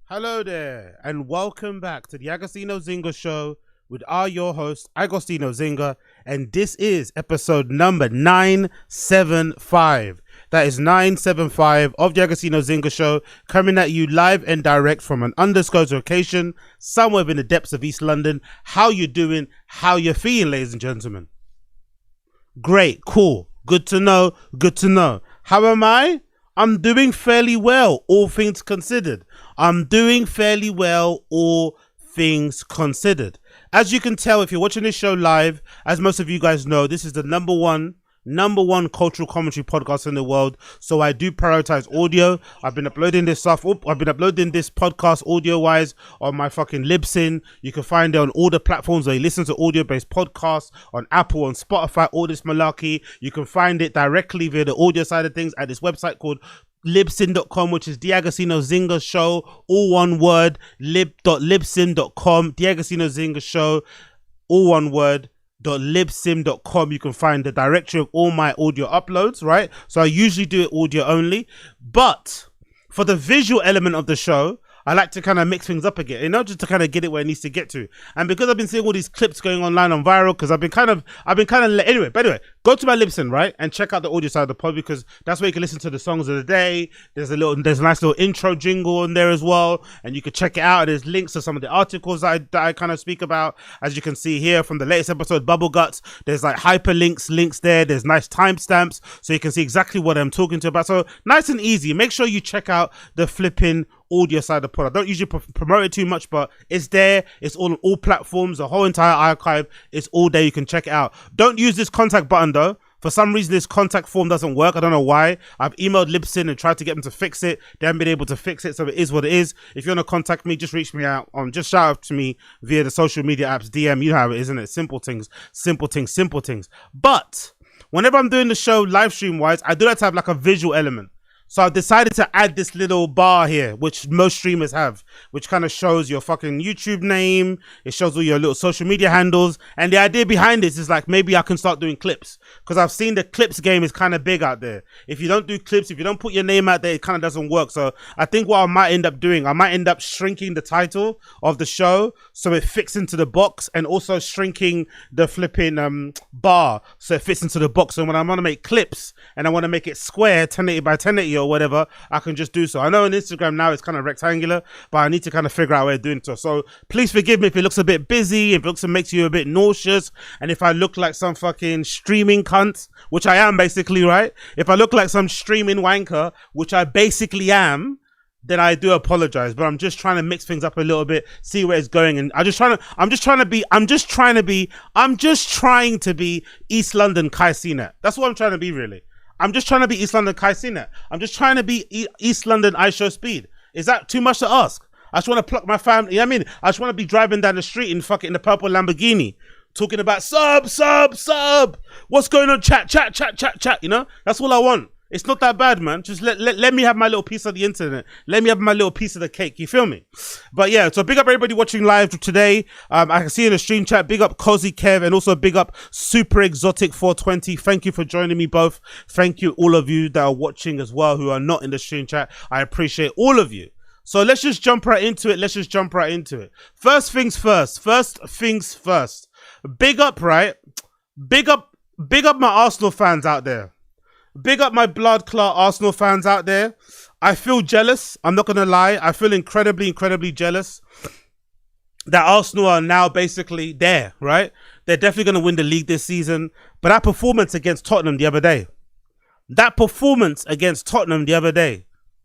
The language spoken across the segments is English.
Hello there, and welcome back to the Agostino Zinga Show with your host, Agostino Zinga, and this is episode number 975. That is 975 of the Agostino Zinga Show, coming at you live and direct from an undisclosed location somewhere in the depths of East London. How you doing? How you feeling, ladies and gentlemen? Great, cool, good to know, good to know. How am I? I'm doing fairly well, all things considered. I'm doing fairly well, all things considered. As you can tell, if you're watching this show live, as most of you guys know, this is the number one cultural commentary podcast in the world. So I do prioritize audio. I've been uploading this stuff. I've been uploading this podcast audio wise on my fucking Libsyn. You can find it on all the platforms where you listen to audio based podcasts, on Apple, on Spotify, all this malarkey. You can find it directly via the audio side of things at this website called libsyn.com, which is the Agostino Zinga Show, all one word, lib.libsyn.com, the Agostino Zinga Show, all one word, .libsyn.com. You can find the directory of all my audio uploads, right? So I usually do it audio only, but for the visual element of the show, I like to kind of mix things up again, just to kind of get it where it needs to get to. And because I've been seeing all these clips going online on viral, because I've been kind of anyway, go to my Libsyn, right? And check out the audio side of the pod, because that's where you can listen to the songs of the day. There's a nice little intro jingle in there as well. And you can check it out. There's links to some of the articles that I kind of speak about. As you can see here from the latest episode, Bubble Guts, there's like links there. There's nice timestamps, so you can see exactly what I'm talking to about. So nice and easy. Make sure you check out the flipping audio side of the pod. I don't usually promote it too much, but it's there. It's on all platforms. The whole entire archive is all there. You can check it out. Don't use this contact button though. For some reason, this contact form doesn't work. I don't know why. I've emailed Libsyn and tried to get them to fix it. They haven't been able to fix it, so it is what it is. If you want to contact me, just reach me out. Just shout out to me via the social media apps, DM. You know how it is, isn't it? Simple things. But whenever I'm doing the show live stream wise, I do like to have like a visual element. So I've decided to add this little bar here, which most streamers have, which kind of shows your fucking YouTube name. It shows all your little social media handles. And the idea behind this is like, maybe I can start doing clips, because I've seen the clips game is kind of big out there. If you don't do clips, if you don't put your name out there, it kind of doesn't work. So I think what I might end up doing, I might end up shrinking the title of the show so it fits into the box, and also shrinking the flipping bar so it fits into the box. So when I want to make clips and I want to make it square, 1080 by 1080 or whatever, I can just do so. I know on Instagram now it's kind of rectangular, but I need to kind of figure out a way of doing so. So please forgive me if it looks a bit busy, if it looks and makes you a bit nauseous, and if I look like some fucking streaming cunt, which I am basically, right? If I look like some streaming wanker, which I basically am, then I do apologize. But I'm just trying to mix things up a little bit, see where it's going, and I'm just trying to be East London Kai Cenat. That's what I'm trying to be, really. I'm just trying to be East London Kai Cenat. I'm just trying to be East London I Show Speed. Is that too much to ask? I just want to pluck my family. You know what I mean? I just want to be driving down the street in the purple Lamborghini, talking about sub. What's going on? Chat. You know? That's all I want. It's not that bad, man. Just let me have my little piece of the internet. Let me have my little piece of the cake. You feel me? But yeah, so big up everybody watching live today. I can see in the stream chat, big up Cozy Kev, and also big up Super Exotic 420. Thank you for joining me both. Thank you all of you that are watching as well, who are not in the stream chat. I appreciate all of you. So let's just jump right into it. First things first. Big up, right? Big up my Arsenal fans out there. Big up my blood clot Arsenal fans out there. I feel jealous. I'm not going to lie. I feel incredibly jealous that Arsenal are now basically there, right? They're definitely going to win the league this season. But that performance against Tottenham the other day,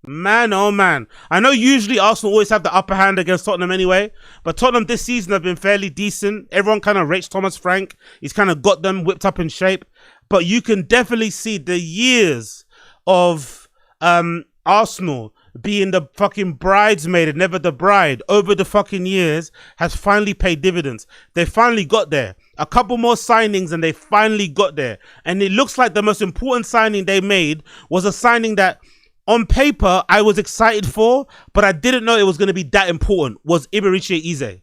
man, oh man. I know usually Arsenal always have the upper hand against Tottenham anyway, but Tottenham this season have been fairly decent. Everyone kind of rates Thomas Frank. He's kind of got them whipped up in shape. But you can definitely see the years of Arsenal being the fucking bridesmaid and never the bride over the fucking years has finally paid dividends. They finally got there. A couple more signings and they finally got there. And it looks like the most important signing they made was a signing that on paper I was excited for, but I didn't know it was going to be that important, was Eberechi Eze.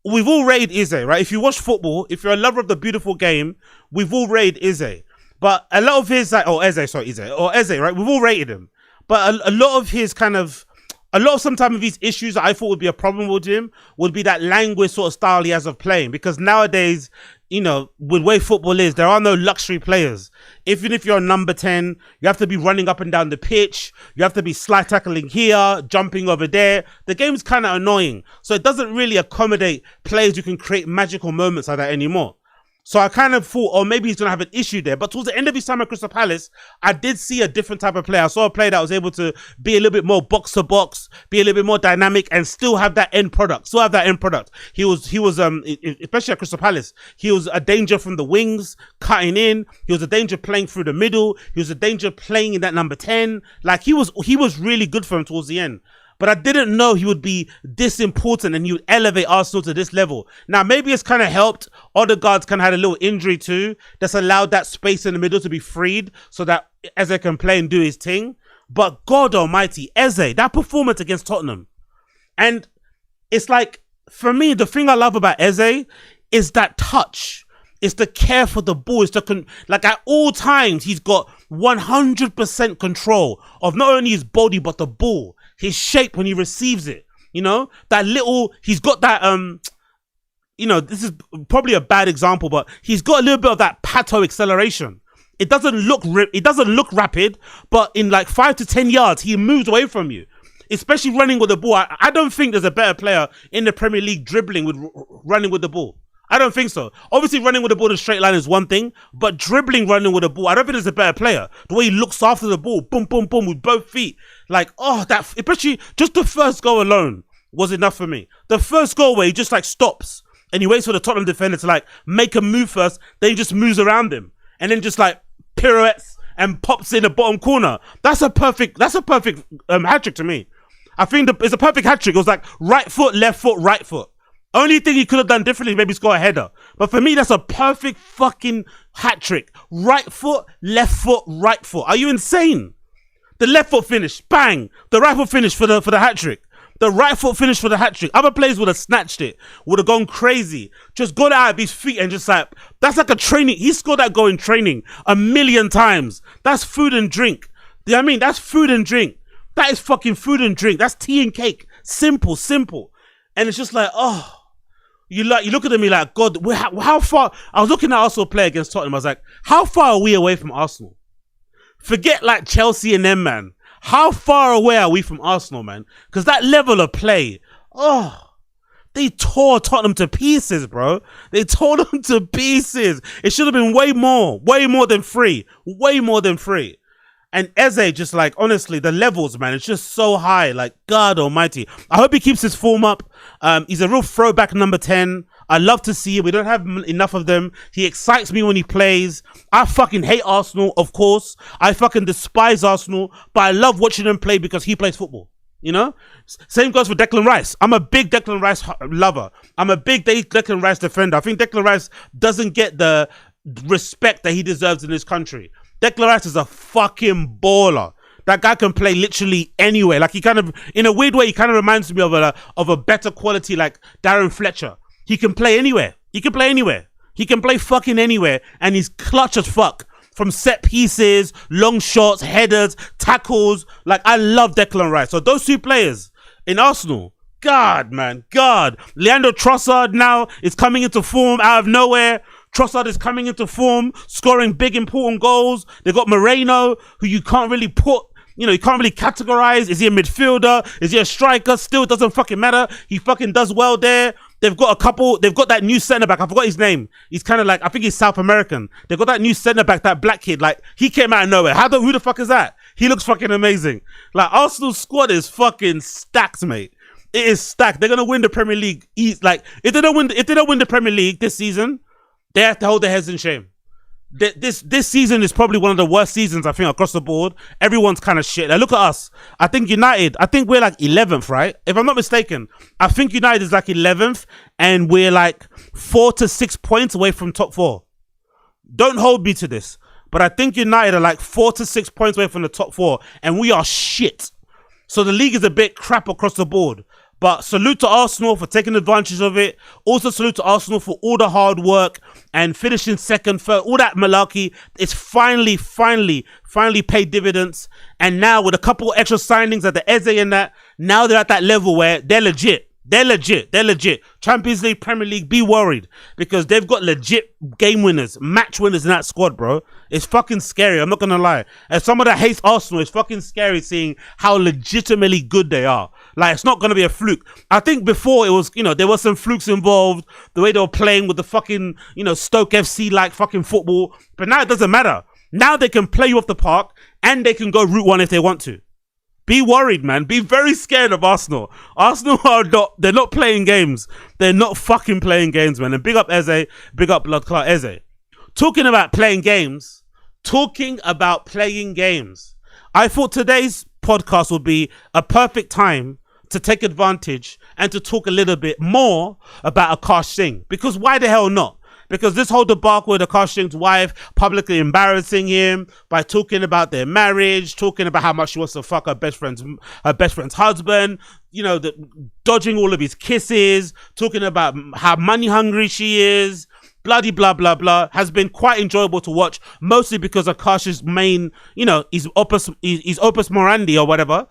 We've all rated Eze, right? If you watch football, if you're a lover of the beautiful game, we've all rated Eze. But a lot of his, Eze, right? We've all rated him. But a lot of his kind of a lot of sometimes these issues that I thought would be a problem with him would be that language sort of style he has of playing. Because nowadays, you know, with the way football is, there are no luxury players. Even if you're a number 10, you have to be running up and down the pitch. You have to be slide tackling here, jumping over there. The game's kind of annoying. So it doesn't really accommodate players who can create magical moments like that anymore. So I kind of thought, oh, maybe he's going to have an issue there. But towards the end of his time at Crystal Palace, I did see a different type of player. I saw a player that was able to be a little bit more box to box, be a little bit more dynamic, and still have that end product. He was, especially at Crystal Palace, he was a danger from the wings, cutting in. He was a danger playing through the middle. He was a danger playing in that number 10. Like, he was really good for him towards the end. But I didn't know he would be this important and he would elevate Arsenal to this level. Now, maybe it's kind of helped. Odegaard's kind of had a little injury too. That's allowed that space in the middle to be freed so that Eze can play and do his thing. But God almighty, Eze, that performance against Tottenham. And it's like, for me, the thing I love about Eze is that touch. It's the care for the ball. It's like at all times, he's got 100% control of not only his body, but the ball. His shape when he receives it, you know, that little, he's got that, you know, this is probably a bad example, but he's got a little bit of that pato acceleration. It doesn't look rapid, but in like 5 to 10 yards, he moves away from you, especially running with the ball. I don't think there's a better player in the Premier League dribbling with running with the ball. I don't think so. Obviously, running with the ball in a straight line is one thing, but dribbling, running with the ball, I don't think there's a better player. The way he looks after the ball, boom, boom, boom, with both feet. Like, oh, that, especially just the first goal alone was enough for me. The first goal where he just like stops and he waits for the Tottenham defender to like make a move first, then he just moves around him and then just like pirouettes and pops in the bottom corner. That's a perfect hat trick to me. I think it's a perfect hat trick. It was like right foot, right foot. Only thing he could have done differently, maybe score a header. But for me, that's a perfect fucking hat trick. Right foot, right foot. Are you insane? The left foot finish, bang. The right foot finish for the hat trick. The right foot finish for the hat trick. Other players would have snatched it, would have gone crazy. Just got out of his feet and just like, that's like a training. He scored that goal in training 1,000,000 times. That's food and drink. You know what I mean? That's food and drink. That is fucking food and drink. That's tea and cake. Simple. And it's just like, oh. You look at me like, God, how far? I was looking at Arsenal play against Tottenham. I was like, how far are we away from Arsenal? Forget like Chelsea and them, man. How far away are we from Arsenal, man? Because that level of play, oh, they tore Tottenham to pieces, bro. They tore them to pieces. It should have been way more than 3. Way more than 3. And Eze, just like, honestly, the levels, man, it's just so high. Like, God almighty. I hope he keeps his form up. He's a real throwback number 10. I love to see it. We don't have enough of them. He excites me when he plays. I fucking hate Arsenal, of course. I fucking despise Arsenal. But I love watching him play because he plays football. You know? Same goes for Declan Rice. I'm a big Declan Rice lover. I'm a big Declan Rice defender. I think Declan Rice doesn't get the respect that he deserves in this country. Declan Rice is a fucking baller. That guy can play literally anywhere. Like, he kind of, in a weird way, he kind of reminds me of a better quality like Darren Fletcher. He can play anywhere. He can play fucking anywhere. And he's clutch as fuck. From set pieces, long shots, headers, tackles. Like, I love Declan Rice. So those 2 players in Arsenal, God, man, God. Leandro Trossard now is coming into form out of nowhere. Trossard is coming into form, scoring big, important goals. They've got Moreno, who you can't really put, you know, you can't really categorize. Is he a midfielder? Is he a striker? Still, doesn't fucking matter. He fucking does well there. They've got that new centre-back. I forgot his name. He's kind of like, I think he's South American. They've got that new centre-back, that black kid. Like, he came out of nowhere. Who the fuck is that? He looks fucking amazing. Like, Arsenal's squad is fucking stacked, mate. It is stacked. They're going to win the Premier League. Like, if they don't win the Premier League this season, they have to hold their heads in shame. This season is probably one of the worst seasons, I think, across the board. Everyone's kind of shit. Like, look at us. I think we're like 11th, right? If I'm not mistaken, I think United is like 11th and we're like 4 to 6 points away from top 4. Don't hold me to this, but I think United are like 4 to 6 points away from the top 4 and we are shit. So the league is a bit crap across the board. But salute to Arsenal for taking advantage of it. Also salute to Arsenal for all the hard work and finishing second, third, all that malarkey. It's finally paid dividends. And now with a couple extra signings at the Eze and that, Now they're at that level where they're legit. They're legit. Champions League, Premier League, be worried because they've got legit game winners, match winners in that squad, bro. It's fucking scary. I'm not going to lie. As someone that hates Arsenal, it's fucking scary seeing how legitimately good they are. Like, it's not going to be a fluke. I think before it was, there were some flukes involved, the way they were playing with the fucking, Stoke FC like fucking football. But now it doesn't matter. Now they can play you off the park and they can go Route 1 if they want to. Be worried, man. Be very scared of Arsenal. Arsenal they're not playing games. They're not fucking playing games, man. And big up Eze, big up Blood Clot Eze. Talking about playing games, I thought today's podcast would be a perfect time to take advantage and to talk a little bit more about Akaash Singh. Because why the hell not? Because this whole debacle with Akaash Singh's wife publicly embarrassing him by talking about their marriage, talking about how much she wants to fuck her best friend's husband, dodging all of his kisses, talking about how money hungry she is, bloody blah blah blah, has been quite enjoyable to watch, mostly because Akaash's main, his opus morandi or whatever,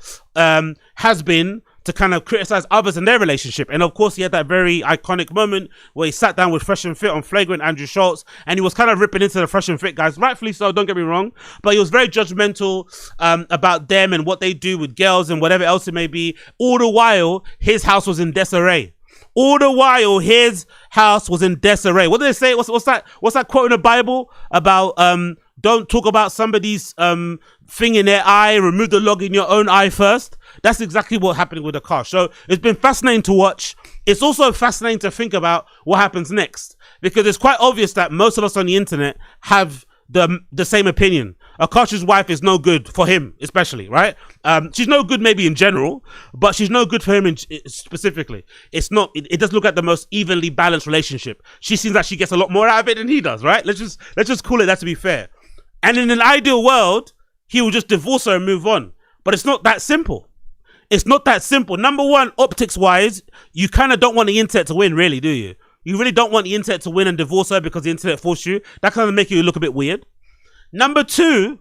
has been to kind of criticize others in their relationship. And of course, he had that very iconic moment where he sat down with Fresh and Fit on Flagrant Andrew Schultz, and he was kind of ripping into the Fresh and Fit guys, rightfully so, don't get me wrong, but he was very judgmental about them and what they do with girls and whatever else it may be. All the while, his house was in disarray. All the while, his house was in disarray. What did they say? What's that quote in the Bible about don't talk about somebody's thing in their eye, remove the log in your own eye first? That's exactly what's happening with Akaash. So it's been fascinating to watch. It's also fascinating to think about what happens next, because it's quite obvious that most of us on the internet have the same opinion. Akaash's wife is no good for him, especially, right? She's no good maybe in general, but she's no good for him specifically. It's not, it doesn't look like the most evenly balanced relationship. She seems like she gets a lot more out of it than he does, right? Let's just call it that, to be fair. And in an ideal world, he will just divorce her and move on. But it's not that simple. It's not that simple. Number one, optics-wise, you kind of don't want the internet to win, really, do you? You really don't want the internet to win and divorce her because the internet forced you. That kind of make you look a bit weird. Number two,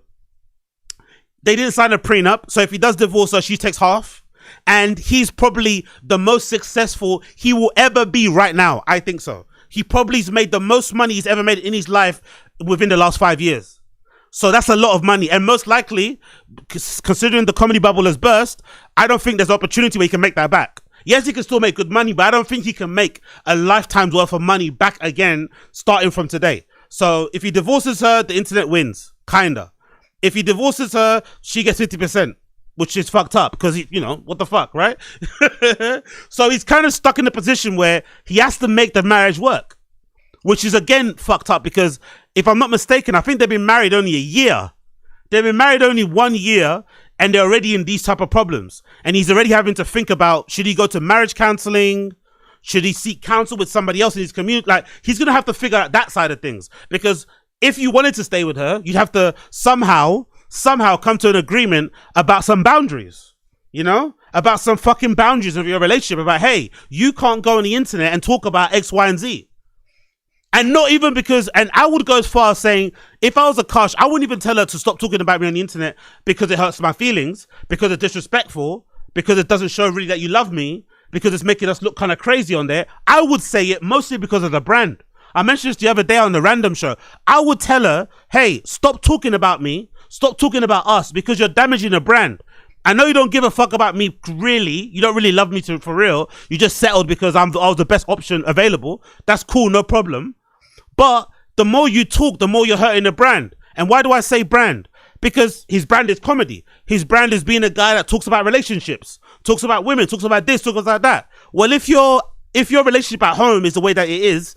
they didn't sign a prenup. So if he does divorce her, she takes half. And he's probably the most successful he will ever be right now. I think so. He probably has made the most money he's ever made in his life within the last 5 years. So that's a lot of money. And most likely, considering the comedy bubble has burst, I don't think there's opportunity where he can make that back. Yes, he can still make good money, but I don't think he can make a lifetime's worth of money back again starting from today. So if he divorces her, the internet wins. Kinda. If he divorces her, she gets 50%, which is fucked up because, what the fuck, right? So he's kind of stuck in a position where he has to make the marriage work, which is again fucked up because if I'm not mistaken, I think they've been married only a year. They've been married only 1 year and they're already in these type of problems. And he's already having to think about, should he go to marriage counseling? Should he seek counsel with somebody else in his community? Like, he's going to have to figure out that side of things. Because if you wanted to stay with her, you'd have to somehow come to an agreement about some boundaries, about some fucking boundaries of your relationship, about, hey, you can't go on the internet and talk about X, Y, and Z. And not even because, and I would go as far as saying, if I was Akaash, I wouldn't even tell her to stop talking about me on the internet because it hurts my feelings, because it's disrespectful, because it doesn't show really that you love me, because it's making us look kind of crazy on there. I would say it mostly because of the brand. I mentioned this the other day on the Random Show. I would tell her, hey, stop talking about me, stop talking about us, because you're damaging the brand. I know you don't give a fuck about me, really. You don't really love me for real. You just settled because I was the best option available. That's cool, no problem. But the more you talk, the more you're hurting the brand. And why do I say brand? Because his brand is comedy. His brand is being a guy that talks about relationships, talks about women, talks about this, talks about that. Well, if your relationship at home is the way that it is,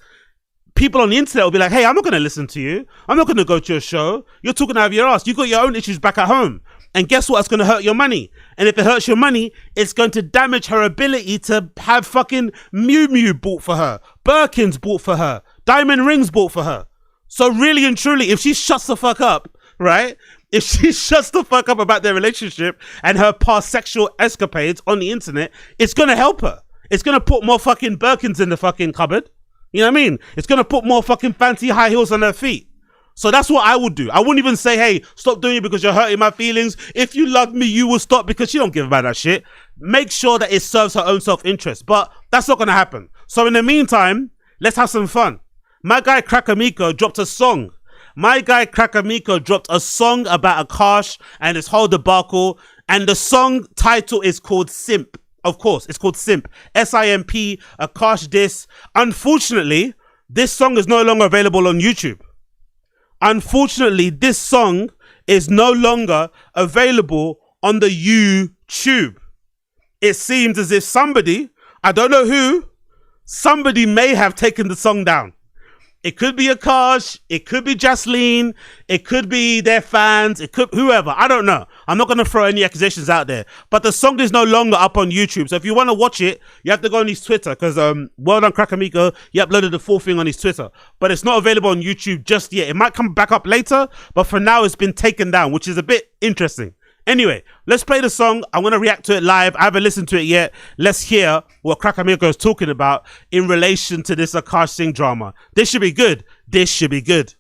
people on the internet will be like, hey, I'm not going to listen to you. I'm not going to go to your show. You're talking out of your ass. You got your own issues back at home. And guess what? It's going to hurt your money. And if it hurts your money, it's going to damage her ability to have fucking Miu Miu bought for her, Birkins bought for her, diamond rings bought for her. So really and truly, if she shuts the fuck up, right? If she shuts the fuck up about their relationship and her past sexual escapades on the internet, it's going to help her. It's going to put more fucking Birkins in the fucking cupboard. You know what I mean? It's going to put more fucking fancy high heels on her feet. So that's what I would do. I wouldn't even say, hey, stop doing it because you're hurting my feelings. If you love me, you will stop, because she don't give about that shit. make sure that it serves her own self-interest. But that's not going to happen. So in the meantime, let's have some fun. My guy Crack Amico dropped a song. About Akaash and his whole debacle. And the song title is called Simp. Of course, it's called Simp. S-I-M-P, Akaash diss. Unfortunately, this song is no longer available on YouTube. Unfortunately, this song is no longer available on the YouTube. It seems as if somebody, I don't know who, somebody may have taken the song down. It could be Akaash, it could be Jasleen, it could be their fans, it could whoever. I don't know. I'm not going to throw any accusations out there. But the song is no longer up on YouTube. So if you want to watch it, you have to go on his Twitter because well done Crack Amico, he uploaded the full thing on his Twitter. But it's not available on YouTube just yet. It might come back up later, but for now it's been taken down, which is a bit interesting. Anyway, let's play the song. I'm going to react to it live. I haven't listened to it yet. Let's hear what Crack Amico is talking about in relation to this Akaash Singh drama. This should be good. This should be good.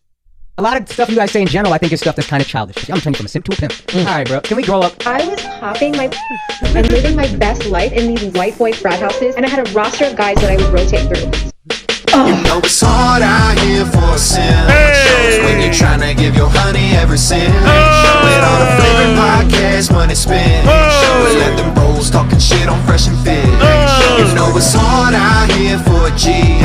A lot of stuff you guys say in general, I think is stuff that's kind of childish. I'm turning from a simp to a pimp. All right, bro. Can we grow up? I was hopping and living my best life in these white boy frat houses, and I had a roster of guys that I would rotate through. You know it's hard out here for a sin. Shows when you're trying to give your honey every sin. With all the favorite podcasts, money spent. We let them bros talking shit on Fresh and Fit. You know it's hard out here for a G.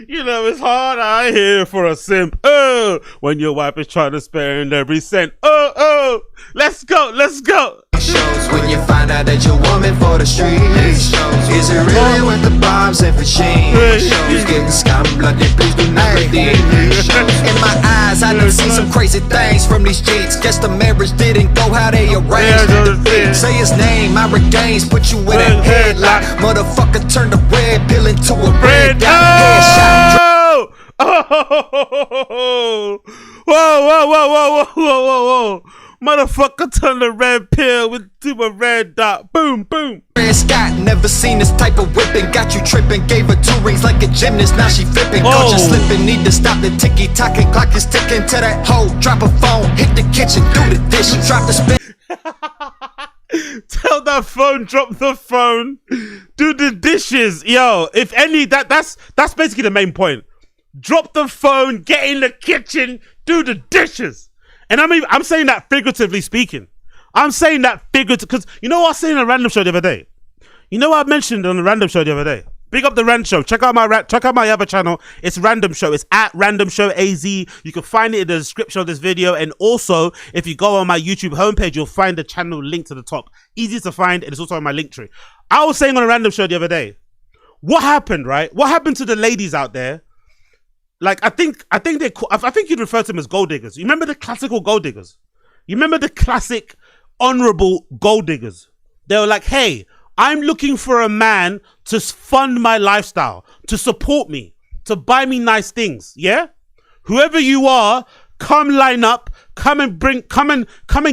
You know it's hard out here for a simp. Oh, when your wife is trying to spend every cent. Oh, let's go, let's go. Shows when you find out that you're woman for the streets. Is it really worth the bombs and for shame? Shows getting scum blooded, please do not redeem. In my eyes, I done seen some crazy things from these streets. Guess the marriage didn't go how they arranged. Say his name, I regains, put you in a headlock. Motherfucker turned a red pill into a red dot. Headshot. Oh! Whoa. Motherfucker turned a red pill into a red dot. Boom, boom. Scott never seen this type of whipping. Got you tripping, gave her 2 rings like a gymnast. Now she flipping, caught you slipping. Need to stop the ticky-tocking. Clock is ticking to that hoe. Drop a phone, hit the kitchen, do the dishes. Drop the spin. Tell that phone, drop the phone, do the dishes. Yo, if any, that's basically the main point. Drop the phone, get in the kitchen, do the dishes. And I'm saying that figuratively speaking. I'm saying that figuratively, because you know what I was saying on a random show the other day? You know what I mentioned on the random show the other day? Big up the Rand Show. Check out my other channel. It's Random Show. It's at Random Show AZ. You can find it in the description of this video. And also, if you go on my YouTube homepage, you'll find the channel link to the top. Easy to find, and it's also on my link tree. I was saying on a random show the other day, what happened, right? What happened to the ladies out there? Like, I think you'd refer to them as gold diggers. You remember the classical gold diggers? You remember the classic honorable gold diggers? They were like, hey, I'm looking for a man to fund my lifestyle, to support me, to buy me nice things. Yeah? Whoever you are, come line up, come and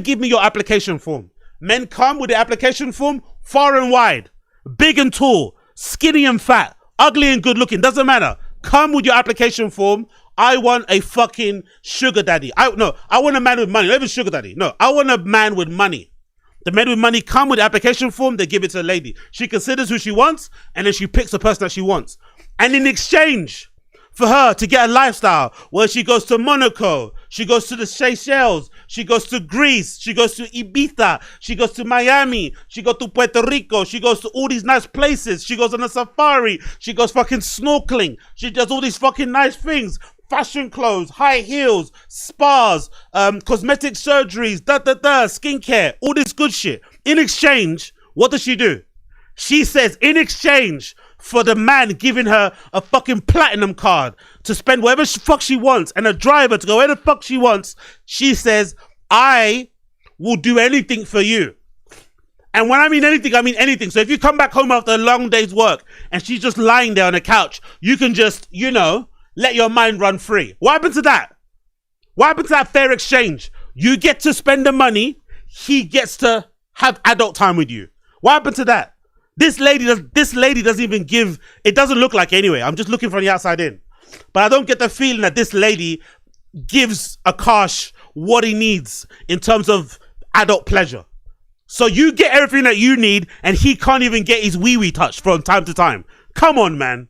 give me your application form. Men come with the application form, far and wide, big and tall, skinny and fat, ugly and good looking, doesn't matter. Come with your application form. I want a fucking sugar daddy. I want a man with money. Not even sugar daddy. No, I want a man with money. The men with money come with the application form. They give it to the lady. She considers who she wants, and then she picks the person that she wants. And in exchange for her to get a lifestyle where she goes to Monaco, she goes to the Seychelles, she goes to Greece, she goes to Ibiza, she goes to Miami, she goes to Puerto Rico, she goes to all these nice places, she goes on a safari, she goes fucking snorkeling, she does all these fucking nice things, fashion clothes, high heels, spas, cosmetic surgeries, skincare, all this good shit. In exchange, what does she do? She says, in exchange for the man giving her a fucking platinum card to spend whatever the fuck she wants and a driver to go where the fuck she wants, she says, I will do anything for you. And when I mean anything. So if you come back home after a long day's work and she's just lying there on the couch, you can just, let your mind run free. What happened to that? What happened to that fair exchange? You get to spend the money, he gets to have adult time with you. What happened to that? This lady doesn't even give, it doesn't look like anyway. I'm just looking from the outside in. But I don't get the feeling that this lady gives Akaash what he needs in terms of adult pleasure. So you get everything that you need, and he can't even get his wee-wee touched from time to time. Come on, man.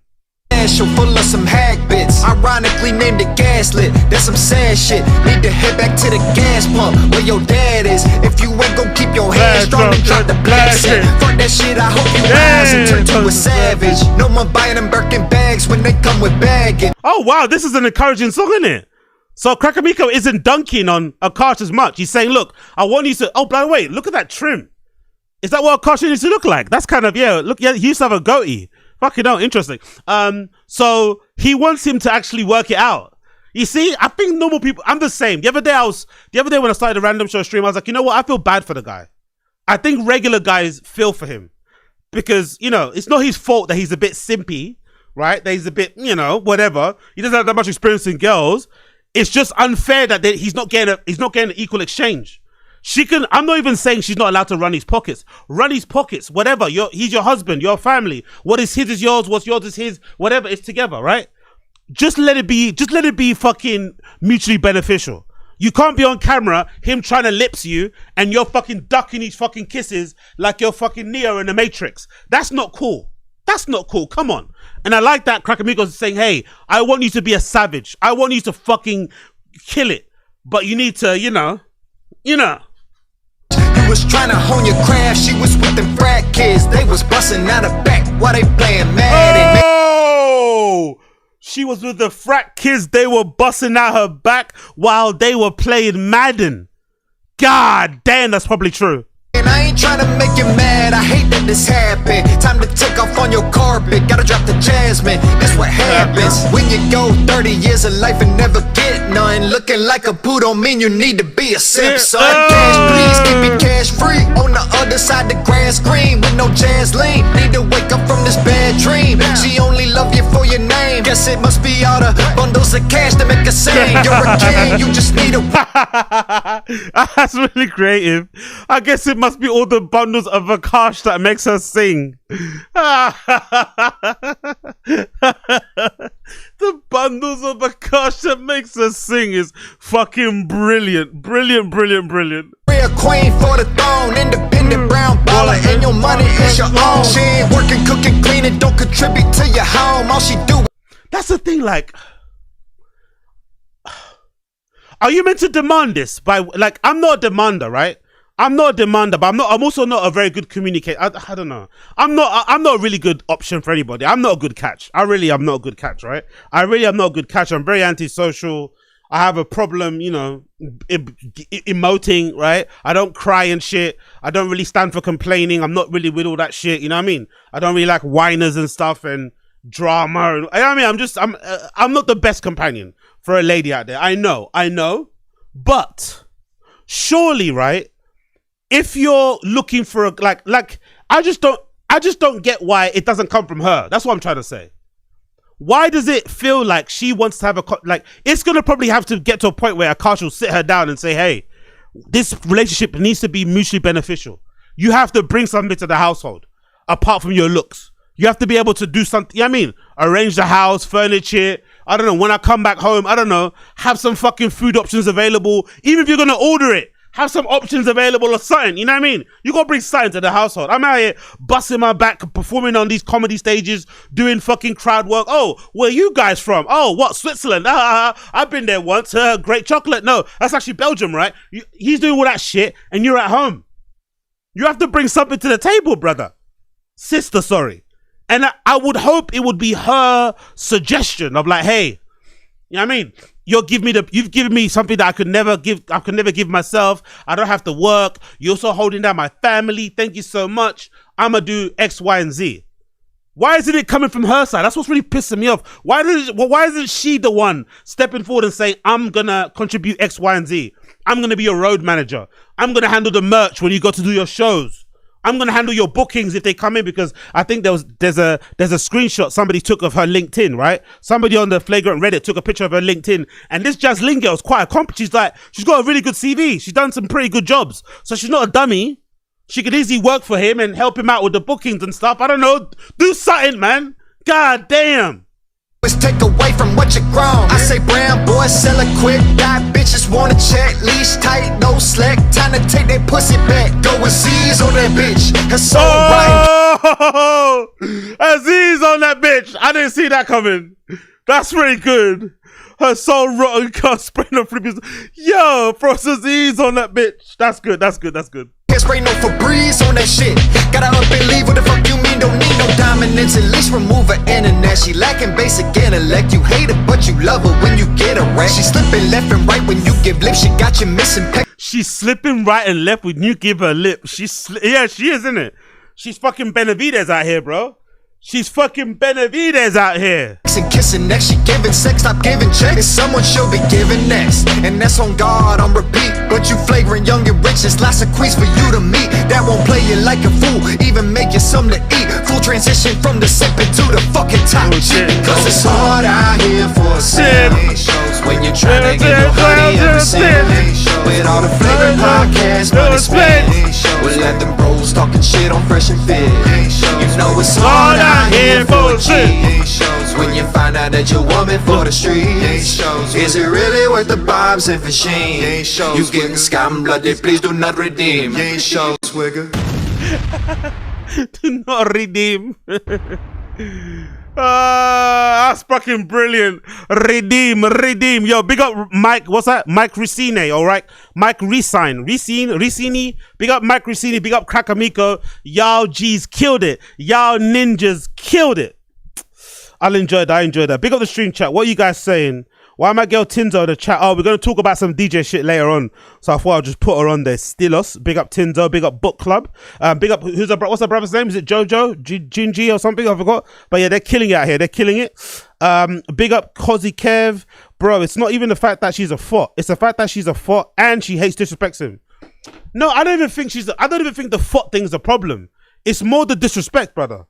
Full of some hack bits, ironically named it gaslit. That's some sad shit. Need to head back to the gas pump where your dad is. If you ain't gon' keep your hands strong and drop the blast it. Fuck that shit, I hope you rise and turn to a savage. No one buying them Birkin bags when they come with baggage. Oh wow, this is an encouraging song, isn't it? So Crack Amico isn't dunking on Akaash as much. He's saying, look, I want you to, oh, by the way, look at that trim. Is that what Akaash needs to look like? That's kind of, yeah, look, yeah, he used to have a goatee. Fucking hell, interesting. So he wants him to actually work it out. You see, I think normal people, I'm the same. The other day when I started a random show stream, I was like, you know what? I feel bad for the guy. I think regular guys feel for him because, you know, it's not his fault that he's a bit simpy, right? That he's a bit, you know, whatever. He doesn't have that much experience in girls. It's just unfair that he's not getting an equal exchange. I'm not even saying she's not allowed to run his pockets. Run his pockets, whatever. He's your husband, your family. What is his is yours, what's yours is his, whatever, it's together, right? Just let it be fucking mutually beneficial. You can't be on camera, him trying to lips you, and you're fucking ducking his fucking kisses like you're fucking Neo in the Matrix. That's not cool. That's not cool. Come on. And I like that Crack Amico is saying, hey, I want you to be a savage. I want you to fucking kill it. But you need to, you know. You was trying to hone your craft. She was with them frat kids. They was busting out of back while they playing Madden. Oh! She was with the frat kids. They were busting out her back while they were playing Madden. God damn, that's probably true. And I ain't trying to make you mad, I hate that this happened. Time to take off on your carpet, gotta drop the jasmine. This what happens when you go 30 years of life and never get none. Looking like a boo don't mean you need to be a simp, son. Cash please, keep me cash free. On the other side the grass green with no jazz lean. Need to wake up from this bad dream. She only love you for your name. Guess it must be all the bundles of cash to make her sing. You're a king, you just need a That's really creative. I guess it must be all the bundles of Akaash that makes her sing. The bundles of Akaash that makes her sing is fucking brilliant. Brilliant. Real queen for the throne, independent brown baller, and your money is your own. She ain't working, cooking, cleaning, don't contribute to your home. All she do. That's the thing, like, are you meant to demand this by, like, I'm not a demander, right? I'm not a demander, but I'm also not a very good communicator. I don't know. I'm not a really good option for anybody. I'm not a good catch. I really am not a good catch, right? I really am not a good catch. I'm very antisocial. I have a problem, you know, emoting, right? I don't cry and shit. I don't really stand for complaining. I'm not really with all that shit, you know what I mean? I don't really like whiners and stuff and drama. And, I mean, I'm not the best companion for a lady out there. I know. But surely, right? If you're looking for a, like, I just don't get why it doesn't come from her. That's what I'm trying to say. Why does it feel like she wants to have it's going to probably have to get to a point where Akaash will sit her down and say, hey, this relationship needs to be mutually beneficial. You have to bring something to the household apart from your looks. You have to be able to do something, you know what I mean? Arrange the house, furnish it. I don't know, when I come back home, I don't know, have some fucking food options available. Even if you're going to order it, have some options available or something, you know what I mean? You gotta bring something to the household. I'm out here busting my back, performing on these comedy stages, doing fucking crowd work. Oh, where you guys from? Oh, what, Switzerland? I've been there once. Great chocolate. No, that's actually Belgium, right? He's doing all that shit and you're at home. You have to bring something to the table, brother. Sister, sorry. And I would hope it would be her suggestion of like, hey, you know what I mean? You've given me something that I could never give myself. I don't have to work. You're also holding down my family. Thank you so much. I'ma do X, Y, and Z. Why isn't it coming from her side? That's what's really pissing me off. Why isn't she the one stepping forward and saying, I'm gonna contribute X, Y, and Z. I'm gonna be your road manager. I'm gonna handle the merch when you go to do your shows. I'm gonna handle your bookings if they come in, because I think there's a screenshot somebody took of her LinkedIn, right? Somebody on the Flagrant Reddit took a picture of her LinkedIn, and this Jaslyn girl is quite accomplished. She's got a really good CV. She's done some pretty good jobs, so she's not a dummy. She could easily work for him and help him out with the bookings and stuff. I don't know, do something, man. God damn. Take away from what you grown. I say brown boys sell it quick. Die bitches wanna check. Leash tight, no slack. Time to take that pussy back. Go Aziz on that bitch. Her soul right. Aziz on that bitch. I didn't see that coming. That's pretty good. Her soul rotten car spraying the flippies. Yo, bro, Aziz on that bitch. That's good. That's good. That's good. Can't spray no Febreze on that shit. Gotta up and leave. What the fuck you mean? Don't need no dominance. At least remove her internet. She lacking basic intellect. You hate her, but you love her when you get her right. She slipping left and right when you give lip. She got you missing peck. She's slipping right and left when you give her lip. Yeah, she is, isn't it? She's fucking Benavides out here, bro. She's fucking Benavides out here. And kissing next, she giving sex, stop giving checks. Someone she'll be giving next, and that's on God on repeat. But you flavoring young and rich, there's lots of queens for you to meet. That won't play you like a fool, even make you something to eat. Full transition from the sipping to the fucking top. Because it's hard out here for a sin. When you're trying to get your honey every sin. With all the flavor podcasts, money spent. We'll let them bros talking shit on Fresh and Fit. You know it's hard out here for a cheat. When you find out that you're woman for the streets. Is it really worth the bobs and machine? You getting scam blooded, please do not redeem. Swigger. Do not redeem. That's fucking brilliant. Redeem. Yo, big up Mike. What's that? Mike Ricine, all right? Mike Ricine. Big up Mike Ricine. Big up Crack Amico. Y'all G's killed it. Y'all ninjas killed it. I enjoyed that. Big up the stream chat. What are you guys saying? Why my girl Tinzo in the chat? Oh, we're going to talk about some DJ shit later on. So I thought I'll just put her on there. Stilos. Big up Tinzo. Big up Book Club. Big up, what's her brother's name? Is it Jojo? Jinji or something? I forgot. But yeah, they're killing it out here. They're killing it. Big up Cozy Kev. Bro, it's not even the fact that she's a thought. It's the fact that she's a thought and she hates disrespects him. No, I don't even think the thought thing's a problem. It's more the disrespect, brother.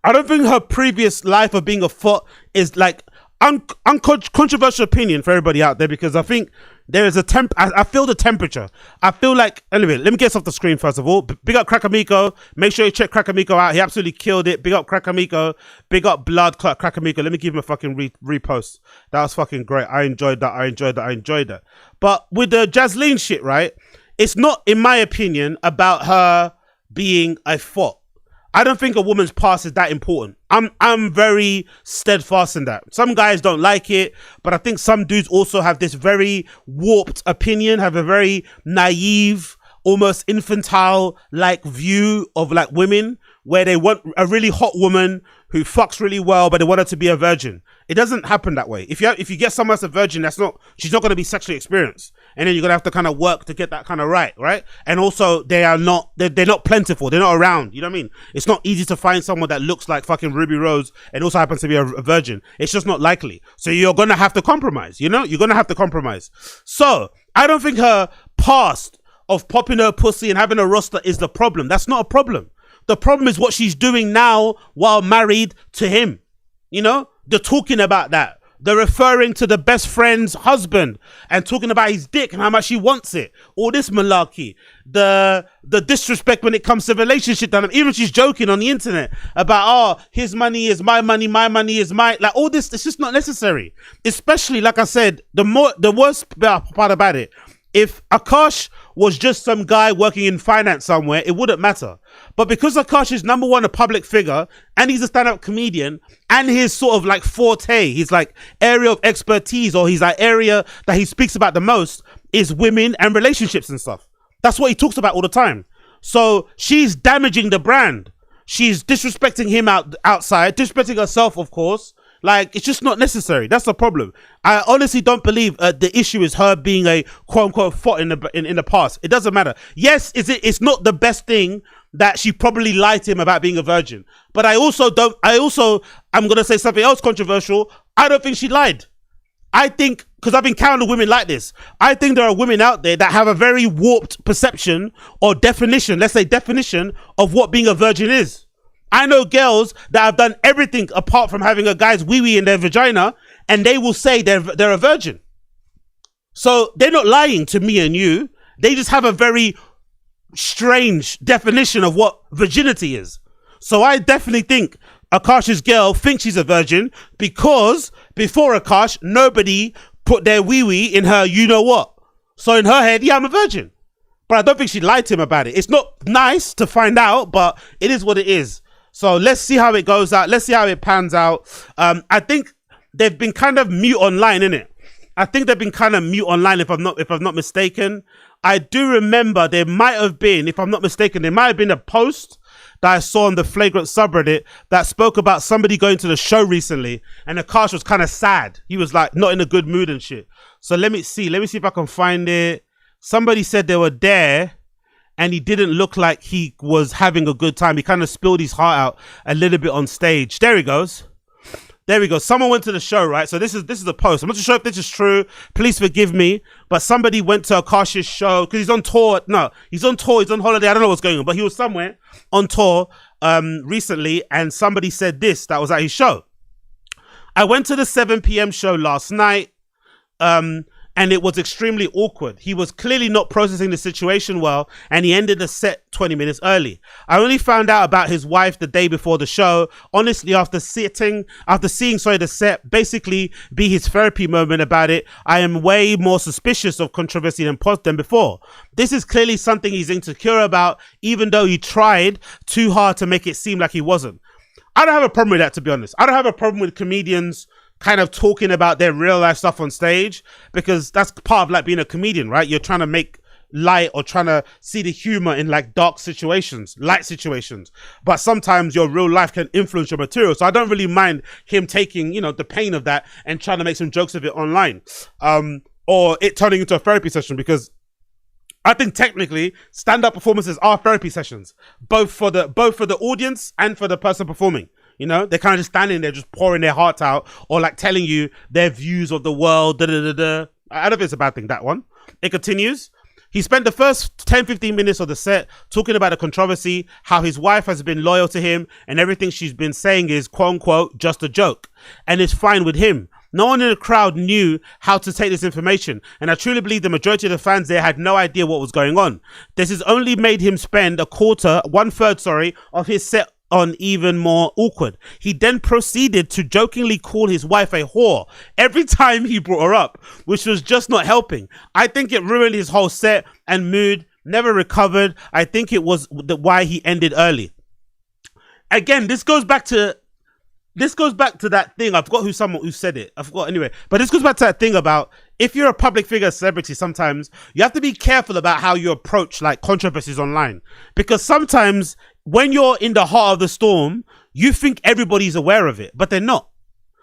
I don't think her previous life of being a thought is like uncontroversial opinion for everybody out there, because I think there is a I feel the temperature. I feel like, anyway, let me get this off the screen first of all. Big up Crack Amico. Make sure you check Crack Amico out. He absolutely killed it. Big up Crack Amico. Big up Blood Clot Crack Amico. Let me give him a fucking repost. That was fucking great. I enjoyed that. But with the Jasleen shit, right? It's not, in my opinion, about her being a thought. I don't think a woman's past is that important. I'm very steadfast in that. Some guys don't like it, but I think some dudes also have this very warped opinion, have a very naive, almost infantile like view of like women, where they want a really hot woman who fucks really well, but they want her to be a virgin. It doesn't happen that way. If you get someone that's a virgin, she's not going to be sexually experienced, and then you're gonna have to kind of work to get that kind of right? And also they're not plentiful. They're not around. You know what I mean? It's not easy to find someone that looks like fucking Ruby Rose and also happens to be a virgin. It's just not likely. So you're gonna have to compromise. You know, you're gonna have to compromise. So I don't think her past of popping her pussy and having a roster is the problem. That's not a problem. The problem is what she's doing now while married to him. You know, they're talking about that. They're referring to the best friend's husband and talking about his dick and how much he wants it. All this malarkey. The disrespect when it comes to relationship dynamics. Even she's joking on the internet about, oh, his money is my money is mine. Like all this, it's just not necessary. Especially, like I said, the worst part about it, if Akaash was just some guy working in finance somewhere, it wouldn't matter. But because Akaash is number one, a public figure, and he's a stand-up comedian, and his sort of like forte, his like area of expertise, or his like area that he speaks about the most is women and relationships and stuff. That's what he talks about all the time. So she's damaging the brand. She's disrespecting him outside, disrespecting herself, of course. Like, it's just not necessary. That's the problem. I honestly don't believe the issue is her being a quote-unquote thought in the past. It doesn't matter. Yes, it's not the best thing that she probably lied to him about being a virgin. But I'm going to say something else controversial. I don't think she lied. I think, because I've been counting women like this, I think there are women out there that have a very warped perception or definition, let's say definition, of what being a virgin is. I know girls that have done everything apart from having a guy's wee-wee in their vagina, and they will say they're a virgin. So they're not lying to me and you. They just have a very strange definition of what virginity is. So I definitely think Akaash's girl thinks she's a virgin because before Akaash, nobody put their wee-wee in her you-know-what. So in her head, yeah, I'm a virgin. But I don't think she lied to him about it. It's not nice to find out, but it is what it is. So let's see how it goes out. Let's see how it pans out. I think they've been kind of mute online, innit? I think they've been kind of mute online, if I'm not mistaken. I do remember there might have been, if I'm not mistaken, there might have been a post that I saw on the Flagrant subreddit that spoke about somebody going to the show recently, and Akaash was kind of sad. He was like not in a good mood and shit. So let me see if I can find it. Somebody said they were there and he didn't look like he was having a good time. He kind of spilled his heart out a little bit on stage. There he goes. There we go. Someone went to the show, right? So this is a post. I'm not sure if this is true. Please forgive me. But somebody went to Akaash's show because he's on tour. No, he's on tour. He's on holiday. I don't know what's going on, but he was somewhere on tour recently, and somebody said this that was at his show. I went to the 7 p.m. show last night. And it was extremely awkward. He was clearly not processing the situation well, and he ended the set 20 minutes early. I only found out about his wife the day before the show. Honestly, after seeing the set basically be his therapy moment about it, I am way more suspicious of controversy than before. This is clearly something he's insecure about, even though he tried too hard to make it seem like he wasn't. I don't have a problem with that, to be honest. I don't have a problem with comedians kind of talking about their real life stuff on stage, because that's part of like being a comedian, right? You're trying to make light or trying to see the humor in like dark situations, light situations, but sometimes your real life can influence your material. So I don't really mind him taking, you know, the pain of that and trying to make some jokes of it online, or it turning into a therapy session, because I think technically stand-up performances are therapy sessions, both for the audience and for the person performing. You know, they're kind of just standing there, just pouring their heart out, or like telling you their views of the world. I don't know if it's a bad thing, that one. It continues. He spent the first 10-15 minutes of the set talking about the controversy, how his wife has been loyal to him, and everything she's been saying is, quote unquote, just a joke. And it's fine with him. No one in the crowd knew how to take this information, and I truly believe the majority of the fans there had no idea what was going on. This has only made him spend one third of his set on even more awkward. He then proceeded to jokingly call his wife a whore every time he brought her up, which was just not helping. I think it ruined his whole set and mood, never recovered. I think it was why he ended early. Again, this goes back to that thing. I forgot who said it. I forgot anyway. But this goes back to that thing about, if you're a public figure, a celebrity, sometimes you have to be careful about how you approach like controversies online, because sometimes when you're in the heart of the storm, you think everybody's aware of it, but they're not.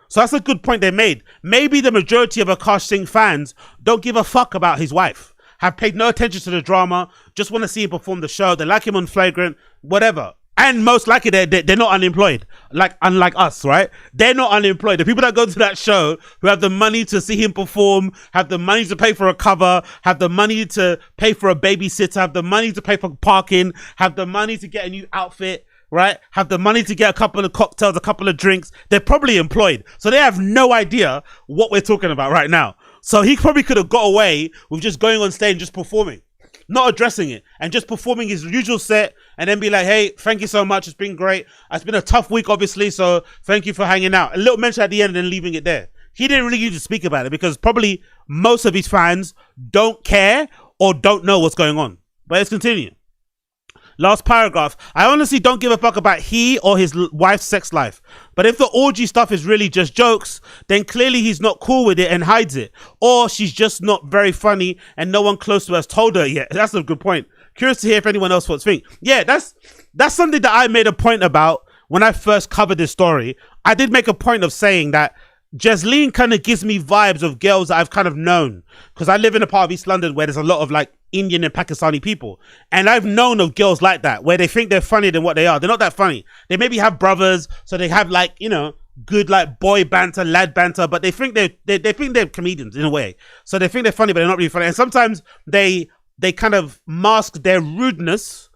So that's a good point they made. Maybe the majority of Akaash Singh fans don't give a fuck about his wife, have paid no attention to the drama, just want to see him perform the show. They like him on Flagrant, whatever. And most likely they're not unemployed, like unlike us, right? They're not unemployed. The people that go to that show, who have the money to see him perform, have the money to pay for a cover, have the money to pay for a babysitter, have the money to pay for parking, have the money to get a new outfit, right? Have the money to get a couple of cocktails, a couple of drinks. They're probably employed. So they have no idea what we're talking about right now. So he probably could have got away with just going on stage and just performing, not addressing it, and just performing his usual set, and then be like, hey, thank you so much, it's been great, it's been a tough week obviously, so thank you for hanging out. A little mention at the end and then leaving it there. He didn't really need to speak about it, because probably most of his fans don't care or don't know what's going on. But let's continue. Last paragraph. I honestly don't give a fuck about he or his wife's sex life. But if the orgy stuff is really just jokes, then clearly he's not cool with it and hides it. Or she's just not very funny and no one close to her has told her yet. That's a good point. Curious to hear if anyone else wants to think. Yeah, that's something that I made a point about when I first covered this story. I did make a point of saying that Jasleen kind of gives me vibes of girls that I've kind of known, because I live in a part of East London where there's a lot of like Indian and Pakistani people, and I've known of girls like that where they think they're funnier than what they are. They're not that funny. They maybe have brothers, so they have like, you know, good like boy banter, lad banter, but they think they think they're comedians in a way. So they think they're funny, but they're not really funny. And sometimes they kind of mask their rudeness,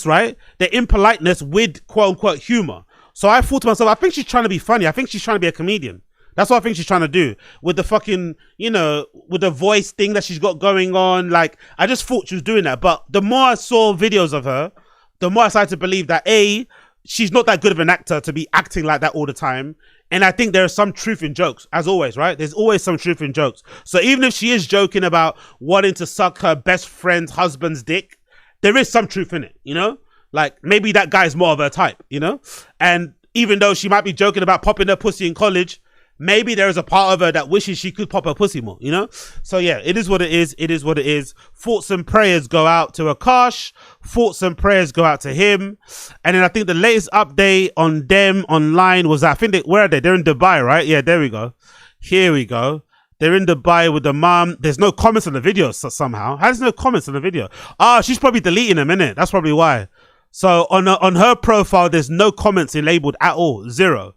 right? Their impoliteness with quote unquote humor. So I thought to myself, I think she's trying to be funny. I think she's trying to be a comedian. That's what I think she's trying to do with the fucking, you know, with the voice thing that she's got going on. Like, I just thought she was doing that. But the more I saw videos of her, the more I started to believe that A, she's not that good of an actor to be acting like that all the time. And I think there is some truth in jokes, as always, right? There's always some truth in jokes. So even if she is joking about wanting to suck her best friend's husband's dick, there is some truth in it, you know? Like, maybe that guy's more of her type, you know? And even though she might be joking about popping her pussy in college, maybe there is a part of her that wishes she could pop her pussy more, you know? So yeah, it is what it is. It is what it is. Thoughts and prayers go out to Akaash. Thoughts and prayers go out to him. And then I think the latest update on them online was that, I think where are they? They're in Dubai, right? Yeah, there we go. Here we go. They're in Dubai with the mom. There's no comments on the video somehow. How there's no comments on the video? Ah, she's probably deleting them, innit? That's probably why. So on her profile, there's no comments labeled at all. Zero.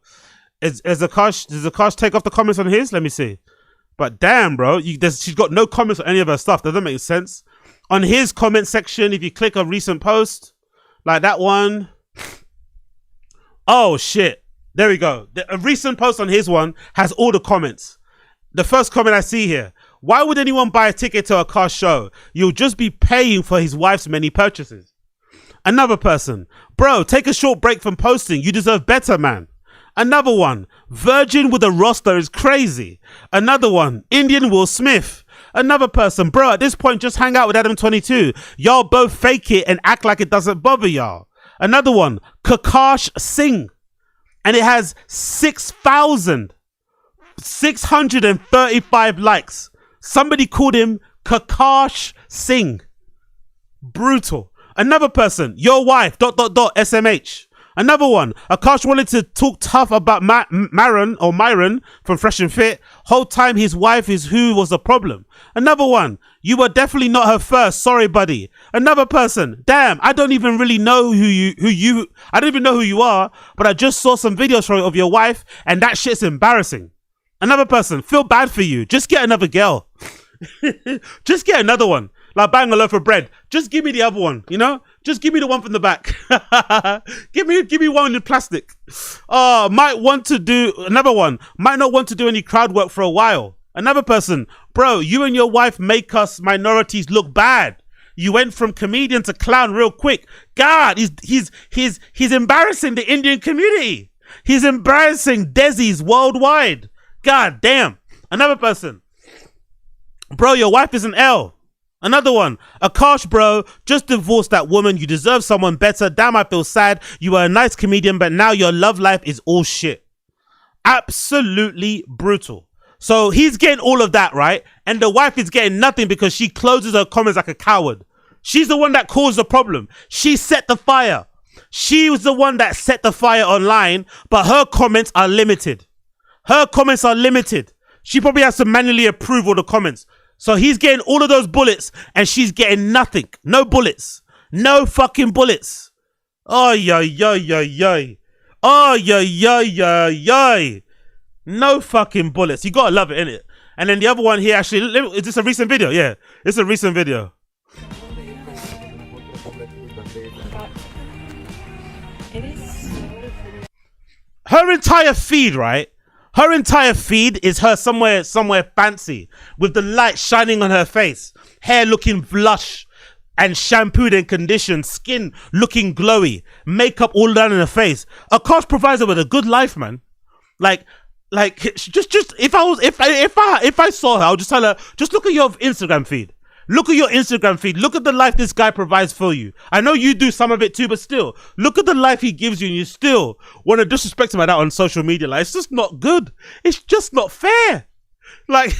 Does Akaash take off the comments on his? Let me see. But damn, bro, she's got no comments on any of her stuff. Doesn't make sense. On his comment section, if you click a recent post, like that one. Oh, shit. There we go. A recent post on his one has all the comments. The first comment I see here. Why would anyone buy a ticket to Akaash's show? You'll just be paying for his wife's many purchases. Another person. Bro, take a short break from posting. You deserve better, man. Another one, Virgin with a roster is crazy. Another one, Indian Will Smith. Another person, bro, at this point, just hang out with Adam 22. Y'all both fake it and act like it doesn't bother y'all. Another one, Akaash Singh. And it has 6,635 likes. Somebody called him Akaash Singh. Brutal. Another person, your wife, ... SMH. Another one, Akaash wanted to talk tough about Myron from Fresh and Fit. Whole time his wife is who was the problem. Another one, you were definitely not her first. Sorry, buddy. Another person, damn, I don't even really know I don't even know who you are, but I just saw some videos of your wife and that shit's embarrassing. Another person, feel bad for you. Just get another girl. Just get another one. Like buying a loaf of bread. Just give me the other one, you know? Just give me the one from the back. give me one in plastic. Might want to do another one. Might not want to do any crowd work for a while. Another person, bro, you and your wife make us minorities look bad. You went from comedian to clown real quick. God, he's embarrassing the Indian community. He's embarrassing Desis worldwide. God damn. Another person, bro, your wife is an L. Another one, Akaash, bro, just divorced that woman. You deserve someone better. Damn, I feel sad. You were a nice comedian, but now your love life is all shit. Absolutely brutal. So he's getting all of that, right? And the wife is getting nothing because she closes her comments like a coward. She's the one that caused the problem. She set the fire. She was the one that set the fire online, but her comments are limited. Her comments are limited. She probably has to manually approve all the comments. So he's getting all of those bullets and she's getting nothing. No bullets. No fucking bullets. Oh, yeah. Oh, yeah. No fucking bullets. You gotta love it, innit? And then the other one here, actually, is this a recent video? Yeah, it's a recent video. Her entire feed, right? Her entire feed is her somewhere fancy with the light shining on her face, hair looking lush and shampooed and conditioned, skin looking glowy, makeup all done in her face. Akaash provides her with a good life, man. Like just if I saw her, I'll just tell her, just look at your Instagram feed. Look at your Instagram feed. Look at the life this guy provides for you. I know you do some of it too, but still, look at the life he gives you and you still want to disrespect him like that on social media. Like, it's just not good. It's just not fair. Like,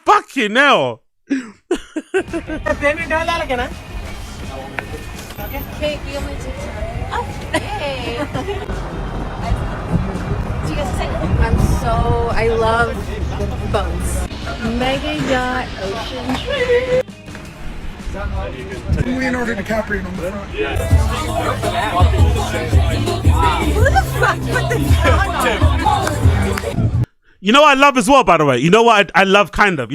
fucking hell. Okay. Hey, you want me to Oh, hey. Do you guys say? I love boats. Mega yacht, ocean trip. Leonardo DiCaprio on the front. Who the fuck put the song on? You know what I love as well, by the way? You know what I love kind of?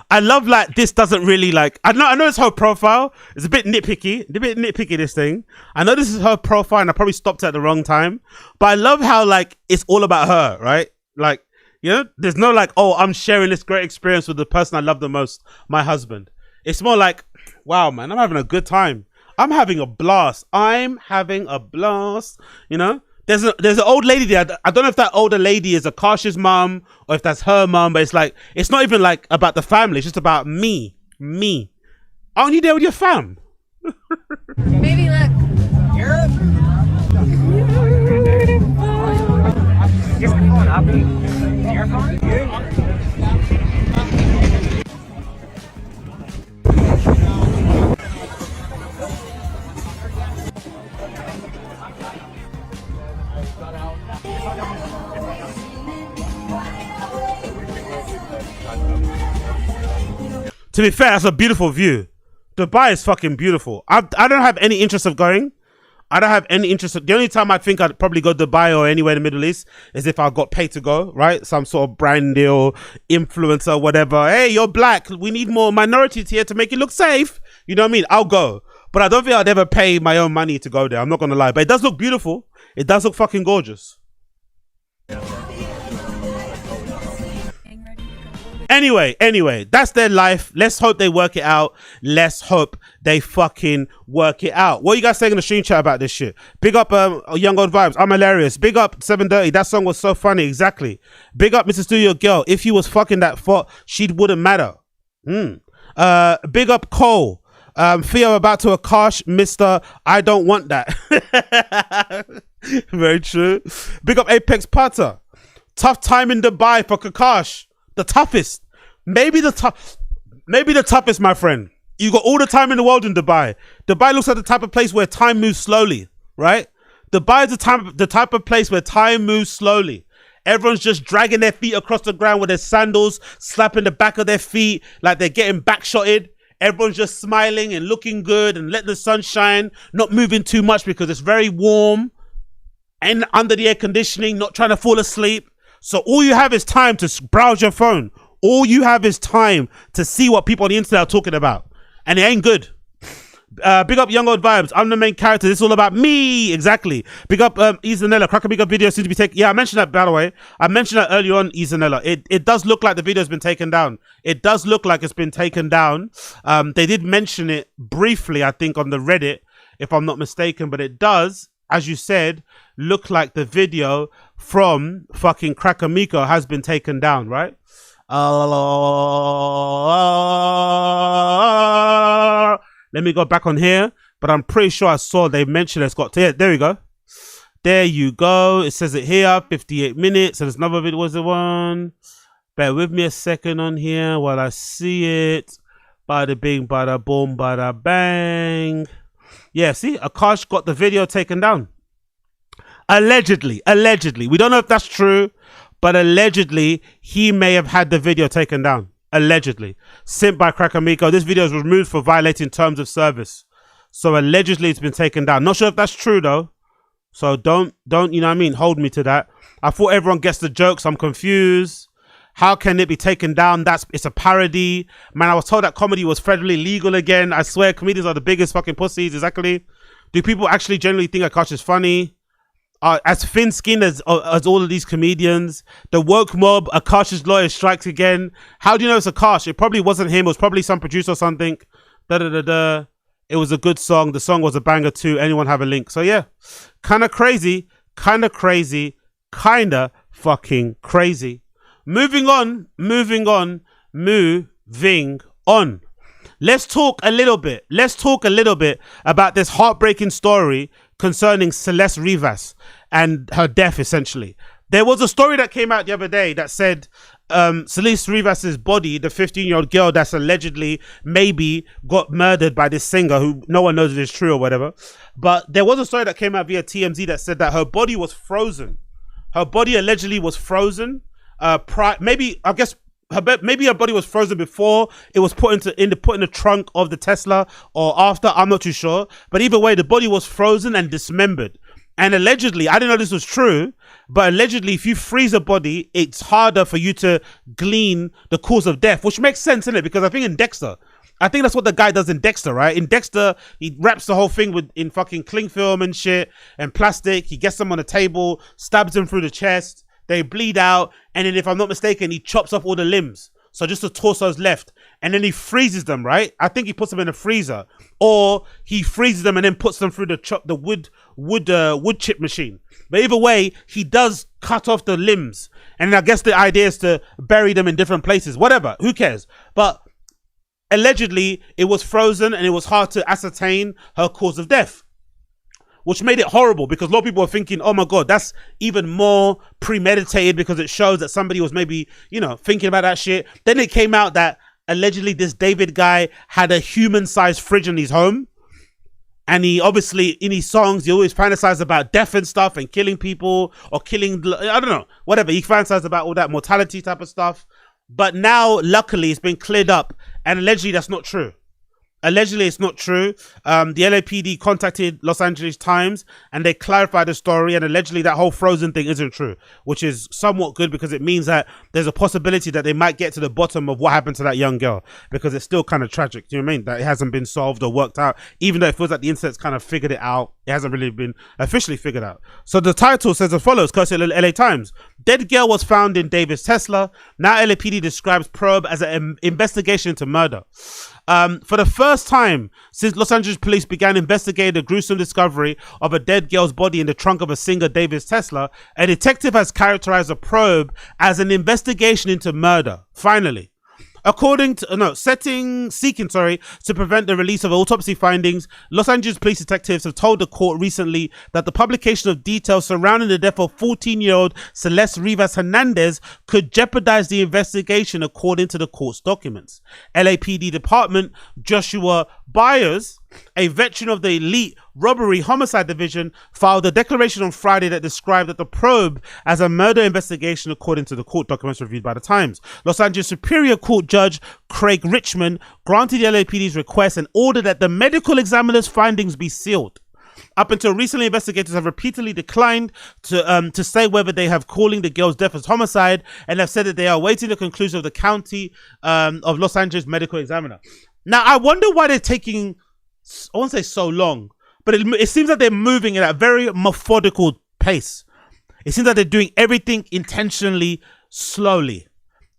I love like this doesn't really like, I know it's her profile. It's a bit nitpicky, this thing. I know this is her profile and I probably stopped at the wrong time, but I love how like it's all about her, right? Like, you know, there's no like, oh, I'm sharing this great experience with the person I love the most, my husband. It's more like, wow, man, I'm having a good time. I'm having a blast. I'm having a blast. You know, there's an old lady there. I don't know if that older lady is Akaash's mum or if that's her mum, but it's like, it's not even like about the family. It's just about me. Aren't you there with your fam? Maybe look. Just going up. Your phone? To be fair, that's a beautiful view. Dubai is fucking beautiful. I don't have any interest of going. I don't have any interest. The only time I think I'd probably go to Dubai or anywhere in the Middle East is if I got paid to go, right? Some sort of brand deal, influencer, whatever. Hey, you're black. We need more minorities here to make it look safe. You know what I mean? I'll go. But I don't think I'd ever pay my own money to go there. I'm not going to lie. But it does look beautiful. It does look fucking gorgeous. Anyway, that's their life. Let's hope they work it out. Let's hope they fucking work it out. What are you guys saying in the stream chat about this shit? Big up Young Old Vibes. I'm hilarious. Big up 730. That song was so funny. Exactly. Big up Mr. Studio Girl. If you was fucking that fuck, she wouldn't matter. Big up Cole. Theo about to Akaash, Mr. I don't want that. Very true. Big up Apex Potter. Tough time in Dubai for Akaash. The toughest. Maybe the toughest, my friend. You got all the time in the world in Dubai. Dubai looks like the type of place where time moves slowly, right? Dubai is the type of place where time moves slowly. Everyone's just dragging their feet across the ground with their sandals, slapping the back of their feet like they're getting backshotted. Everyone's just smiling and looking good and letting the sun shine, not moving too much because it's very warm and under the air conditioning, not trying to fall asleep. So all you have is time to browse your phone. All you have is time to see what people on the internet are talking about. And it ain't good. Big up Young Old Vibes. I'm the main character. This is all about me. Exactly. Big up Izanella. Crack Amico video seems to be taken. Yeah, I mentioned that, by the way. I mentioned that earlier on, Izanella. It does look like the video's been taken down. It does look like it's been taken down. They did mention it briefly, I think, on the Reddit, if I'm not mistaken. But it does, as you said, look like the video from fucking Crack Amico has been taken down, right? Let me go back on here, but I'm pretty sure I saw they mentioned it's got to, yeah, there we go. There you go. It says it here, 58 minutes. And there's another video, was the one. Bear with me a second on here while I see it. Bada bing, bada boom, bada bang. Yeah, see, Akaash got the video taken down. Allegedly. We don't know if that's true, but allegedly he may have had the video taken down. Allegedly. Sent by Crack Amico. This video is removed for violating terms of service. So allegedly it's been taken down. Not sure if that's true though. So don't, you know what I mean? Hold me to that. I thought everyone gets the jokes. I'm confused. How can it be taken down? It's a parody. Man, I was told that comedy was federally legal again. I swear comedians are the biggest fucking pussies. Exactly. Do people actually generally think Akaash is funny? As thin-skinned as all of these comedians, the woke mob, Akaash's lawyer strikes again. How do you know it's Akaash? It probably wasn't him. It was probably some producer or something. It was a good song. The song was a banger too. Anyone have a link? So yeah, kind of crazy, kind of fucking crazy. Moving on. Let's talk a little bit about this heartbreaking story concerning Celeste Rivas and her death, essentially. There was a story that came out the other day that said Celeste Rivas's body, the 15-year-old girl that's allegedly maybe got murdered by this singer who no one knows if it's true or whatever. But there was a story that came out via TMZ that said that her body was frozen. Her body allegedly was frozen. Maybe her body was frozen before it was put in the trunk of the Tesla or after. I'm not too sure. But either way, the body was frozen and dismembered. And allegedly, I didn't know this was true, but allegedly, if you freeze a body, it's harder for you to glean the cause of death, which makes sense, innit? Because I think in Dexter, I think that's what the guy does in Dexter, right? In Dexter, he wraps the whole thing in fucking cling film and shit and plastic. He gets them on a table, stabs them through the chest. They bleed out, and then if I'm not mistaken, he chops off all the limbs. So just the torsos left, and then he freezes them, right? I think he puts them in a freezer, or he freezes them and then puts them through the wood chip machine. But either way, he does cut off the limbs, and I guess the idea is to bury them in different places. Whatever, who cares? But allegedly, it was frozen, and it was hard to ascertain her cause of death, which made it horrible because a lot of people are thinking, oh my God, that's even more premeditated because it shows that somebody was maybe, you know, thinking about that shit. Then it came out that allegedly this David guy had a human-sized fridge in his home. And he obviously, in his songs, he always fantasized about death and stuff and killing people or killing, I don't know, whatever. He fantasized about all that mortality type of stuff. But now, luckily, it's been cleared up. And allegedly, that's not true. Allegedly, it's not true. The LAPD contacted Los Angeles Times and they clarified the story, and allegedly that whole frozen thing isn't true, which is somewhat good because it means that there's a possibility that they might get to the bottom of what happened to that young girl, because it's still kind of tragic. Do you know what I mean? That it hasn't been solved or worked out, even though it feels like the internet's kind of figured it out. It hasn't really been officially figured out. So the title says as follows, courtesy of LA Times. Dead girl was found in Davis Tesla. Now LAPD describes probe as an investigation into murder. For the first time since Los Angeles police began investigating the gruesome discovery of a dead girl's body in the trunk of a singer Davis Tesla, a detective has characterized the probe as an investigation into murder. Finally. Seeking to prevent the release of autopsy findings, Los Angeles police detectives have told the court recently that the publication of details surrounding the death of 14-year-old Celeste Rivas Hernandez could jeopardize the investigation, according to the court's documents. LAPD Department Joshua Byers, a veteran of the elite robbery homicide division, filed a declaration on Friday that described that the probe as a murder investigation, according to the court documents reviewed by the Times. Los Angeles Superior Court Judge Craig Richmond granted the LAPD's request and ordered that the medical examiner's findings be sealed. Up until recently, investigators have repeatedly declined to say whether they have calling the girl's death as homicide, and have said that they are awaiting the conclusion of the county of Los Angeles medical examiner. Now, I wonder why they're taking, I won't say so long, but it seems like they're moving at a very methodical pace. It seems like they're doing everything intentionally slowly.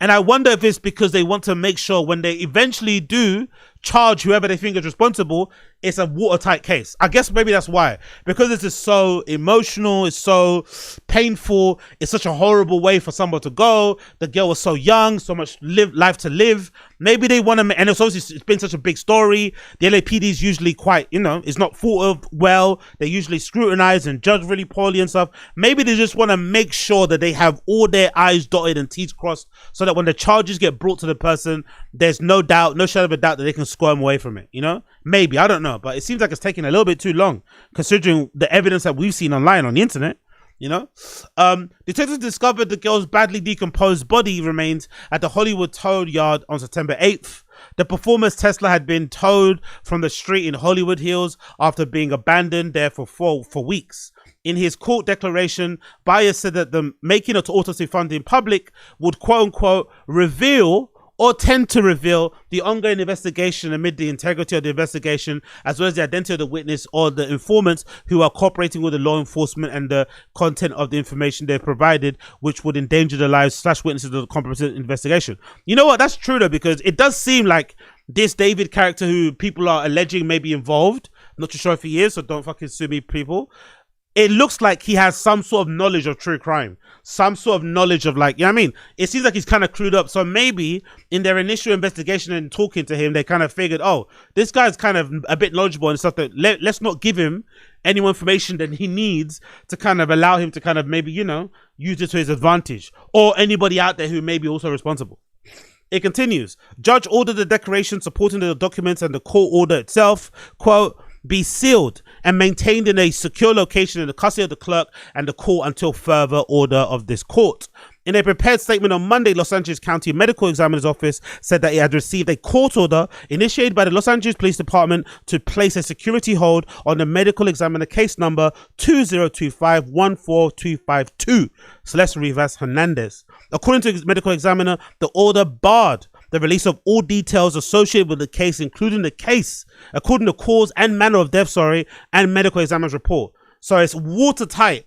And I wonder if it's because they want to make sure when they eventually do charge whoever they think is responsible, it's a watertight case. I guess maybe that's why. Because this is so emotional, it's so painful, it's such a horrible way for someone to go. The girl was so young, so much life to live. Maybe they want to, and it's obviously it's been such a big story. The LAPD is usually quite, it's not thought of well. They usually scrutinize and judge really poorly and stuff. Maybe they just want to make sure that they have all their I's dotted and T's crossed, so that when the charges get brought to the person, there's no doubt, no shadow of a doubt that they can squirm away from it. Maybe, I don't know, but it seems like it's taking a little bit too long considering the evidence that we've seen online on the internet. Detectives discovered the girl's badly decomposed body remains at the Hollywood Tow Yard on September 8th. The performer's Tesla had been towed from the street in Hollywood Hills after being abandoned there for weeks. In his court declaration, Byers said that the making of autopsy fund in public would quote-unquote reveal or tend to reveal the ongoing investigation amid the integrity of the investigation, as well as the identity of the witness or the informants who are cooperating with the law enforcement and the content of the information they've provided, which would endanger the lives / witnesses of the comprehensive investigation. You know what? That's true though, because it does seem like this David character who people are alleging may be involved. I'm not too sure if he is, so don't fucking sue me, people. It looks like he has some sort of knowledge of true crime, some sort of knowledge of it seems like he's kind of clued up. So maybe in their initial investigation and talking to him, they kind of figured, oh, this guy's kind of a bit knowledgeable and stuff, that let's not give him any more information than he needs to kind of allow him to kind of maybe, use it to his advantage, or anybody out there who may be also responsible. It continues. Judge ordered the declaration supporting the documents and the court order itself, quote, be sealed and maintained in a secure location in the custody of the clerk and the court until further order of this court. In a prepared statement on Monday, Los Angeles County Medical Examiner's Office said that it had received a court order initiated by the Los Angeles Police Department to place a security hold on the medical examiner case number 2025-14252, Celeste Rivas Hernandez. According to the medical examiner, the order barred the release of all details associated with the case, including the case, according to cause and manner of death, and medical examiner's report. So it's watertight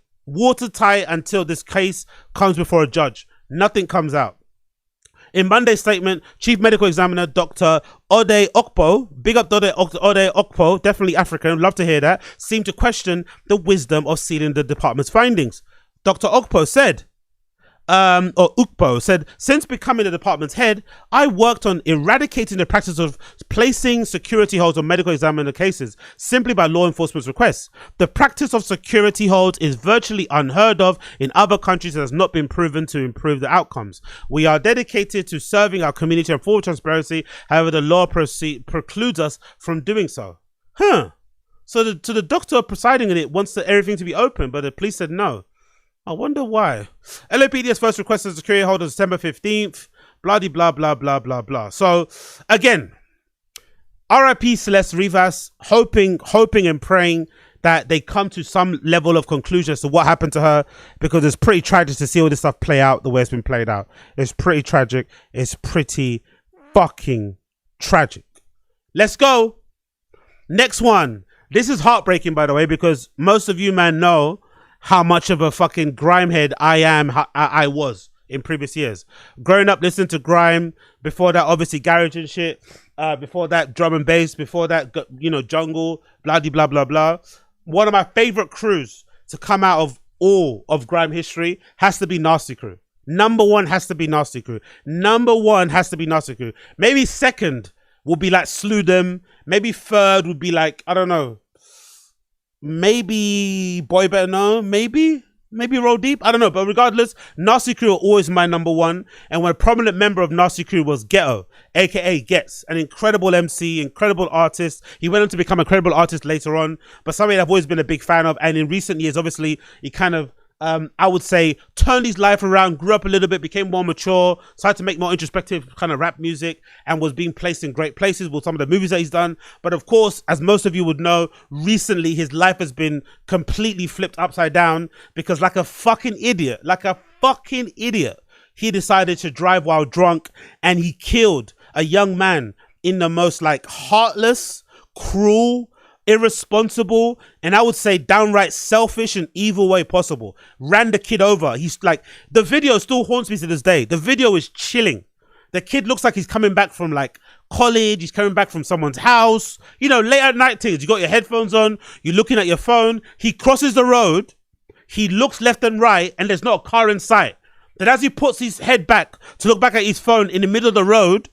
until this case comes before a judge. Nothing comes out. In Monday's statement, Chief Medical Examiner Dr. Ode Okpo, big up Ode Okpo, definitely African, love to hear that, seemed to question the wisdom of sealing the department's findings. Dr. Okpo said, Ukpo said, since becoming the department's head, I worked on eradicating the practice of placing security holds on medical examiner cases simply by law enforcement's requests. The practice of security holds is virtually unheard of in other countries and has not been proven to improve the outcomes. We are dedicated to serving our community and full transparency. However, the law precludes us from doing so. So the doctor presiding in it wants everything to be open, but the police said no. I wonder why. LAPD's first requested security hold on December 15th. Blah, blah, blah, blah, blah, blah. So, again, RIP Celeste Rivas, hoping and praying that they come to some level of conclusion as to what happened to her, because it's pretty tragic to see all this stuff play out the way it's been played out. It's pretty tragic. It's pretty fucking tragic. Let's go. Next one. This is heartbreaking, by the way, because most of you, man, know how much of a fucking grime head I was in previous years. Growing up listening to grime, before that obviously garage and shit, before that drum and bass, before that, you know, jungle, blah blah blah blah. One of my favorite crews to come out of all of grime history has to be Nasty Crew. Number one has to be Nasty Crew. Number one has to be Nasty Crew. Maybe second would be like Slew Them. Maybe third would be like, I don't know, maybe Boy Better Know, maybe Roll Deep, I don't know, but regardless, Nasty Crew are always my number one. And when a prominent member of Nasty Crew was Ghetto, aka Ghetts, an incredible MC, incredible artist. He went on to become a credible artist later on, but somebody I've always been a big fan of. And in recent years, obviously, he kind of I would say turned his life around, grew up a little bit, became more mature, started to make more introspective kind of rap music, and was being placed in great places with some of the movies that he's done. But of course, as most of you would know, recently his life has been completely flipped upside down, because like a fucking idiot, he decided to drive while drunk, and he killed a young man in the most like heartless, cruel, irresponsible, and I would say downright selfish and evil way possible. Ran the kid over. He's like, the video still haunts me to this day. The video is chilling. The kid looks like he's coming back from like college. He's coming back from someone's house. You know, late at night things. You got your headphones on. You're looking at your phone. He crosses the road. He looks left and right, and there's not a car in sight. Then as he puts his head back to look back at his phone in the middle of the road,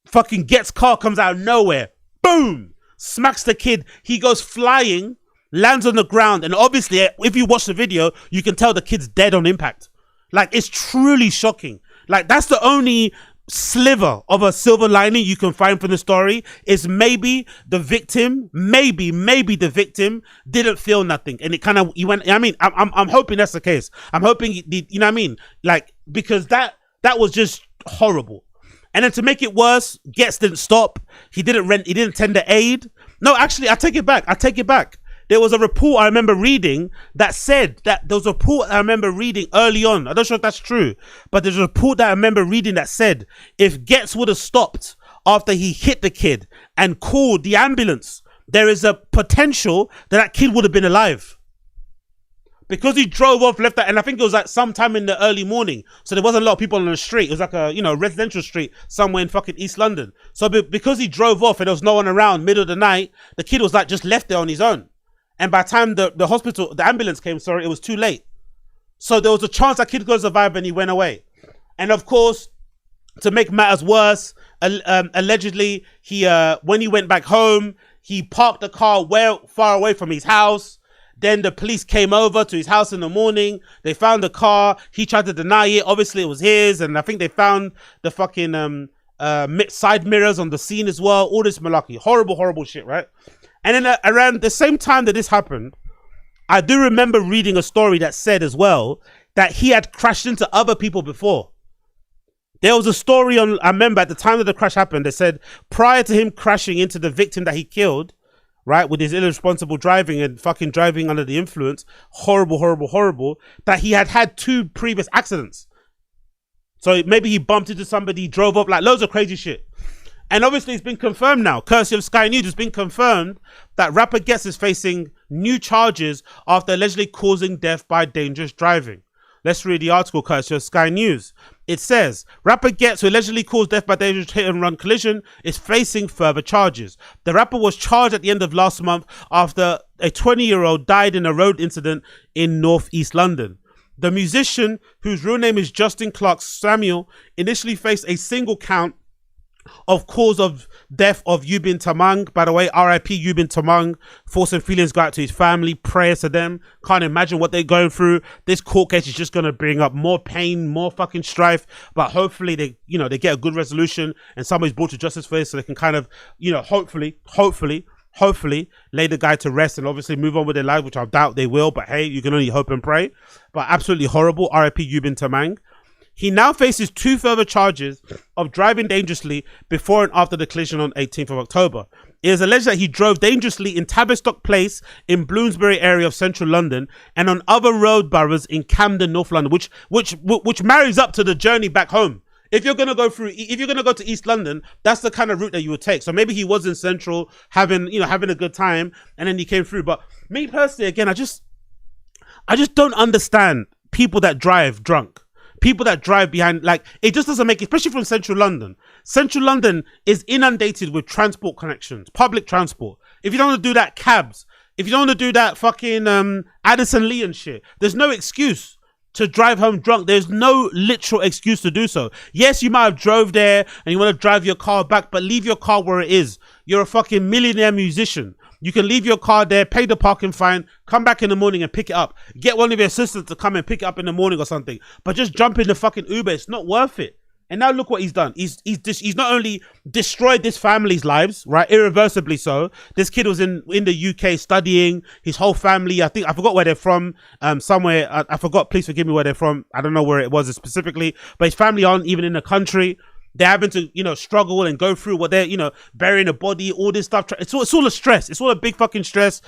fucking Ghetts' car comes out of nowhere. Boom! Smacks the kid. He goes flying, lands on the ground, and obviously, if you watch the video, you can tell the kid's dead on impact. Like, it's truly shocking. Like, that's the only sliver of a silver lining you can find from the story, is maybe the victim, maybe the victim didn't feel nothing, and it kind of, you went. I mean, I'm hoping that's the case. I'm hoping, you know what I mean? Like, because that was just horrible. And then to make it worse, Ghetts didn't stop. He didn't tender aid. No, actually, I take it back. There was a report I remember reading that said that there was a report I remember reading early on. I'm not sure if that's true, but there's a report that I remember reading that said if Ghetts would have stopped after he hit the kid and called the ambulance, there is a potential that kid would have been alive. Because he drove off, left that, and I think it was like sometime in the early morning, so there wasn't a lot of people on the street. It was like a, you know, residential street somewhere in fucking East London. So because he drove off and there was no one around, middle of the night, the kid was like just left there on his own. And by the time the ambulance came, it was too late. So there was a chance that kid could survive, and he went away. And of course, to make matters worse, allegedly he when he went back home, he parked the car far away from his house. Then the police came over to his house in the morning. They found the car. He tried to deny it. Obviously, it was his. And I think they found the fucking side mirrors on the scene as well. All this malarkey. Horrible, horrible shit, right? And then around the same time that this happened, I do remember reading a story that said as well that he had crashed into other people before. There was a story I remember at the time that the crash happened, they said prior to him crashing into the victim that he killed, right, with his irresponsible driving and fucking driving under the influence, horrible, that he had 2 previous accidents. So maybe he bumped into somebody, drove up, like loads of crazy shit. And obviously it's been confirmed now, courtesy of Sky News, it's been confirmed that rapper Ghetts is facing new charges after allegedly causing death by dangerous driving. Let's read the article courtesy of Sky News. It says, rapper Ghetts, who allegedly caused death by dangerous hit-and-run collision, is facing further charges. The rapper was charged at the end of last month after a 20-year-old died in a road incident in northeast London. The musician, whose real name is Justin Clark Samuel, initially faced a single count of cause of death of Yubin Tamang. By the way, RIP Yubin Tamang. Thoughts and feelings go out to his family. Prayers to them. Can't imagine what they're going through. This court case is just going to bring up more pain, more fucking strife. But hopefully they get a good resolution and somebody's brought to justice for this, so they can kind of, hopefully lay the guy to rest and obviously move on with their lives, which I doubt they will. But hey, you can only hope and pray. But absolutely horrible. RIP Yubin Tamang. He now faces 2 further charges of driving dangerously before and after the collision on 18th of October. It is alleged that he drove dangerously in Tavistock Place in Bloomsbury area of central London and on other road boroughs in Camden, North London, which marries up to the journey back home. If you're gonna go to East London, that's the kind of route that you would take. So maybe he was in Central having a good time, and then he came through. But me personally, again, I just don't understand people that drive drunk. People that drive behind, like, it just doesn't make it, especially from Central London. Central London is inundated with transport connections, public transport. If you don't want to do that, cabs. If you don't want to do that, fucking Addison Lee and shit, there's no excuse to drive home drunk. There's no literal excuse to do so. Yes, you might have drove there and you want to drive your car back, but leave your car where it is. You're a fucking millionaire musician. You can leave your car there, pay the parking fine, come back in the morning and pick it up. Get one of your assistants to come and pick it up in the morning or something. But just jump in the fucking Uber. It's not worth it. And now look what he's done. He's not only destroyed this family's lives, right? Irreversibly so. This kid was in the UK studying. His whole family, I forgot where they're from. Somewhere, I forgot. Please forgive me where they're from. I don't know where it was specifically. But his family aren't even in the country. They're having to, struggle and go through what they're, burying a body, all this stuff. It's all a stress. It's all a big fucking stress,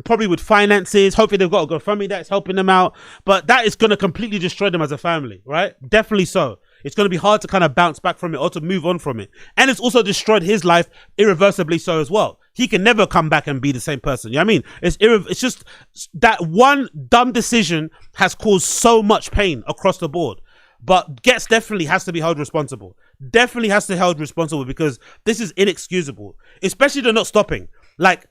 probably with finances. Hopefully they've got a GoFundMe that's helping them out. But that is going to completely destroy them as a family, right? Definitely so. It's going to be hard to kind of bounce back from it or to move on from it. And it's also destroyed his life irreversibly so as well. He can never come back and be the same person. You know what I mean? It's just that one dumb decision has caused so much pain across the board. But Ghetts definitely has to be held responsible. Definitely has to be held responsible because this is inexcusable. Especially the not stopping. Like,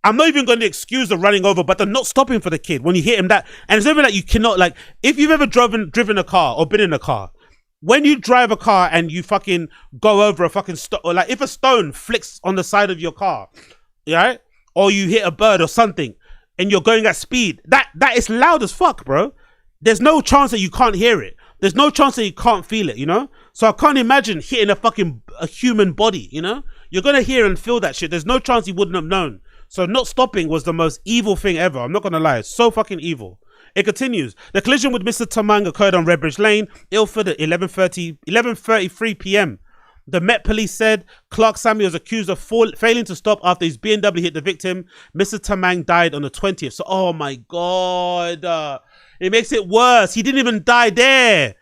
I'm not even going to excuse the running over, but the not stopping for the kid when you hit him that. And it's never like you cannot, like, if you've ever driven a car or been in a car, when you drive a car and you fucking go over a fucking or like if a stone flicks on the side of your car, right? Or you hit a bird or something and you're going at speed, that is loud as fuck, bro. There's no chance that you can't hear it. There's no chance that you can't feel it, So I can't imagine hitting a human body, You're going to hear and feel that shit. There's no chance he wouldn't have known. So not stopping was the most evil thing ever. I'm not going to lie. It's so fucking evil. It continues. The collision with Mr. Tamang occurred on Redbridge Lane, Ilford at 11:33 p.m. The Met Police said Clark Samuel was accused of failing to stop after his BMW hit the victim. Mr. Tamang died on the 20th. So, oh my God. It makes it worse. He didn't even die there.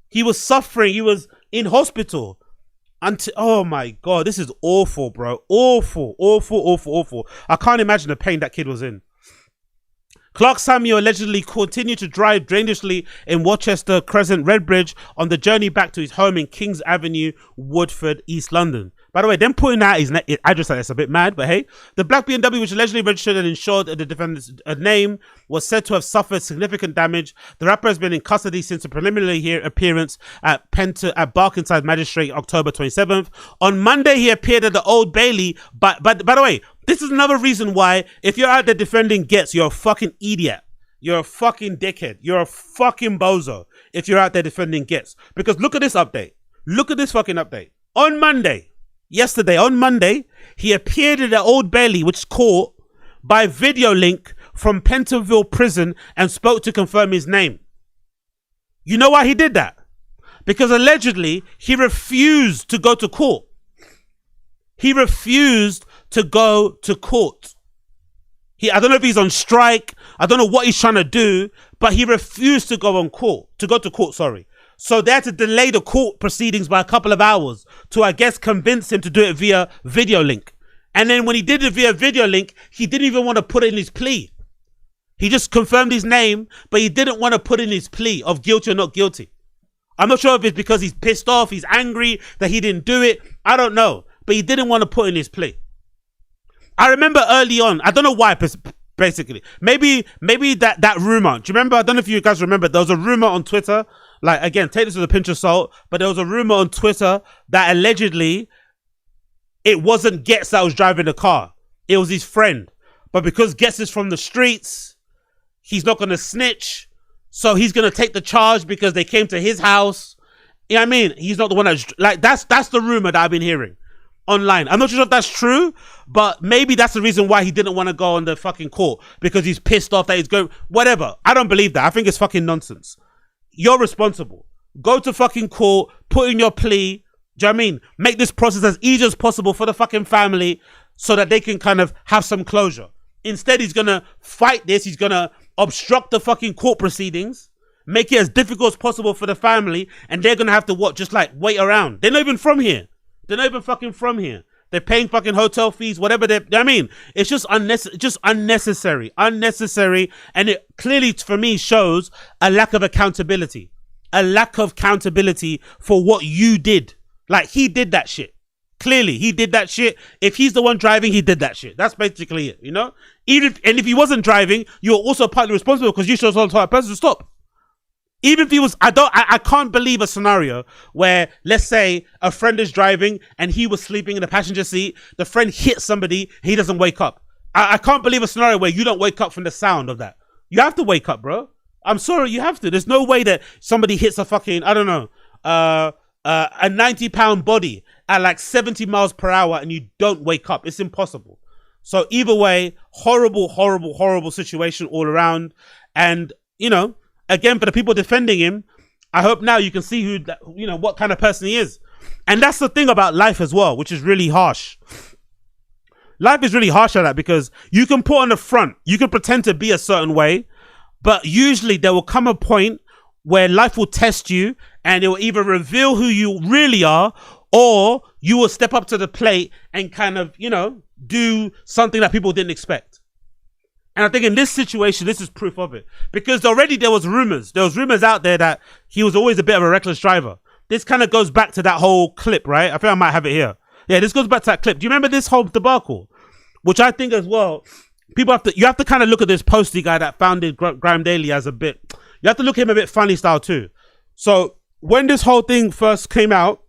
He was suffering. He was in hospital. Oh my God. This is awful, bro. Awful, awful, awful, awful. I can't imagine the pain that kid was in. Clark Samuel allegedly continued to drive dangerously in Worcester Crescent, Redbridge, on the journey back to his home in Kings Avenue, Woodford, East London. By the way, them putting out his address, that's a bit mad, but hey. The black BMW, which allegedly registered and insured the defendant's name, was said to have suffered significant damage. The rapper has been in custody since a preliminary appearance at Barkingside Magistrate, October 27th. On Monday, he appeared at the Old Bailey, but by the way, this is another reason why, if you're out there defending Ghetts, you're a fucking idiot. You're a fucking dickhead. You're a fucking bozo if you're out there defending Ghetts. Because look at this update. Look at this fucking update. On Monday, he appeared at the Old Bailey, which is court, by video link from Pentonville Prison and spoke to confirm his name. You know why he did that? Because allegedly, he refused to go to court. He refused to go to court. I don't know if he's on strike. I don't know what he's trying to do, but he refused to go to court. So they had to delay the court proceedings by a couple of hours to, I guess, convince him to do it via video link. And then when he did it via video link, he didn't even want to put in his plea. He just confirmed his name, but he didn't want to put in his plea of guilty or not guilty. I'm not sure if it's because he's pissed off, he's angry that he didn't do it. I don't know. But he didn't want to put in his plea. I remember early on, I don't know why, basically. Maybe that rumor. Do you remember? I don't know if you guys remember. There was a rumor on Twitter. Like, again, take this with a pinch of salt. But there was a rumor on Twitter that allegedly it wasn't Ghetts that was driving the car. It was his friend. But because Ghetts is from the streets, he's not going to snitch. So he's going to take the charge because they came to his house. You know what I mean? He's not the one that's... Like, that's the rumor that I've been hearing online. I'm not sure if that's true, but maybe that's the reason why he didn't want to go on the fucking court, because he's pissed off that he's going... Whatever. I don't believe that. I think it's fucking nonsense. You're responsible. Go to fucking court, put in your plea. Do you know what I mean? Make this process as easy as possible for the fucking family so that they can kind of have some closure. Instead, he's going to fight this. He's going to obstruct the fucking court proceedings, make it as difficult as possible for the family, and they're going to have to what? Just like wait around. They're not even from here. They're not even fucking from here. They're paying fucking hotel fees, whatever they're... I mean, it's just unnecessary. And it clearly, for me, shows a lack of accountability. A lack of accountability for what you did. Like, he did that shit. Clearly, he did that shit. If he's the one driving, he did that shit. That's basically it, you know? If he wasn't driving, you're also partly responsible because you should have told a person to stop. Even if he was... I can't believe a scenario where, let's say, a friend is driving and he was sleeping in the passenger seat. The friend hits somebody, he doesn't wake up. I can't believe a scenario where you don't wake up from the sound of that. You have to wake up, bro. I'm sorry, you have to. There's no way that somebody hits a fucking, I don't know, a 90-pound body at like 70 miles per hour and you don't wake up. It's impossible. So either way, horrible situation all around. And, you know, again, for the people defending him, I hope now you can see who, you know, what kind of person he is. And that's the thing about life as well, which is really harsh. Life is really harsh like that because you can put on the front, you can pretend to be a certain way, but usually there will come a point where life will test you and it will either reveal who you really are, or you will step up to the plate and kind of, you know, do something that people didn't expect. And I think in this situation, this is proof of it. Because already there was rumors. There was rumors out there that he was always a bit of a reckless driver. This kind of goes back to that whole clip, right? I think I might have it here. Yeah, this goes back to that clip. Do you remember this whole debacle? Which I think as well, you have to kind of look at this Posty guy that founded GRM Daily as a bit... You have to look at him a bit funny style too. So when this whole thing first came out,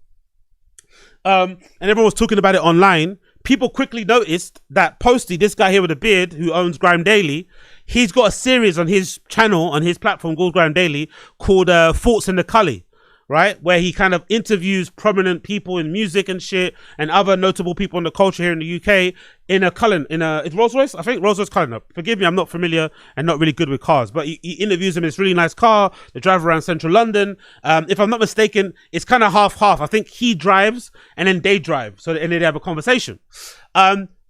and everyone was talking about it online, people quickly noticed that Posty, this guy here with a beard who owns GRM Daily, he's got a series on his channel, on his platform called GRM Daily, called Thoughts In The Cully, right? Where he kind of interviews prominent people in music and shit and other notable people in the culture here in the UK in a Cullen, it's Rolls Royce? I think Rolls Royce Cullen. Forgive me, I'm not familiar and not really good with cars, but he interviews him in this really nice car. They drive around central London. If I'm not mistaken, it's kind of half-half. I think he drives and then they drive. And they have a conversation.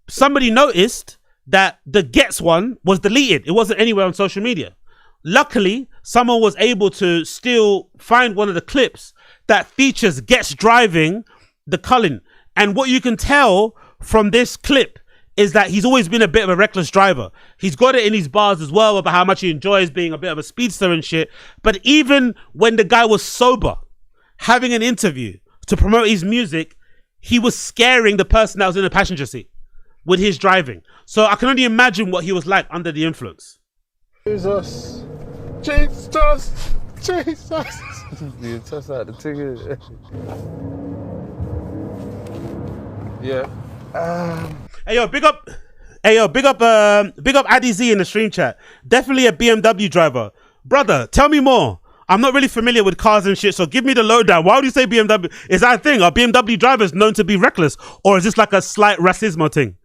Somebody noticed that the Ghetts one was deleted. It wasn't anywhere on social media. Luckily, someone was able to still find one of the clips that features Ghetts driving the Cullen. And what you can tell from this clip is that he's always been a bit of a reckless driver. He's got it in his bars as well about how much he enjoys being a bit of a speedster and shit. But even when the guy was sober, having an interview to promote his music, he was scaring the person that was in the passenger seat with his driving. So I can only imagine what he was like under the influence. Jesus. You toss out the ticket. Yeah. Hey yo, big up Addy Z in the stream chat. Definitely a BMW driver. Brother, tell me more. I'm not really familiar with cars and shit, so give me the lowdown. Why would you say BMW? Is that a thing? Are BMW drivers known to be reckless? Or is this like a slight racismo thing?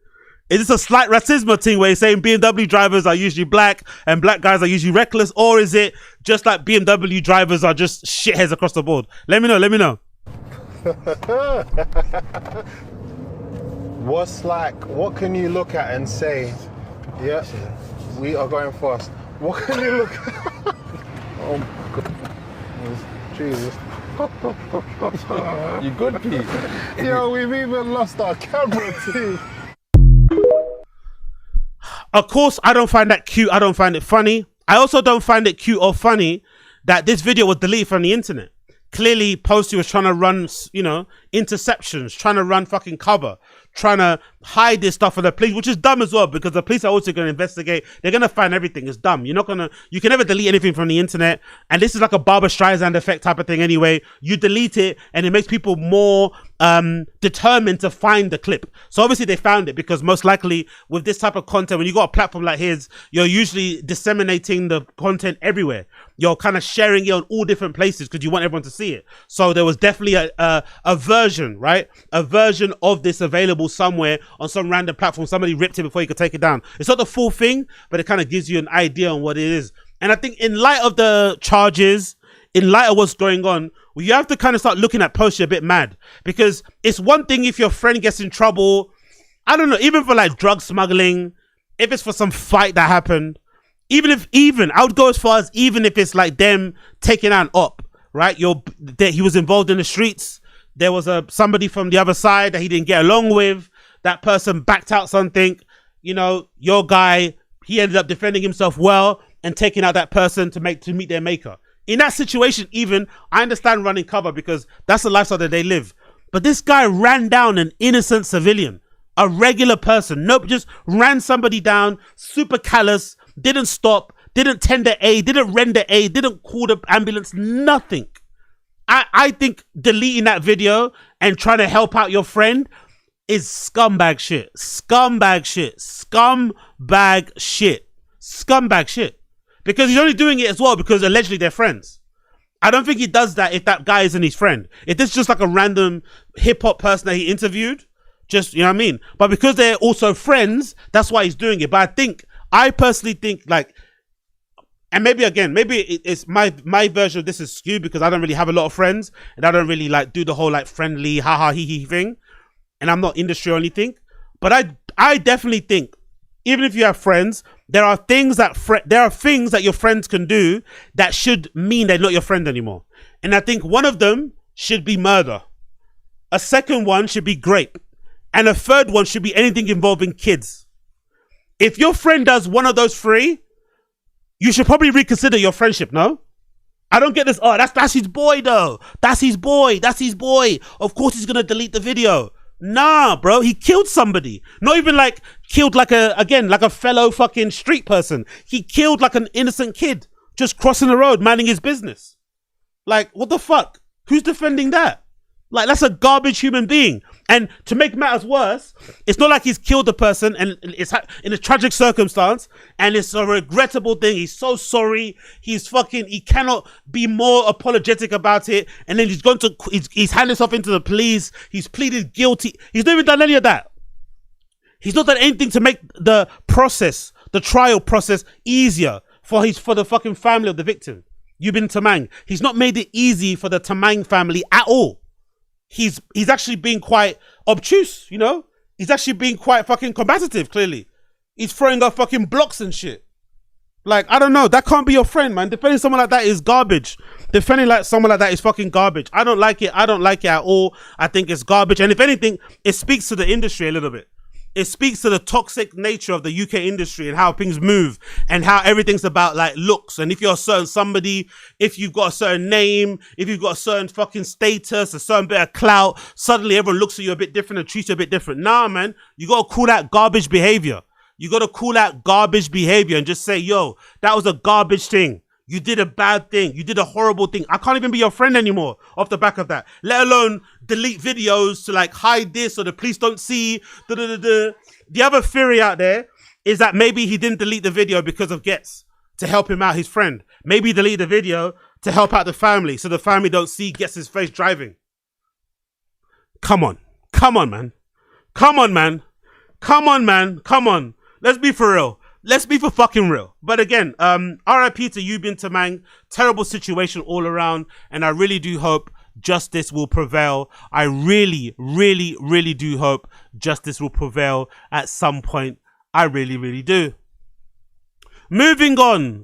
Is this a slight racismo thing where you're saying BMW drivers are usually black and black guys are usually reckless? Or is it just like BMW drivers are just shitheads across the board? Let me know. What can you look at and say, yeah, we are going fast? What can you look at? Oh my God. Jesus. You good, Pete? Yo, we've even lost our camera too. Of course, I don't find that cute. I don't find it funny. I also don't find it cute or funny that this video was deleted from the internet. Clearly, Posty was trying to run, you know, interceptions, trying to run fucking cover, trying to hide this stuff for the police, which is dumb as well, because the police are also going to investigate. They're going to find everything. It's dumb. You can never delete anything from the internet. And this is like a Barbra Streisand effect type of thing anyway. You delete it and it makes people more determined to find the clip. So obviously they found it, because most likely with this type of content, when you got a platform like his, you're usually disseminating the content everywhere. You're kind of sharing it on all different places because you want everyone to see it. So there was definitely a version, right? A version of this available somewhere on some random platform. Somebody ripped it before you could take it down. It's not the full thing, but it kind of gives you an idea on what it is. And I think in light of the charges, in light of what's going on, well, you have to kind of start looking at Posty a bit mad, because it's one thing if your friend gets in trouble, I don't know, even for like drug smuggling, if it's for some fight that happened, I would go as far as even if it's like them taking out an op, right? He was involved in the streets. There was somebody from the other side that he didn't get along with. That person backed out something. You know, your guy, he ended up defending himself well and taking out that person to meet their maker. In that situation, even, I understand running cover because that's the lifestyle that they live. But this guy ran down an innocent civilian, a regular person. Nope, just ran somebody down, super callous, didn't stop, didn't tender aid, didn't render aid, didn't call the ambulance, nothing. I think deleting that video and trying to help out your friend is scumbag shit. Scumbag shit. Scumbag shit. Scumbag shit. Because he's only doing it as well because allegedly they're friends. I don't think he does that if that guy isn't his friend. If this is just like a random hip-hop person that he interviewed, just, you know what I mean? But because they're also friends, that's why he's doing it. But I personally think, like, and maybe it's my version of this is skewed because I don't really have a lot of friends and I don't really like do the whole like friendly haha hee hee thing, and I'm not industry or anything. But I definitely think even if you have friends, there are things that your friends can do that should mean they're not your friend anymore. And I think one of them should be murder. A second one should be grape. And a third one should be anything involving kids. If your friend does one of those three, you should probably reconsider your friendship, no? I don't get this. Oh, that's his boy though. That's his boy. Of course he's gonna delete the video. Nah, bro, he killed somebody. Not even like killed like a fellow fucking street person. He killed like an innocent kid just crossing the road, minding his business. Like, what the fuck? Who's defending that? Like, that's a garbage human being. And to make matters worse, it's not like he's killed the person and it's in a tragic circumstance and it's a regrettable thing. He's so sorry. He cannot be more apologetic about it. And then he's handed himself into the police. He's pleaded guilty. He's not even done any of that. He's not done anything to make the trial process easier for the fucking family of the victim. Yubin Tamang. He's not made it easy for the Tamang family at all. He's actually being quite obtuse, you know? He's actually being quite fucking combative, clearly. He's throwing up fucking blocks and shit. Like, I don't know. That can't be your friend, man. Defending someone like that is garbage. Defending like someone like that is fucking garbage. I don't like it. I don't like it at all. I think it's garbage. And if anything, it speaks to the industry a little bit. It speaks to the toxic nature of the UK industry and how things move and how everything's about like looks. And if you're a certain somebody, if you've got a certain name, if you've got a certain fucking status, a certain bit of clout, suddenly everyone looks at you a bit different and treats you a bit different. Nah, man, you got to call that garbage behavior. You got to call out garbage behavior and just say, yo, that was a garbage thing. You did a bad thing. You did a horrible thing. I can't even be your friend anymore off the back of that. Let alone delete videos to like hide this so the police don't see. The other theory out there is that maybe he didn't delete the video because of Ghetts to help him out, his friend. Maybe he deleted the video to help out the family so the family don't see Ghetts' face driving. Come on. Come on, man. Come on, man. Come on, man. Come on. Let's be for real. Let's be for fucking real. But again, RIP to Yubin Tamang. Terrible situation all around. And I really do hope justice will prevail. I really, really, really do hope justice will prevail at some point. I really, really do. Moving on.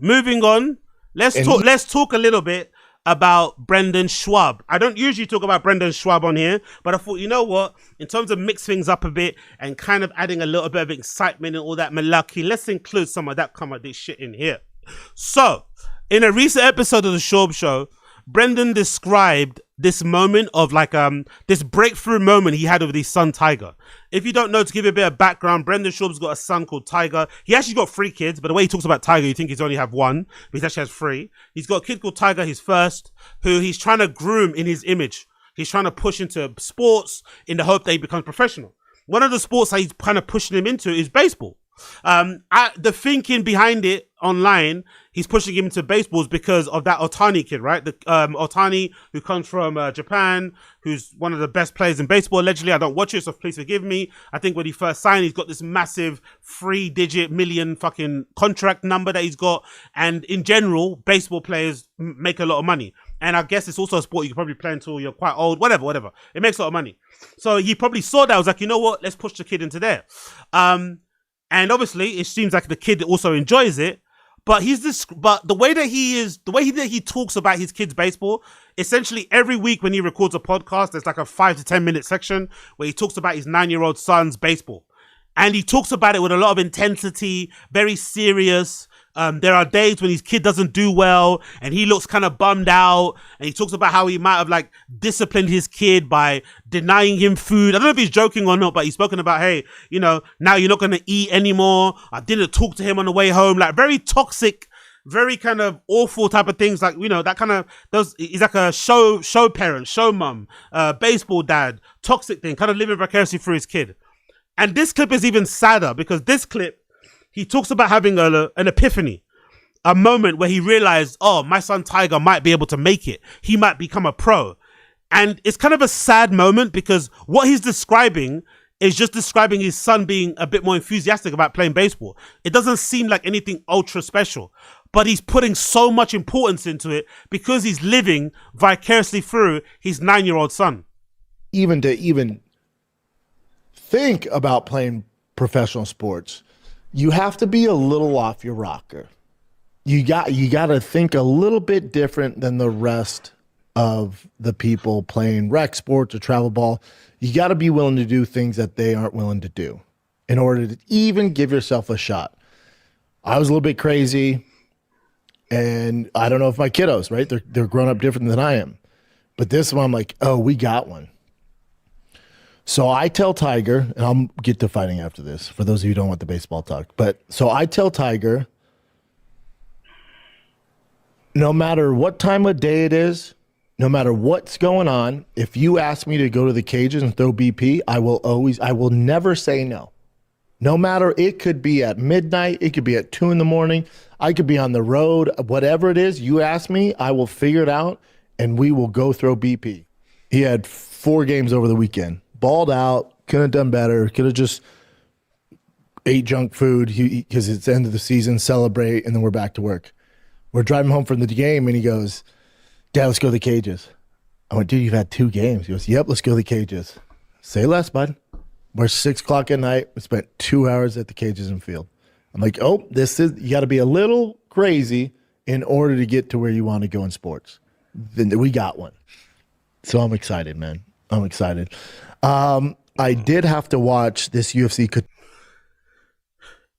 Let's talk a little bit about Brendan Schaub. I don't usually talk about Brendan Schaub on here, but I thought, you know what? In terms of mix things up a bit and kind of adding a little bit of excitement and all that malarkey, let's include some of that this shit in here. So, in a recent episode of the Schaub Show, Brendan described this moment of like this breakthrough moment he had with his son Tiger. If you don't know, to give you a bit of background, Brendan Schaub's got a son called Tiger. He actually got 3 kids, but the way he talks about Tiger, you think he's only have 1, but he actually has 3. He's got a kid called Tiger, his first, who he's trying to groom in his image. He's trying to push into sports in the hope that he becomes professional. One of the sports that he's kind of pushing him into is baseball. The thinking behind it online, he's pushing him into baseball is because of that Otani kid, right? The Otani, who comes from Japan, who's one of the best players in baseball, allegedly. I don't watch it, so please forgive me. I think when he first signed, he's got this massive 3-digit million fucking contract number that he's got. And in general, baseball players make a lot of money. And I guess it's also a sport you can probably play until you're quite old, whatever. It makes a lot of money. So he probably saw that. I was like, you know what? Let's push the kid into there. And obviously, it seems like the kid also enjoys it. But the way that he talks about his kids' baseball, essentially every week when he records a podcast, there's like a 5 to 10 minute section where he talks about his 9-year-old son's baseball. And he talks about it with a lot of intensity, very serious. There are days when his kid doesn't do well and he looks kind of bummed out, and he talks about how he might have like disciplined his kid by denying him food. I don't know if he's joking or not, but he's spoken about, hey, you know, now you're not going to eat anymore. I didn't talk to him on the way home. Like very toxic, very kind of awful type of things. Like, you know, that kind of he's like a show parent, show mum, baseball dad, toxic thing, kind of living vicariously through his kid. And this clip is even sadder because this clip, he talks about having an epiphany, a moment where he realized, oh, my son Tiger might be able to make it. He might become a pro. And it's kind of a sad moment because what he's describing is just describing his son being a bit more enthusiastic about playing baseball. It doesn't seem like anything ultra special, but he's putting so much importance into it because he's living vicariously through his 9-year-old son. Even to think about playing professional sports, you have to be a little off your rocker. You got to think a little bit different than the rest of the people playing rec sports or travel ball. You got to be willing to do things that they aren't willing to do in order to even give yourself a shot. I was a little bit crazy, and I don't know if my kiddos, right? They're grown up different than I am. But this one, I'm like, oh, we got one. So I tell Tiger, and I'll get to fighting after this, for those of you who don't want the baseball talk. But so I tell Tiger, no matter what time of day it is, no matter what's going on, if you ask me to go to the cages and throw BP, I will never say no. No matter, it could be at midnight, it could be at 2 a.m, I could be on the road, whatever it is, you ask me, I will figure it out, and we will go throw BP. He had 4 games over the weekend. Balled out, couldn't have done better, could have just ate junk food because it's the end of the season, celebrate, and then we're back to work. We're driving home from the game, and he goes, Dad, let's go to the cages. I went, dude, you've had 2 games. He goes, yep, let's go to the cages. Say less, bud. We're 6 o'clock at night. We spent 2 hours at the cages and field. I'm like, oh, you got to be a little crazy in order to get to where you want to go in sports. Then we got one. So I'm excited, man. I'm excited. I did have to watch this UFC.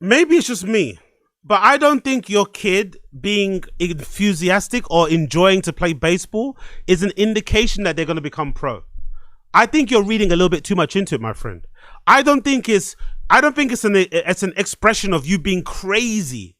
Maybe it's just me, but I don't think your kid being enthusiastic or enjoying to play baseball is an indication that they're going to become pro. I think you're reading a little bit too much into it, my friend. I don't think it's an expression of you being crazy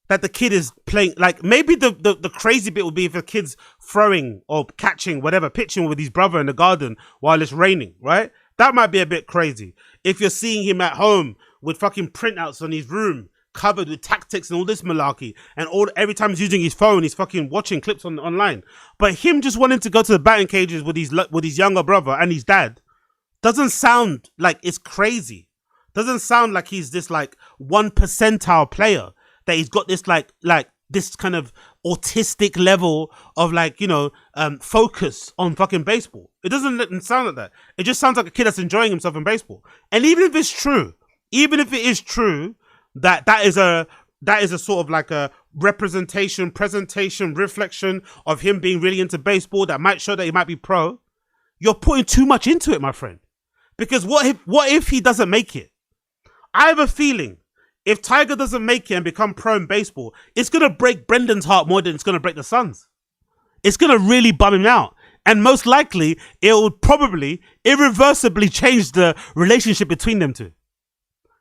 that the kid is playing. Like, maybe the crazy bit would be if a kid's throwing or catching, whatever, pitching with his brother in the garden while it's raining, right? That might be a bit crazy. If you're seeing him at home with fucking printouts on his room covered with tactics and all this malarkey, and every time he's using his phone, he's fucking watching clips online. But him just wanting to go to the batting cages with his younger brother and his dad doesn't sound like it's crazy. Doesn't sound like he's this like 1 percentile player, that he's got this like this kind of autistic level of like, you know, focus on fucking baseball. It doesn't sound like that. It just sounds like a kid that's enjoying himself in baseball. And even if it is true that is a sort of like a representation, presentation, reflection of him being really into baseball that might show that he might be pro, you're putting too much into it, my friend. Because what if he doesn't make it? I have a feeling if Tiger doesn't make it and become pro in baseball, it's going to break Brendan's heart more than it's going to break the Sun's. It's going to really bum him out. And most likely, it will probably irreversibly change the relationship between them two.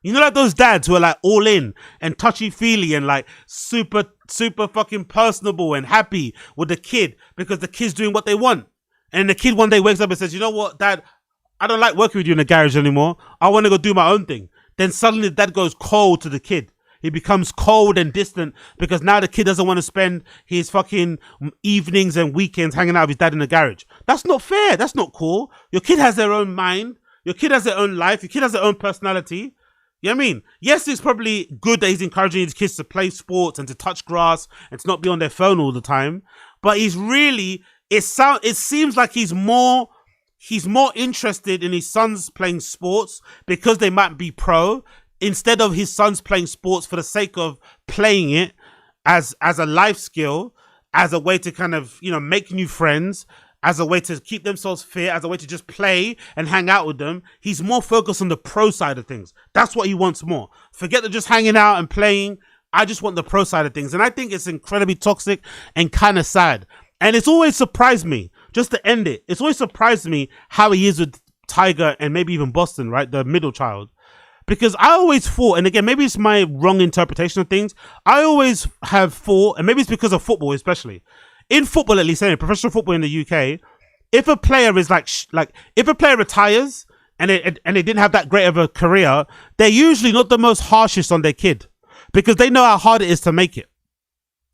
You know, like those dads who are like all in and touchy-feely and like super fucking personable and happy with the kid because the kid's doing what they want. And the kid one day wakes up and says, you know what, Dad, I don't like working with you in the garage anymore. I want to go do my own thing. Then suddenly dad goes cold to the kid. He becomes cold and distant because now the kid doesn't want to spend his fucking evenings and weekends hanging out with his dad in the garage. That's not fair. That's not cool. Your kid has their own mind. Your kid has their own life. Your kid has their own personality. You know what I mean? Yes, it's probably good that he's encouraging his kids to play sports and to touch grass and to not be on their phone all the time. But he's really, it seems like he's more interested in his sons playing sports because they might be pro, instead of his sons playing sports for the sake of playing it as a life skill, as a way to kind of, you know, make new friends, as a way to keep themselves fit, as a way to just play and hang out with them. He's more focused on the pro side of things. That's what he wants more. Forget the just hanging out and playing. I just want the pro side of things. And I think it's incredibly toxic and kind of sad. And it's always surprised me, just to end it, it's always surprised me how he is with Tiger and maybe even Boston, right? The middle child. Because I always thought, and again, maybe it's my wrong interpretation of things, I always have thought, and maybe it's because of football especially, in football at least, anyway, professional football in the UK, if a player is like if a player retires and they didn't have that great of a career, they're usually not the most harshest on their kid because they know how hard it is to make it.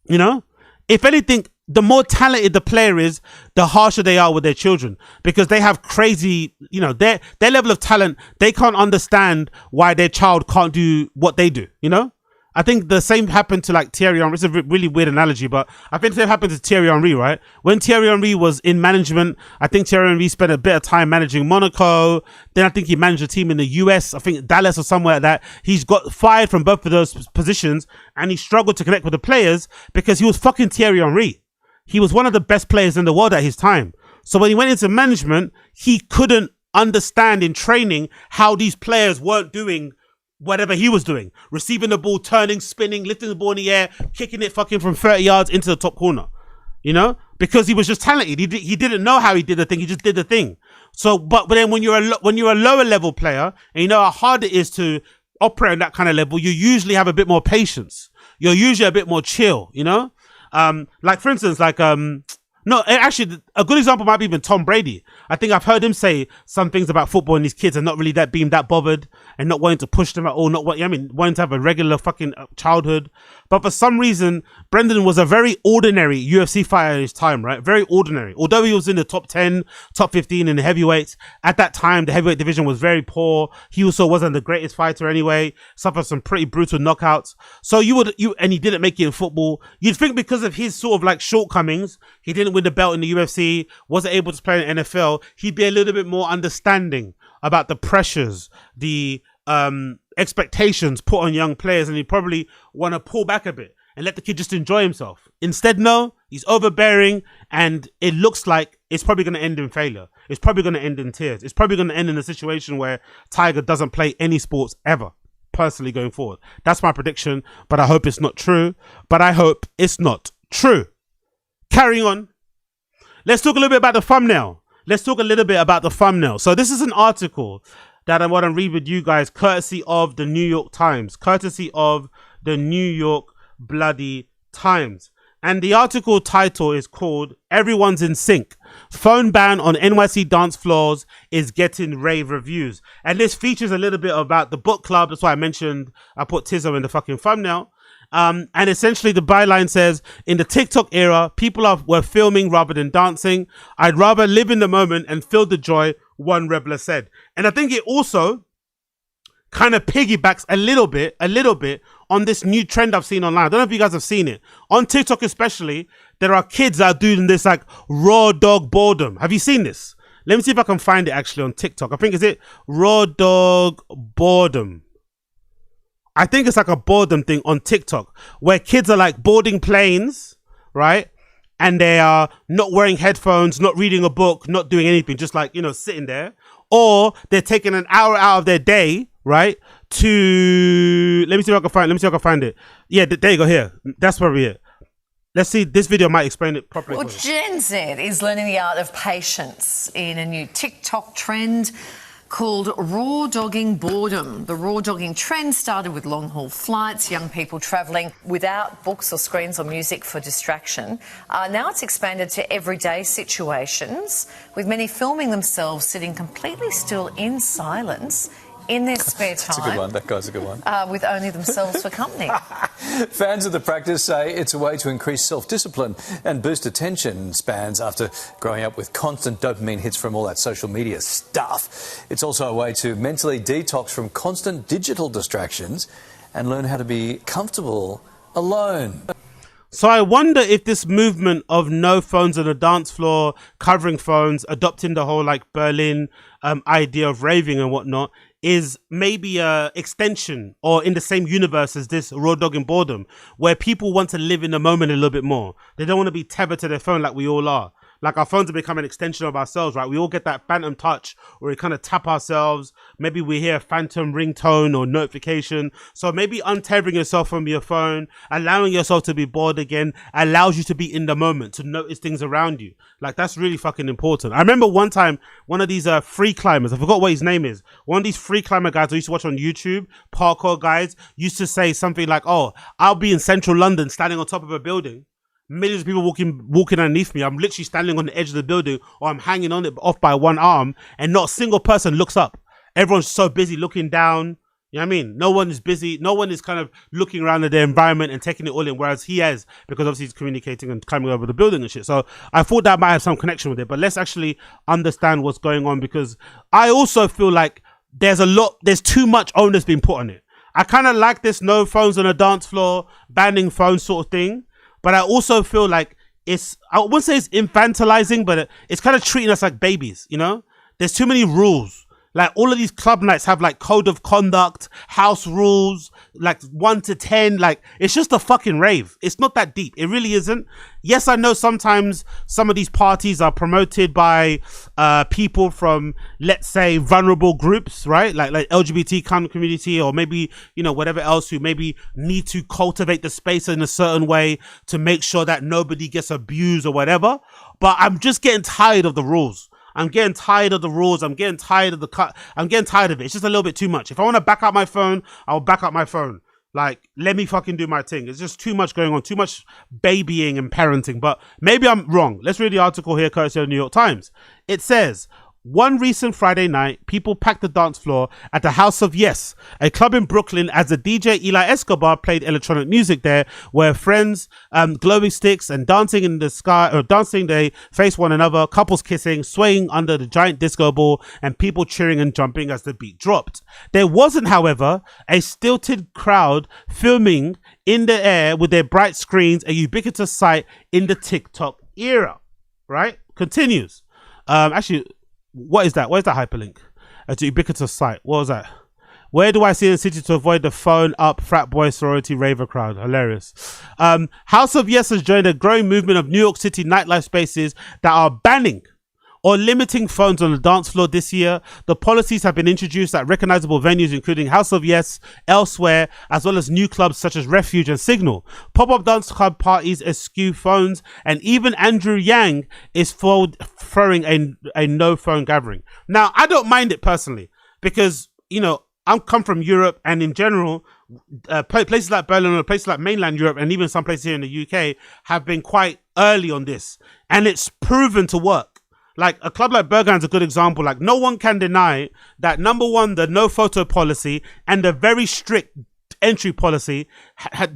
You know? If anything, the more talented the player is, the harsher they are with their children because they have crazy, you know, their level of talent. They can't understand why their child can't do what they do, you know? I think the same happened to like Thierry Henry. It's a really weird analogy, but I think the same happened to Thierry Henry, right? When Thierry Henry was in management, I think Thierry Henry spent a bit of time managing Monaco. Then I think he managed a team in the US, I think Dallas or somewhere like that. He's got fired from both of those positions and he struggled to connect with the players because he was fucking Thierry Henry. He was one of the best players in the world at his time. So when he went into management, he couldn't understand in training how these players weren't doing whatever he was doing. Receiving the ball, turning, spinning, lifting the ball in the air, kicking it fucking from 30 yards into the top corner. You know? Because he was just talented. He didn't know how he did the thing. He just did the thing. So, but then when you're a lower level player and you know how hard it is to operate on that kind of level, you usually have a bit more patience. You're usually a bit more chill, you know? Like for instance, like, no, actually, a good example might be even Tom Brady. I think I've heard him say some things about football and his kids and not really being that bothered and not wanting to push them at all, wanting to have a regular fucking childhood. But for some reason, Brendan was a very ordinary UFC fighter at his time, right? Very ordinary. Although he was in the top 10, top 15 in the heavyweights, at that time, the heavyweight division was very poor. He also wasn't the greatest fighter anyway, suffered some pretty brutal knockouts. So and he didn't make it in football. You'd think because of his sort of like shortcomings, he didn't win the belt in the UFC, wasn't able to play in the NFL, he'd be a little bit more understanding about the pressures, the expectations put on young players, and he'd probably want to pull back a bit and let the kid just enjoy himself. Instead, no, he's overbearing, and it looks like it's probably going to end in failure. It's probably going to end in tears. It's probably going to end in a situation where Tiger doesn't play any sports ever, personally, going forward. That's my prediction, but I hope it's not true. Carrying on. Let's talk a little bit about the thumbnail. So this is an article that I want to read with you guys, courtesy of the New York Times, bloody Times. And the article title is called "Everyone's in Sync. Phone ban on NYC dance floors is getting rave reviews." And this features a little bit about the book club. That's why I put Tizzo in the fucking thumbnail. And essentially the byline says, in the TikTok era, people were filming rather than dancing. I'd rather live in the moment and feel the joy, one reveler said. And I think it also kind of piggybacks a little bit on this new trend I've seen online. I don't know if you guys have seen it. On TikTok especially, there are kids that are doing this like raw dog boredom. Have you seen this? Let me see if I can find it actually on TikTok. I think, is it raw dog boredom? I think it's like a boredom thing on TikTok where kids are like boarding planes, right? And they are not wearing headphones, not reading a book, not doing anything, just like, sitting there. Or they're taking an hour out of their day, right? Let me see if I can find it. Yeah, there you go, here. That's probably it. Let's see, this video might explain it properly. Well, Gen Z is learning the art of patience in a new TikTok trend called raw dogging boredom. The raw dogging trend started with long-haul flights, young people travelling without books or screens or music for distraction. Now it's expanded to everyday situations, with many filming themselves sitting completely still in silence in their spare time. That's a good one. That guy's a good one. With only themselves for company. Fans of the practice say it's a way to increase self-discipline and boost attention spans after growing up with constant dopamine hits from all that social media stuff. It's also a way to mentally detox from constant digital distractions and learn how to be comfortable alone. So I wonder if this movement of no phones on the dance floor, covering phones, adopting the whole like Berlin idea of raving and whatnot, is maybe a extension or in the same universe as this raw dogging boredom, where people want to live in the moment a little bit more. They don't want to be tethered to their phone like we all are. Like our phones have become an extension of ourselves, right? We all get that phantom touch where we kind of tap ourselves. Maybe we hear a phantom ringtone or notification. So maybe untethering yourself from your phone, allowing yourself to be bored again, allows you to be in the moment, to notice things around you. Like that's really fucking important. I remember one time, one of these free climbers, I forgot what his name is. One of these free climber guys I used to watch on YouTube, parkour guys, used to say something like, oh, I'll be in central London standing on top of a building. Millions of people walking underneath me. I'm literally standing on the edge of the building, or I'm hanging on it off by one arm, and not a single person looks up. Everyone's so busy looking down. You know what I mean? No one is busy. No one is kind of looking around at their environment and taking it all in, whereas he has, because obviously he's communicating and climbing over the building and shit. So I thought that might have some connection with it, but let's actually understand what's going on, because I also feel like there's too much onus being put on it. I kind of like this no phones on a dance floor, banning phones sort of thing. But I also feel like I wouldn't say it's infantilizing, but it's kind of treating us like babies, There's too many rules. Like all of these club nights have like code of conduct, house rules, like 1 to 10. Like it's just a fucking rave. It's not that deep. It really isn't. Yes, I know sometimes some of these parties are promoted by people from, let's say, vulnerable groups, right? Like LGBT community, or maybe, whatever else, who maybe need to cultivate the space in a certain way to make sure that nobody gets abused or whatever. But I'm just getting tired of the rules. I'm getting tired of the rules. I'm getting tired of the cut. I'm getting tired of it. It's just a little bit too much. If I want to back up my phone, I'll back up my phone. Like, let me fucking do my thing. It's just too much going on. Too much babying and parenting. But maybe I'm wrong. Let's read the article here, courtesy of the New York Times. It says, one recent Friday night, people packed the dance floor at the House of Yes, a club in Brooklyn, as the DJ Eli Escobar played electronic music there, where friends, glowing sticks and dancing in the sky, or dancing, they face one another, couples kissing, swaying under the giant disco ball, and people cheering and jumping as the beat dropped. There wasn't, however, a stilted crowd filming in the air with their bright screens, a ubiquitous sight in the TikTok era, right? Continues. Actually, what is that? Where's that hyperlink? It's a ubiquitous site. What was that? Where do I see in the city to avoid the phone up frat boy sorority raver crowd? Hilarious. House of Yes has joined a growing movement of New York City nightlife spaces that are banning or limiting phones on the dance floor this year. The policies have been introduced at recognizable venues including House of Yes, elsewhere, as well as new clubs such as Refuge and Signal. Pop-up dance club parties eschew phones, and even Andrew Yang is throwing a no phone gathering. Now, I don't mind it personally because, I'm come from Europe, and in general, places like Berlin or places like mainland Europe, and even some places here in the UK, have been quite early on this, and it's proven to work. Like a club like Berghain's a good example. Like no one can deny that, number one, the no photo policy and the very strict entry policy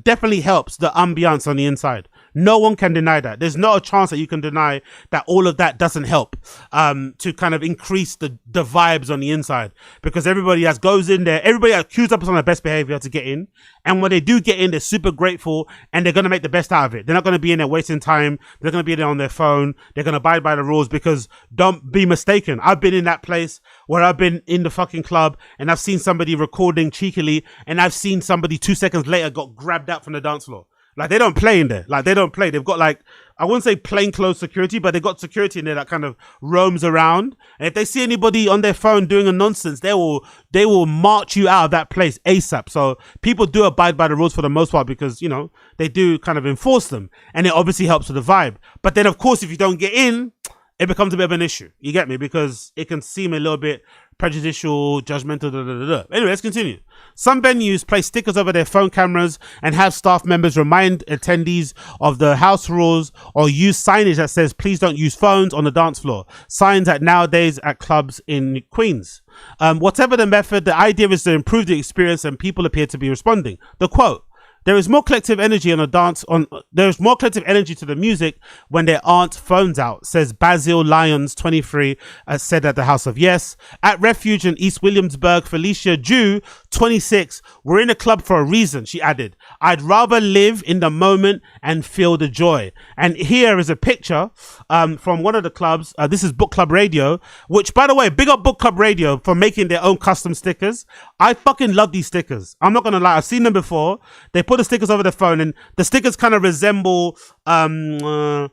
definitely helps the ambiance on the inside. No one can deny that. There's not a chance that you can deny that all of that doesn't help to kind of increase the vibes on the inside, because everybody goes in there, everybody queues up on their best behavior to get in, and when they do get in, they're super grateful and they're going to make the best out of it. They're not going to be in there wasting time. They're going to be there on their phone. They're going to abide by the rules, because don't be mistaken, I've been in that place where I've been in the fucking club and I've seen somebody recording cheekily, and I've seen somebody 2 seconds later got grabbed out from the dance floor. Like, they don't play in there. Like, they don't play. They've got, like, I wouldn't say plainclothes security, but they got security in there that kind of roams around. And if they see anybody on their phone doing a nonsense, they will march you out of that place ASAP. So people do abide by the rules for the most part, because, you know, they do kind of enforce them, and it obviously helps with the vibe. But then, of course, if you don't get in, it becomes a bit of an issue. You get me? Because it can seem a little bit prejudicial, judgmental, Anyway, let's continue. Some venues place stickers over their phone cameras and have staff members remind attendees of the house rules, or use signage that says, please don't use phones on the dance floor. Signs that nowadays at clubs in Queens. Whatever the method, the idea is to improve the experience, and people appear to be responding. The quote: there is more collective energy there is more collective energy to the music when there aren't phones out, says Basil Lyons, 23, said at the House of Yes. At Refuge in East Williamsburg, Felicia Jew, 26, we're in a club for a reason, she added. I'd rather live in the moment and feel the joy. And here is a picture from one of the clubs. This is Book Club Radio, which, by the way, big up Book Club Radio for making their own custom stickers. I fucking love these stickers. I'm not going to lie. I've seen them before. They put the stickers over the phone, and the stickers kind of resemble a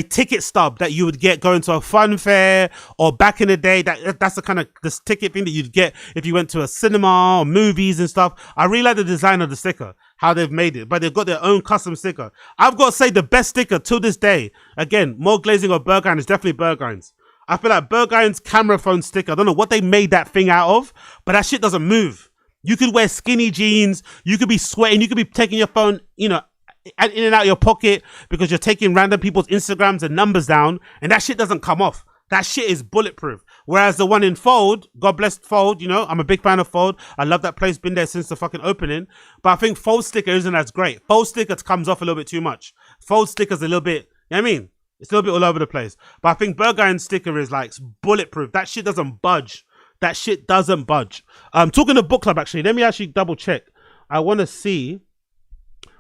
ticket stub that you would get going to a fun fair, or back in the day, that's the kind of this ticket thing that you'd get if you went to a cinema or movies and stuff. I really like the design of the sticker, how they've made it, but they've got their own custom sticker. I've got to say, the best sticker till this day, again, more glazing or Berghain, is definitely Berghain's. I feel like Berghain's camera phone sticker, I don't know what they made that thing out of, but that shit doesn't move. You could wear skinny jeans, you could be sweating, you could be taking your phone, you know, in and out of your pocket because you're taking random people's Instagrams and numbers down, and that shit doesn't come off. That shit is bulletproof. Whereas the one in Fold, God bless Fold, you know, I'm a big fan of Fold. I love that place, been there since the fucking opening. But I think Fold sticker isn't as great. Fold sticker comes off a little bit too much. Fold sticker's a little bit, you know what I mean? It's a little bit all over the place. But I think Berghain sticker is like bulletproof. That shit doesn't budge. That shit doesn't budge. Talking to Book Club, actually, let me actually double check. I want to see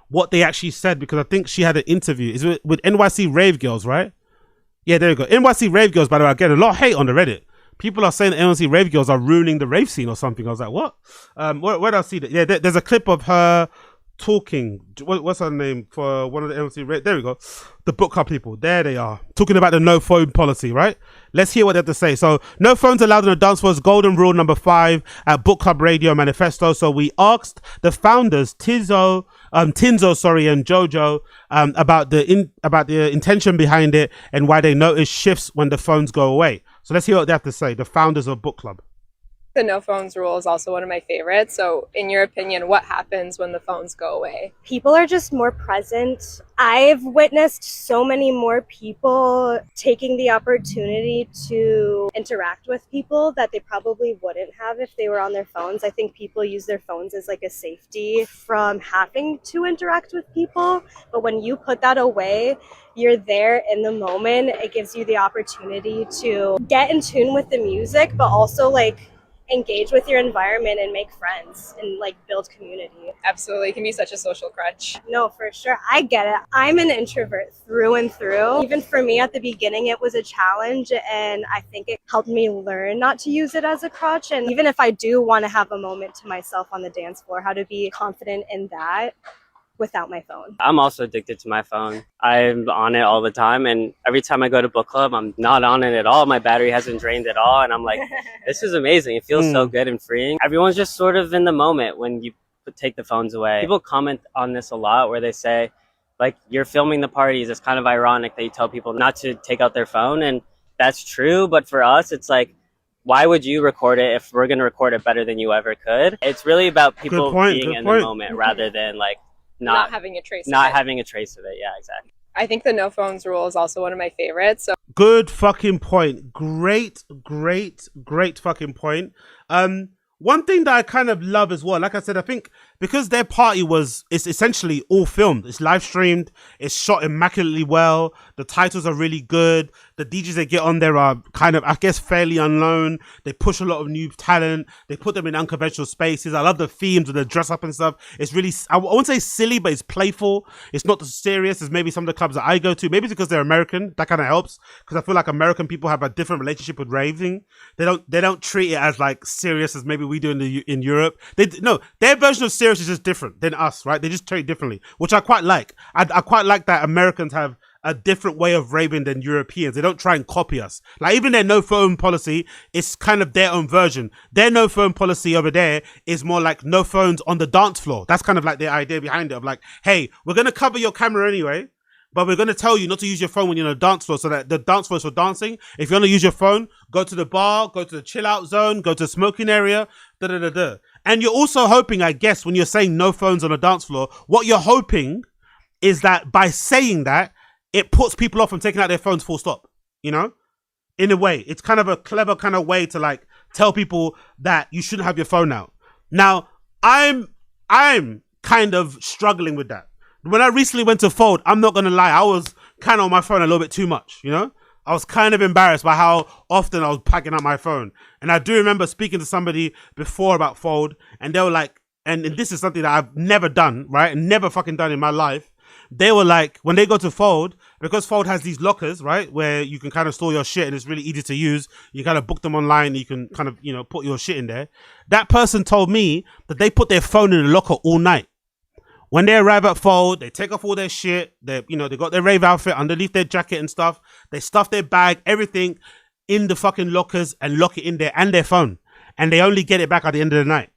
what they actually said, because I think she had an interview. Is it with NYC Rave Girls, right? Yeah, there you go. NYC Rave Girls, by the way, I get a lot of hate on the Reddit. People are saying that NYC Rave Girls are ruining the rave scene or something. I was like, what? Where did I see that? Yeah, there's a clip of her talking. What's her name for one of the NYC Rave? There we go. The Book Club people. There they are. Talking about the no phone policy, right? Let's hear what they have to say. So, no phones allowed on the dance floor is golden rule number 5 at Book Club Radio Manifesto. So we asked the founders, Tinzo, and Jojo, about the intention behind it and why they notice shifts when the phones go away. So let's hear what they have to say, the founders of Book Club. The no phones rule is also one of my favorites. So in your opinion, what happens when the phones go away? People are just more present. I've witnessed so many more people taking the opportunity to interact with people that they probably wouldn't have if they were on their phones. I think people use their phones as like a safety from having to interact with people. But when you put that away, you're there in the moment. It gives you the opportunity to get in tune with the music, but also like engage with your environment and make friends and like build community. Absolutely. It can be such a social crutch. No, for sure. I get it. I'm an introvert through and through. Even for me at the beginning, it was a challenge, and I think it helped me learn not to use it as a crutch. And even if I do want to have a moment to myself on the dance floor, how to be confident in that without my phone. I'm also addicted to my phone. I'm on it all the time, and every time I go to book club, I'm not on it at all. My battery hasn't drained at all, and I'm like, this is amazing. It feels so good and freeing. Everyone's just sort of in the moment when you take the phones away. People comment on this a lot where they say, like, you're filming the parties. It's kind of ironic that you tell people not to take out their phone, and that's true. But for us, it's like, why would you record it if we're going to record it better than you ever could? It's really about people being in the moment rather than like, not having a trace of it. Yeah, exactly. I think the no phones rule is also one of my favorites. So good fucking point. Great fucking point. One thing that I kind of love as well, like I said, I think because their party it's essentially all filmed. It's live streamed. It's shot immaculately well. The titles are really good. The DJs they get on there are kind of, I guess, fairly unknown. They push a lot of new talent. They put them in unconventional spaces. I love the themes with the dress up and stuff. It's really, I won't say silly, but it's playful. It's not as serious as maybe some of the clubs that I go to. Maybe it's because they're American. That kind of helps, because I feel like American people have a different relationship with raving. They don't treat it as like serious as maybe we do in Europe. Their version of serious is just different than us, right? They just treat it differently, which I quite like. I quite like that Americans have a different way of raving than Europeans. They don't try and copy us. Like even their no phone policy is kind of their own version. Their no phone policy over there is more like no phones on the dance floor. That's kind of like the idea behind it, of like, hey, we're going to cover your camera anyway, but we're going to tell you not to use your phone when you're on the dance floor, so that the dance floor is for dancing. If you want to use your phone, go to the bar, go to the chill out zone, go to the smoking area, And you're also hoping, I guess, when you're saying no phones on the dance floor, what you're hoping is that by saying that, it puts people off from taking out their phones full stop, you know? In a way, it's kind of a clever kind of way to like tell people that you shouldn't have your phone out. Now, I'm kind of struggling with that. When I recently went to Fold, I'm not going to lie, I was kind of on my phone a little bit too much, you know? I was kind of embarrassed by how often I was packing up my phone. And I do remember speaking to somebody before about Fold, and they were like, and this is something that I've never done, right? Never fucking done in my life. They were like, when they go to Fold, because Fold has these lockers, right, where you can kind of store your shit and it's really easy to use. You kind of book them online. You can kind of, you know, put your shit in there. That person told me that they put their phone in the locker all night. When they arrive at Fold, they take off all their shit. They got their rave outfit underneath their jacket and stuff. They stuff their bag, everything in the fucking lockers and lock it in there, and their phone. And they only get it back at the end of the night.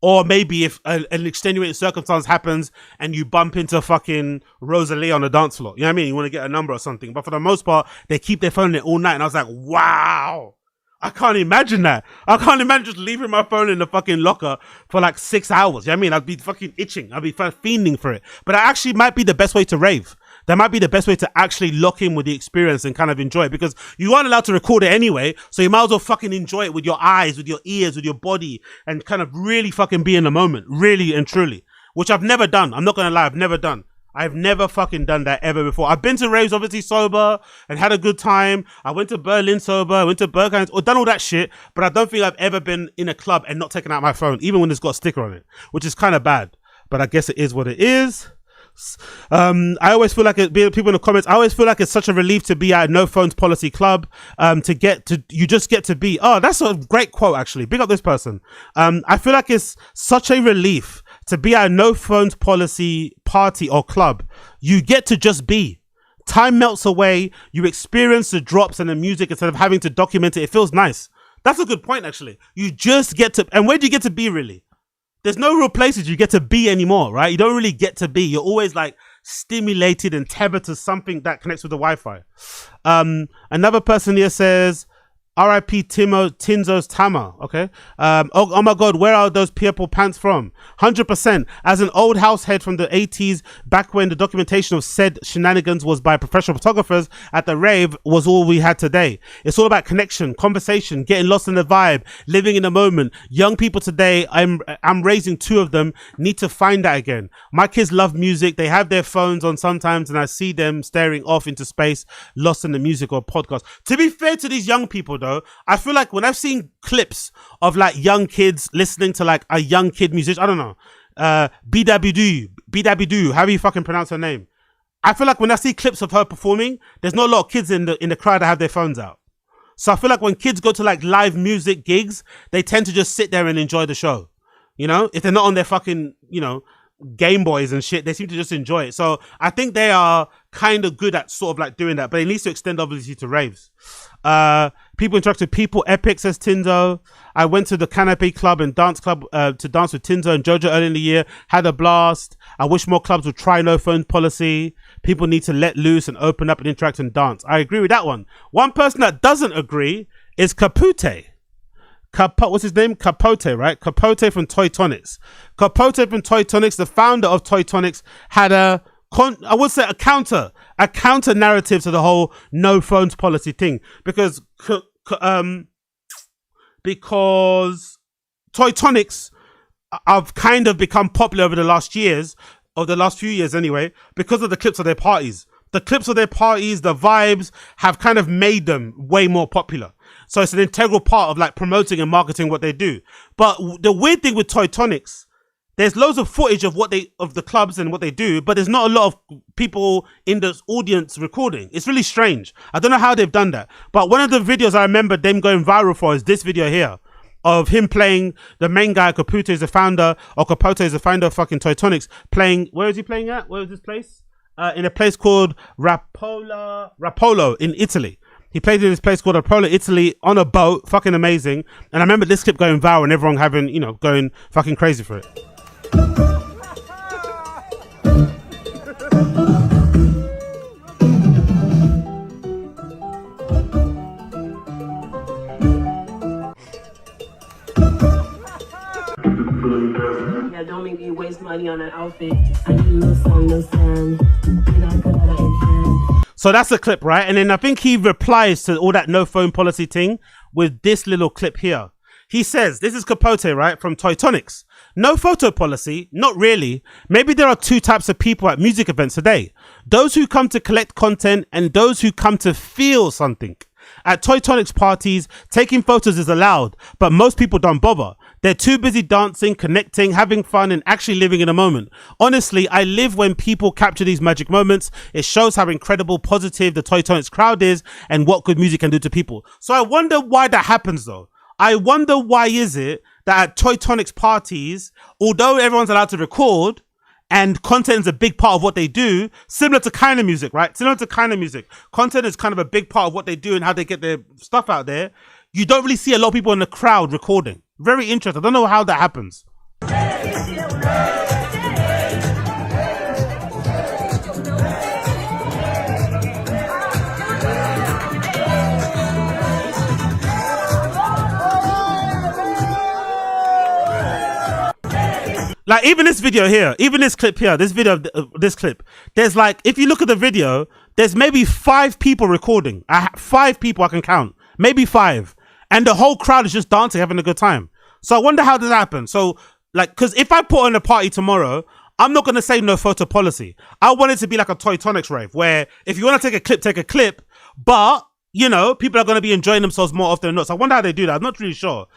Or maybe if an extenuating circumstance happens and you bump into fucking Rosalie on the dance floor. You know what I mean? You want to get a number or something. But for the most part, they keep their phone in there all night. And I was like, wow. I can't imagine that. I can't imagine just leaving my phone in the fucking locker for like 6 hours. You know what I mean? I'd be fucking itching. I'd be fiending for it. But that actually might be the best way to rave. That might be the best way to actually lock in with the experience and kind of enjoy it, because you aren't allowed to record it anyway. So you might as well fucking enjoy it with your eyes, with your ears, with your body, and kind of really fucking be in the moment, really and truly, which I've never done. I'm not going to lie. I've never done. I've never fucking done that ever before. I've been to raves, obviously sober, and had a good time. I went to Berlin sober, I went to Berghain, or done all that shit, but I don't think I've ever been in a club and not taken out my phone, even when it's got a sticker on it, which is kind of bad, but I guess it is what it is. I always feel like people in the comments, I always feel like it's such a relief to be at a no phones policy club, you just get to be, oh, that's a great quote actually, big up this person. I feel like it's such a relief to be at a no phones policy party or club. You get to just be. Time melts away, you experience the drops and the music instead of having to document it. It feels nice. That's a good point actually. You just get to, and where do you get to be really? There's no real places you get to be anymore, right? You don't really get to be. You're always like stimulated and tethered to something that connects with the Wi-Fi. Another person here says, R.I.P. Tinzo's Tama. Okay. Oh my God, where are those purple pants from? 100%. As an old house head from the 80s, back when the documentation of said shenanigans was by professional photographers at the rave was all we had today. It's all about connection, conversation, getting lost in the vibe, living in the moment. Young people today, I'm raising 2 of them, need to find that again. My kids love music. They have their phones on sometimes, and I see them staring off into space, lost in the music or podcast. To be fair to these young people though, I feel like when I've seen clips of like young kids listening to like a young kid musician, I don't know, BWD, how do you fucking pronounce her name? I feel like when I see clips of her performing, there's not a lot of kids in the crowd that have their phones out. So I feel like when kids go to like live music gigs, they tend to just sit there and enjoy the show. You know, if they're not on their fucking, you know, Game Boys and shit, they seem to just enjoy it. So I think they are kind of good at sort of like doing that, but it needs to extend obviously to raves. People interact with people. Epic, says Tinzo. I went to the Canopy Club and dance club to dance with Tinzo and Jojo early in the year. Had a blast. I wish more clubs would try no phone policy. People need to let loose and open up and interact and dance. I agree with that one. One person that doesn't agree is Capote. What's his name? Capote, right? Capote from Toy Tonics. Capote from Toy Tonics, the founder of Toy Tonics, had a counter narrative to the whole no phones policy thing, because Toy Tonics I've kind of become popular over the last years, or the last few years anyway, because of the clips of their parties. The clips of their parties, the vibes have kind of made them way more popular. So it's an integral part of like promoting and marketing what they do. But the weird thing with Toy Tonics, there's loads of footage of of the clubs and what they do, but there's not a lot of people in the audience recording. It's really strange. I don't know how they've done that. But one of the videos I remember them going viral for is this video here of him playing the main guy. Caputo is the founder, or Caputo is the founder of fucking Toy Tonics, playing, where is he playing at? Where is this place? In a place called Rapolo in Italy. He played in this place called Rapolo, Italy, on a boat. Fucking amazing. And I remember this clip going viral and everyone having, you know, going fucking crazy for it. Yeah, don't make me waste money on an outfit. I need a little sun, no sun. So that's a clip, right? And then I think he replies to all that no phone policy thing with this little clip here. He says, this is Capote, right, from Toy Tonics. No photo policy? Not really. Maybe there are two types of people at music events today. Those who come to collect content and those who come to feel something. At Toy Tonics parties, taking photos is allowed, but most people don't bother. They're too busy dancing, connecting, having fun, and actually living in a moment. Honestly, I live when people capture these magic moments. It shows how incredible, positive the Toy Tonics crowd is and what good music can do to people. So I wonder why that happens though. I wonder why is it that at Toy Tonics parties, although everyone's allowed to record, and content is a big part of what they do, similar to kind of music, right? Similar to kind of music. Content is kind of a big part of what they do and how they get their stuff out there. You don't really see a lot of people in the crowd recording. Very interesting. I don't know how that happens. Like even this video here, even this clip here, this clip, there's like, if you look at the video, there's maybe 5 people recording. 5 people I can count, maybe 5. And the whole crowd is just dancing, having a good time. So I wonder how that happened. So like, cause if I put on a party tomorrow, I'm not going to say no photo policy. I want it to be like a Toy Tonics rave where if you want to take a clip, but you know, people are going to be enjoying themselves more often than not. So I wonder how they do that. I'm not really sure.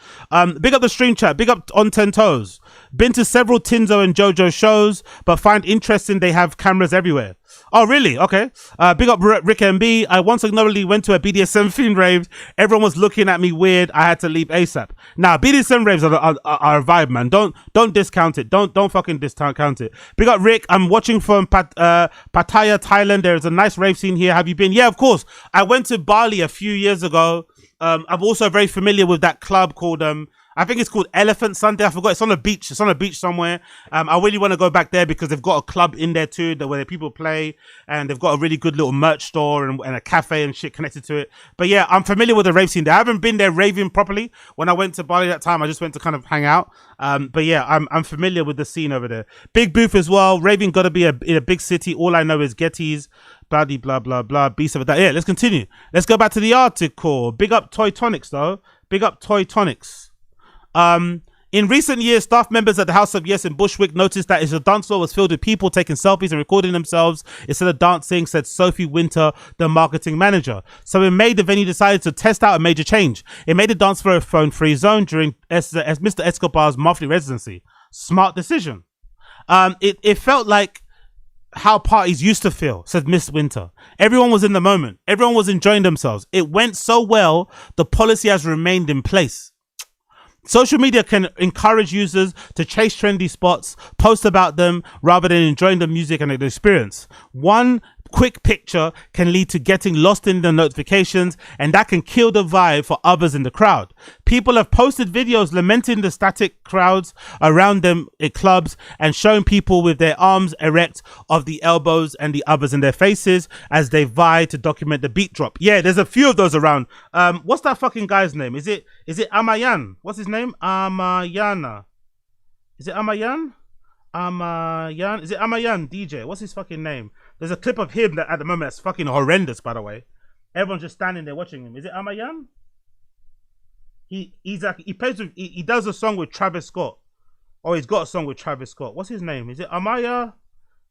Big up the stream chat. Big up on 10 Toes. Been to several Tinzo and Jojo shows, but find interesting they have cameras everywhere. Oh, really? Okay. Big up Rick MB. I once acknowledged went to a BDSM theme rave. Everyone was looking at me weird. I had to leave ASAP. Now, BDSM raves are a vibe, man. Don't discount it. Don't fucking discount it. Big up Rick. I'm watching from Pattaya, Thailand. There is a nice rave scene here. Have you been? Yeah, of course. I went to Bali a few years ago. I'm also very familiar with that club called I think it's called Elephant Sunday. I forgot. It's on a beach. It's on a beach somewhere. I really want to go back there because they've got a club in there too, where people play, and they've got a really good little merch store and a cafe and shit connected to it. But yeah, I'm familiar with the rave scene there. I haven't been there raving properly. When I went to Bali that time, I just went to kind of hang out. But yeah, I'm familiar with the scene over there. Big booth as well. Raving got to be in a big city. All I know is Ghetts, blah, blah, blah, blah, beast of that. Yeah, let's continue. Let's go back to the article. Big up Toy Tonics though. Big up Toy Tonics. In recent years, staff members at the House of Yes in Bushwick noticed that the dance floor was filled with people taking selfies and recording themselves instead of dancing, said Sophie Winter, the marketing manager. So in May, the venue decided to test out a major change. It made the dance floor a phone-free zone during Mr. Escobar's monthly residency. Smart decision. It felt like how parties used to feel, said Miss Winter. Everyone was in the moment. Everyone was enjoying themselves. It went so well, the policy has remained in place. Social media can encourage users to chase trendy spots, post about them, rather than enjoying the music and the experience. One quick picture can lead to getting lost in the notifications, and that can kill the vibe for others in the crowd. People have posted videos lamenting the static crowds around them at clubs and showing people with their arms erect of the elbows and the others in their faces as they vie to document the beat drop. Yeah, there's a few of those around. What's that fucking guy's name? Is it Amayan? What's his name? Amayana. Is it Amayan? Is it Amayan DJ? What's his fucking name? There's a clip of him that at the moment that's fucking horrendous, by the way. Everyone's just standing there watching him. Is it Amayan? He does a song with Travis Scott. Oh, he's got a song with Travis Scott. What's his name? Is it Amaya?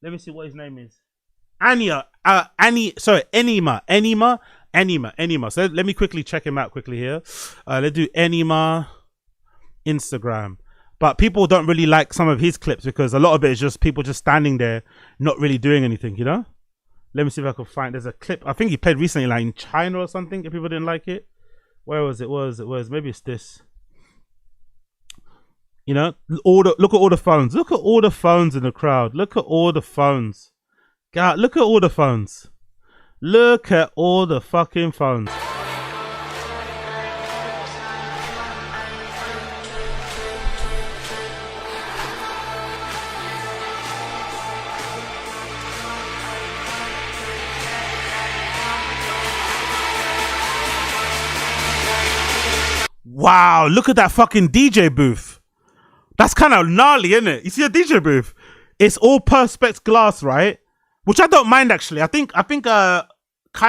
Let me see what his name is. Enima. So let me quickly check him out quickly here. Let's do Enima Instagram. But people don't really like some of his clips because a lot of it is just people just standing there, not really doing anything, you know? Let me see if I can find, there's a clip. I think he played recently like in China or something, if people didn't like it. Where was it? Maybe it's this. You know, look at all the phones. Look at all the phones in the crowd. Look at all the phones. God, look at all the phones. Look at all the fucking phones. Wow, look at that fucking DJ booth. That's kind of gnarly, isn't it? You see a DJ booth? It's all perspex glass, right? Which I don't mind actually. I think kind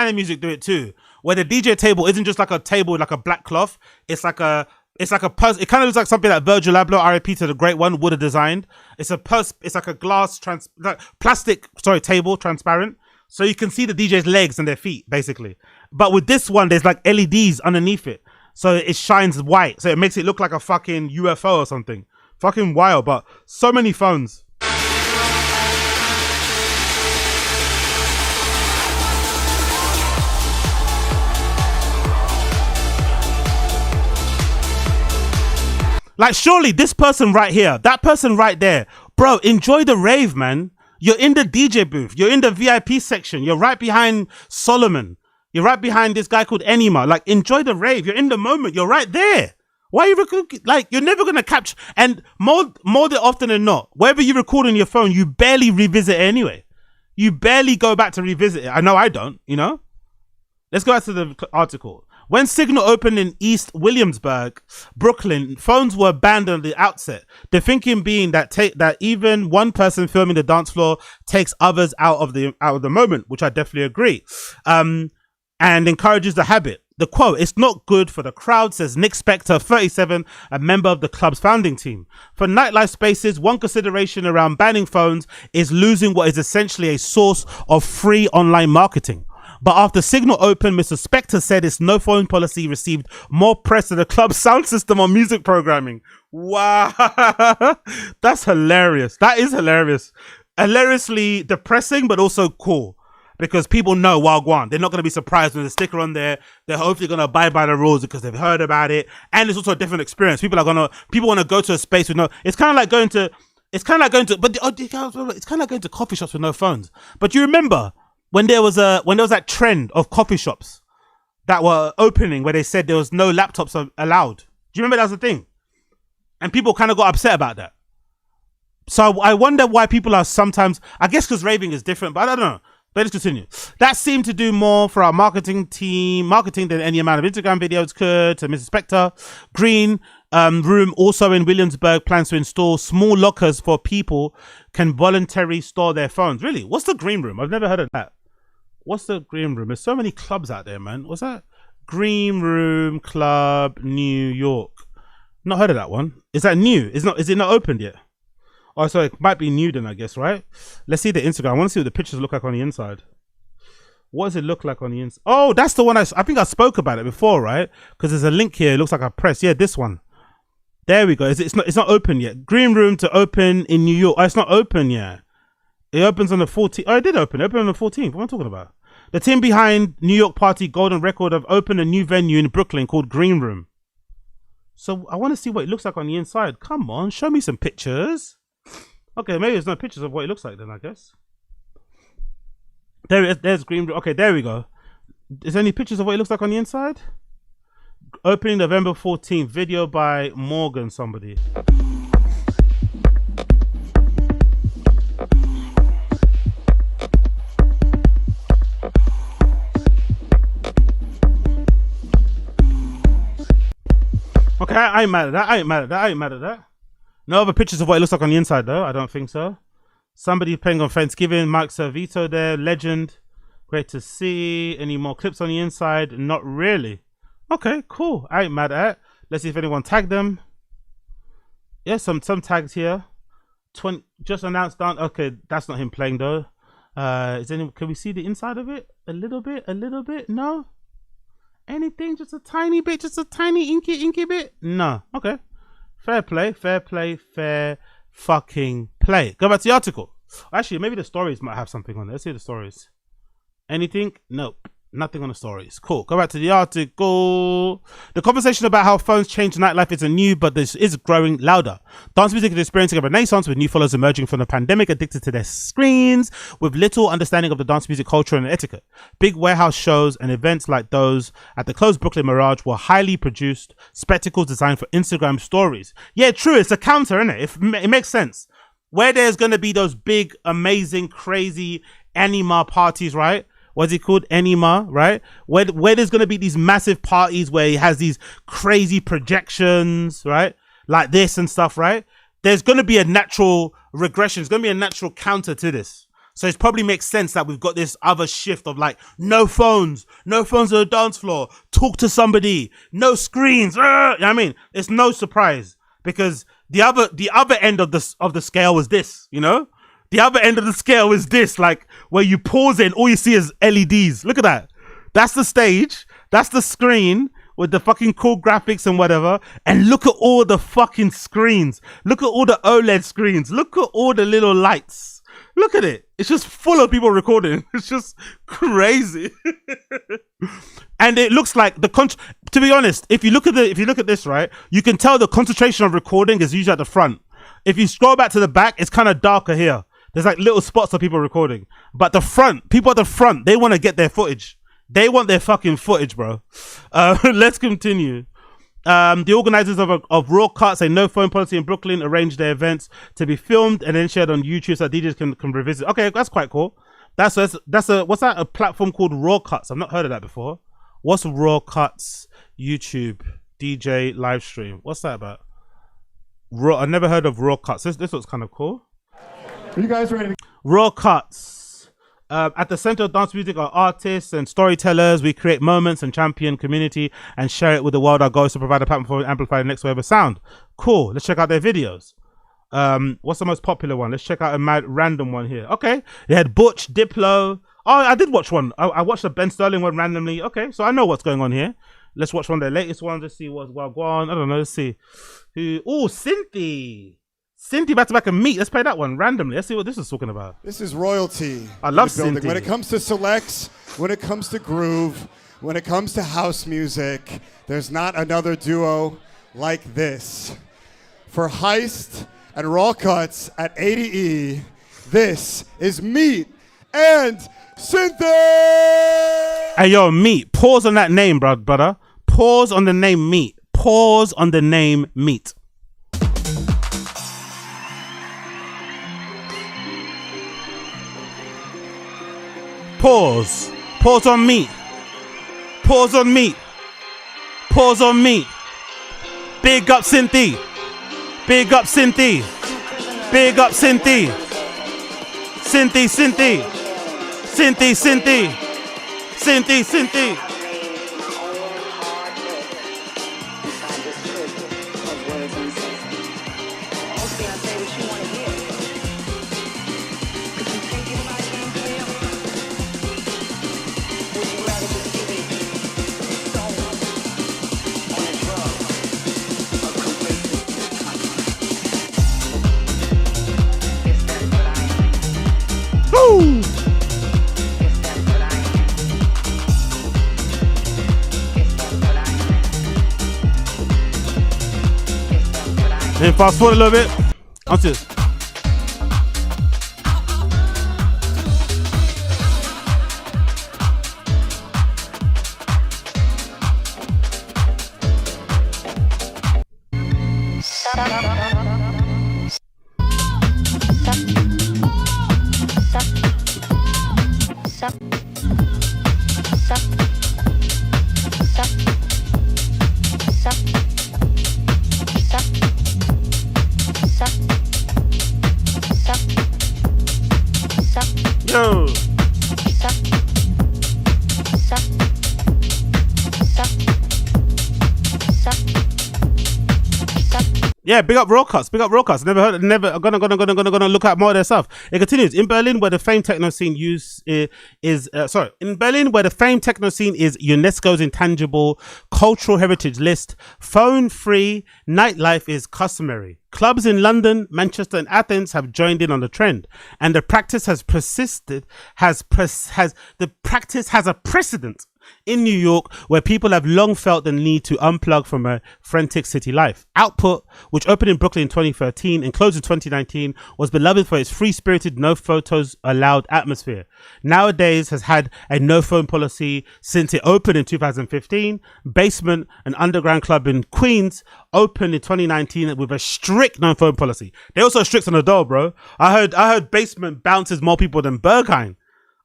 of music do it too. Where the DJ table isn't just like a table with like a black cloth. It kind of looks like something that Virgil Abloh, RIP to the great one, would have designed. It's like a glass plastic table, transparent. So you can see the DJ's legs and their feet, basically. But with this one, there's like LEDs underneath it. So it shines white. So it makes it look like a fucking UFO or something. Fucking wild, but so many phones. Like, surely this person right here, that person right there, bro, enjoy the rave, man. You're in the DJ booth. You're in the VIP section. You're right behind Solomon. You're right behind this guy called Enima. Like, enjoy the rave. You're in the moment. You're right there. Why are you like, you're never going to capture, and more than often than not, wherever you record on your phone, you barely revisit it anyway. You barely go back to revisit it. I know I don't, you know? Let's go back to the article. When Signal opened in East Williamsburg, Brooklyn, phones were banned on the outset. The thinking being that even one person filming the dance floor takes others out of the moment, which I definitely agree. And encourages the habit. The quote, "It's not good for the crowd," says Nick Spector, 37, a member of the club's founding team. For nightlife spaces, one consideration around banning phones is losing what is essentially a source of free online marketing. But after Signal opened, Mr. Spector said its no phone policy received more press than the club's sound system on music programming. Wow. That's hilarious. That is hilarious. Hilariously depressing, but also cool. Because people know Wagwan. They're not going to be surprised when there's a sticker on there. They're hopefully going to abide by the rules because they've heard about it. And it's also a different experience. People want to go to a space with no, it's kind of like going to coffee shops with no phones. But you remember when there was that trend of coffee shops that were opening where they said there was no laptops allowed. Do you remember that was the thing? And people kind of got upset about that. So I wonder why people are sometimes, I guess because raving is different, but I don't know. But let's continue. That seemed to do more for our marketing than any amount of Instagram videos could, to Mrs. Spector. Green Room, also in Williamsburg, plans to install small lockers for people can voluntarily store their phones. Really? What's the Green Room? I've never heard of that. What's the Green Room? There's so many clubs out there, man. What's that? Green Room Club, New York. Not heard of that one. Is that new? Is it not opened yet? Oh, so it might be new then, I guess, right? Let's see the Instagram. I want to see what the pictures look like on the inside. What does it look like on the inside? Oh, that's the one I think I spoke about it before, right? Because there's a link here. It looks like I pressed. Yeah, this one. There we go. It's not open yet. Green Room to open in New York. Oh, it's not open yet. It opens on the 14th. Oh, it did open. It opened on the 14th. What am I talking about? The team behind New York Party Golden Record have opened a new venue in Brooklyn called Green Room. So I want to see what it looks like on the inside. Come on, show me some pictures. Okay, maybe there's no pictures of what it looks like then, I guess. There's Green Room. Okay, there we go. Is there any pictures of what it looks like on the inside? Opening November 14th. Video by Morgan somebody. Okay, I ain't mad at that. No other pictures of what it looks like on the inside, though. I don't think so. Somebody playing on Thanksgiving. Mike Servito there. Legend. Great to see. Any more clips on the inside? Not really. Okay, cool. I ain't mad at it. Let's see if anyone tagged them. Yeah, some tags here. 20 just announced down. Okay, that's not him playing though. Can we see the inside of it? A little bit? No? Anything? Just a tiny bit? Just a tiny inky bit? No. Okay. Fair play. Fair fucking play. Go back to the article. Actually, maybe the stories might have something on there. Let's see the stories. Anything? Nope. Nothing on the stories. Cool. Go back to the article. The conversation about how phones change nightlife isn't new, but this is growing louder. Dance music is experiencing a renaissance with new followers emerging from the pandemic, addicted to their screens, with little understanding of the dance music culture and etiquette. Big warehouse shows and events like those at the closed Brooklyn Mirage were highly produced spectacles designed for Instagram stories. Yeah, true. It's a counter, isn't it? It makes sense. Where there's going to be those big, amazing, crazy anima parties, right? What's it called? Anima, right? Where there's going to be these massive parties where he has these crazy projections, right? Like this and stuff, right? There's going to be a natural regression. It's going to be a natural counter to this. So it probably makes sense that we've got this other shift of like, no phones on the dance floor. Talk to somebody. No screens. You know what I mean? It's no surprise because the other end of the scale was this, you know? The other end of the scale is this, like where you pause it and all you see is LEDs. Look at that. That's the stage. That's the screen with the fucking cool graphics and whatever. And look at all the fucking screens. Look at all the OLED screens. Look at all the little lights. Look at it. It's just full of people recording. It's just crazy. And it looks like to be honest, if you look at this, right, you can tell the concentration of recording is usually at the front. If you scroll back to the back, it's kind of darker here. There's like little spots of people recording. But people at the front, they want to get their footage. They want their fucking footage, bro. Let's continue. The organizers of Raw Cuts, a no phone policy in Brooklyn, arranged their events to be filmed and then shared on YouTube so DJs can revisit. Okay, that's quite cool. What's that? A platform called Raw Cuts. I've not heard of that before. What's Raw Cuts YouTube DJ live stream? What's that about? I never heard of Raw Cuts. This looks kind of cool. Are you guys ready? Raw Cuts. At the center of dance music are artists and storytellers. We create moments and champion community and share it with the world. Our goal is to provide a platform for amplify the next wave of sound. Cool. Let's check out their videos. What's the most popular one? Let's check out a mad random one here. Okay. They had Butch, Diplo. Oh, I did watch one. I watched the Ben Sterling one randomly. Okay, so I know what's going on here. Let's watch one of their latest ones. Let's see what's going on. I don't know. Let's see. Oh, Cynthia back and Meat. Let's play that one randomly. Let's see what this is talking about. This is royalty. I love Cynthia. When it comes to selects, when it comes to groove, when it comes to house music, there's not another duo like this. For Heist and Raw Cuts at 80E, this is Meat and Cynthia! Hey, yo, Meat. Pause on that name, brother. Pause on the name Meat. Pause on the name Meat. Pause. Pause on Meat. Pause on Meat. Pause on Meat. Big up Cynthia. Big up Cynthia. Big up Cynthia. Cynthia. Then fast forward a little bit. Onto this. Yo. Yeah, big up Raw Cuts. Never heard. Never gonna look at more of their stuff. It continues in Berlin, where the famed techno scene in Berlin, where the famed techno scene is UNESCO's intangible cultural heritage list. Phone-free nightlife is customary. Clubs in London, Manchester, and Athens have joined in on the trend, and the practice has persisted. The practice has a precedent in New York, where people have long felt the need to unplug from a frantic city life. Output, which opened in Brooklyn in 2013 and closed in 2019, was beloved for its free-spirited, no photos allowed atmosphere. Nowadays has had a no phone policy since it opened in 2015. Basement, an underground club in Queens, opened in 2019 with a strict no phone policy. They also strict on the door, bro. I heard Basement bounces more people than Berghain.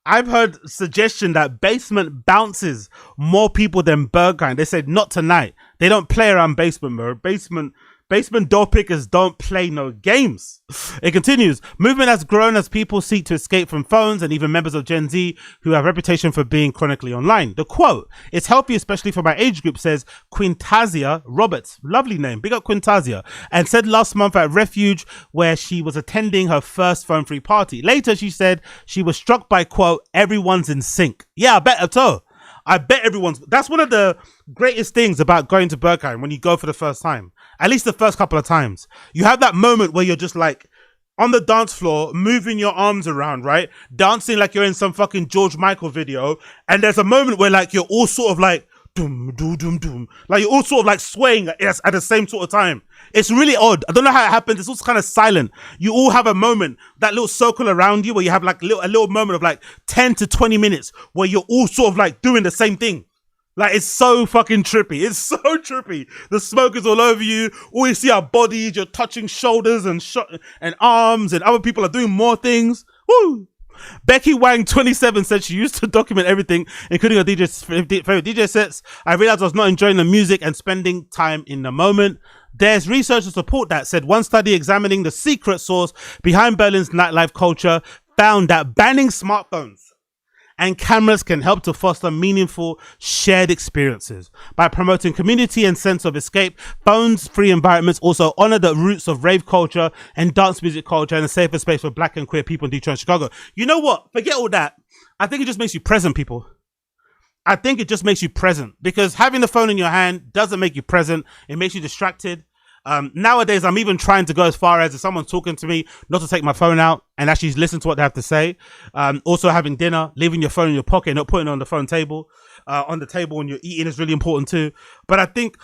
I've heard suggestion that Basement bounces more people than Berghain. They said not tonight. They don't play around Basement, bro. Basement door pickers don't play no games. It continues. Movement has grown as people seek to escape from phones, and even members of Gen Z who have a reputation for being chronically online. The quote, "It's healthy, especially for my age group," says Quintazia Roberts. Lovely name. Big up Quintazia. And said last month at Refuge, where she was attending her first phone-free party. Later, she said she was struck by, quote, "Everyone's in sync." Yeah, I bet so. I bet everyone's... That's one of the greatest things about going to Berghain when you go for the first time. At least the first couple of times. You have that moment where you're just like on the dance floor, moving your arms around, right? Dancing like you're in some fucking George Michael video. And there's a moment where like you're all sort of like... Doom, doom, doom, doom. Like you're all sort of like swaying at the same sort of time. It's really odd. I don't know how it happens. It's also kind of silent. You all have a moment, that little circle around you where you have like a little moment of like 10 to 20 minutes where you're all sort of like doing the same thing. Like it's so fucking trippy. It's so trippy. The smoke is all over you. All you see are bodies. You're touching shoulders and arms, and other people are doing more things. Woo! Becky Wang 27 said she used to document everything, including her favorite DJ sets. I realized I was not enjoying the music and spending time in the moment. There's research to support that, said one study examining the secret source behind Berlin's nightlife culture found that banning smartphones and cameras can help to foster meaningful shared experiences. By promoting community and sense of escape, phones-free environments also honor the roots of rave culture and dance music culture and a safer space for black and queer people in Detroit and Chicago. You know what? Forget all that. I think it just makes you present, people. I think it just makes you present, because having the phone in your hand doesn't make you present. It makes you distracted. Nowadays, I'm even trying to go as far as if someone's talking to me, not to take my phone out and actually listen to what they have to say. Also having dinner, leaving your phone in your pocket, not putting it on the phone table, on the table when you're eating is really important too. But I think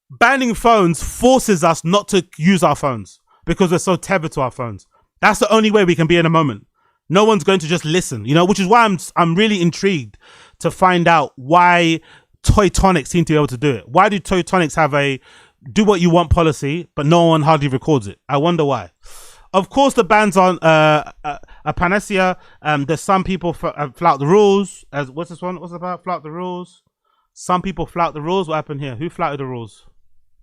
banning phones forces us not to use our phones because we're so tethered to our phones. That's the only way we can be in a moment. No one's going to just listen, you know, which is why I'm really intrigued to find out why Toy Tonics seem to be able to do it. Why do Toy Tonics have a do what you want policy, but no one hardly records it? I wonder why. Of course, the ban's on a panacea. There's some people flout the rules. What's this one? What's it about? Flout the rules. Some people flout the rules. What happened here? Who flouted the rules?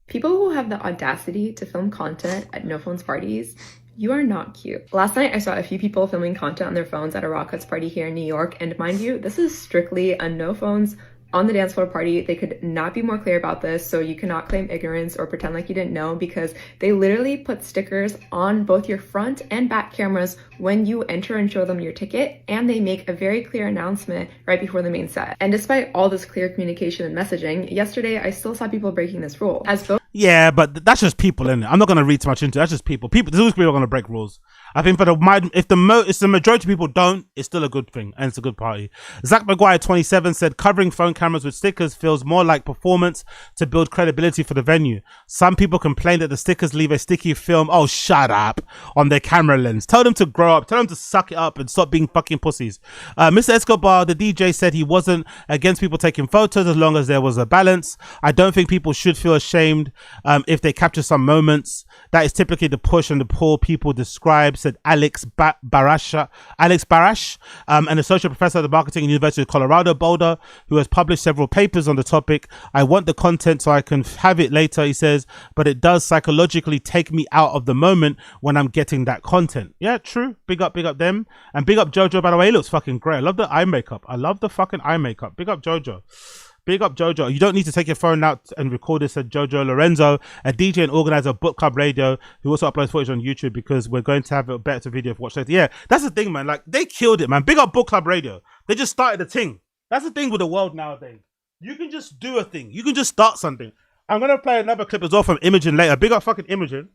People who have the audacity to film content at no phones parties, you are not cute. Last night, I saw a few people filming content on their phones at a Raw Cuts party here in New York, and mind you, this is strictly a no phones on the dance floor party. They could not be more clear about this, so you cannot claim ignorance or pretend like you didn't know, because they literally put stickers on both your front and back cameras when you enter and show them your ticket, and they make a very clear announcement right before the main set. And despite all this clear communication and messaging, yesterday I still saw people breaking this rule. As both Yeah, but that's just people, isn't it? I'm not going to read too much into it. That's just people. There's always people going to break rules. I think if the majority of people don't, it's still a good thing, and it's a good party. Zach McGuire 27 said covering phone cameras with stickers feels more like performance to build credibility for the venue. Some people complain that the stickers leave a sticky film, oh shut up, on their camera lens. Tell them to grow up. Tell them to suck it up and stop being fucking pussies. Mr. Escobar, the DJ, said he wasn't against people taking photos as long as there was a balance. I don't think people should feel ashamed if they capture some moments. That is typically the push and the pull people describe, said Alex Barash, an associate professor at the marketing at University of Colorado Boulder, who has published several papers on the topic. I want the content so I can have it later, he says, but it does psychologically take me out of the moment when I'm getting that content. Yeah, true. Big up them. And big up Jojo, by the way. He looks fucking great. I love the eye makeup. I love the fucking eye makeup. Big up Jojo. Big up Jojo. You don't need to take your phone out and record this, said Jojo Lorenzo, a DJ and organizer of Book Club Radio, who also uploads footage on YouTube because we're going to have a better video for watch later. Yeah, that's the thing, man. Like, they killed it, man. Big up Book Club Radio. They just started a thing. That's the thing with the world nowadays. You can just do a thing. You can just start something. I'm going to play another clip as well from Imogen later. Big up fucking Imogen.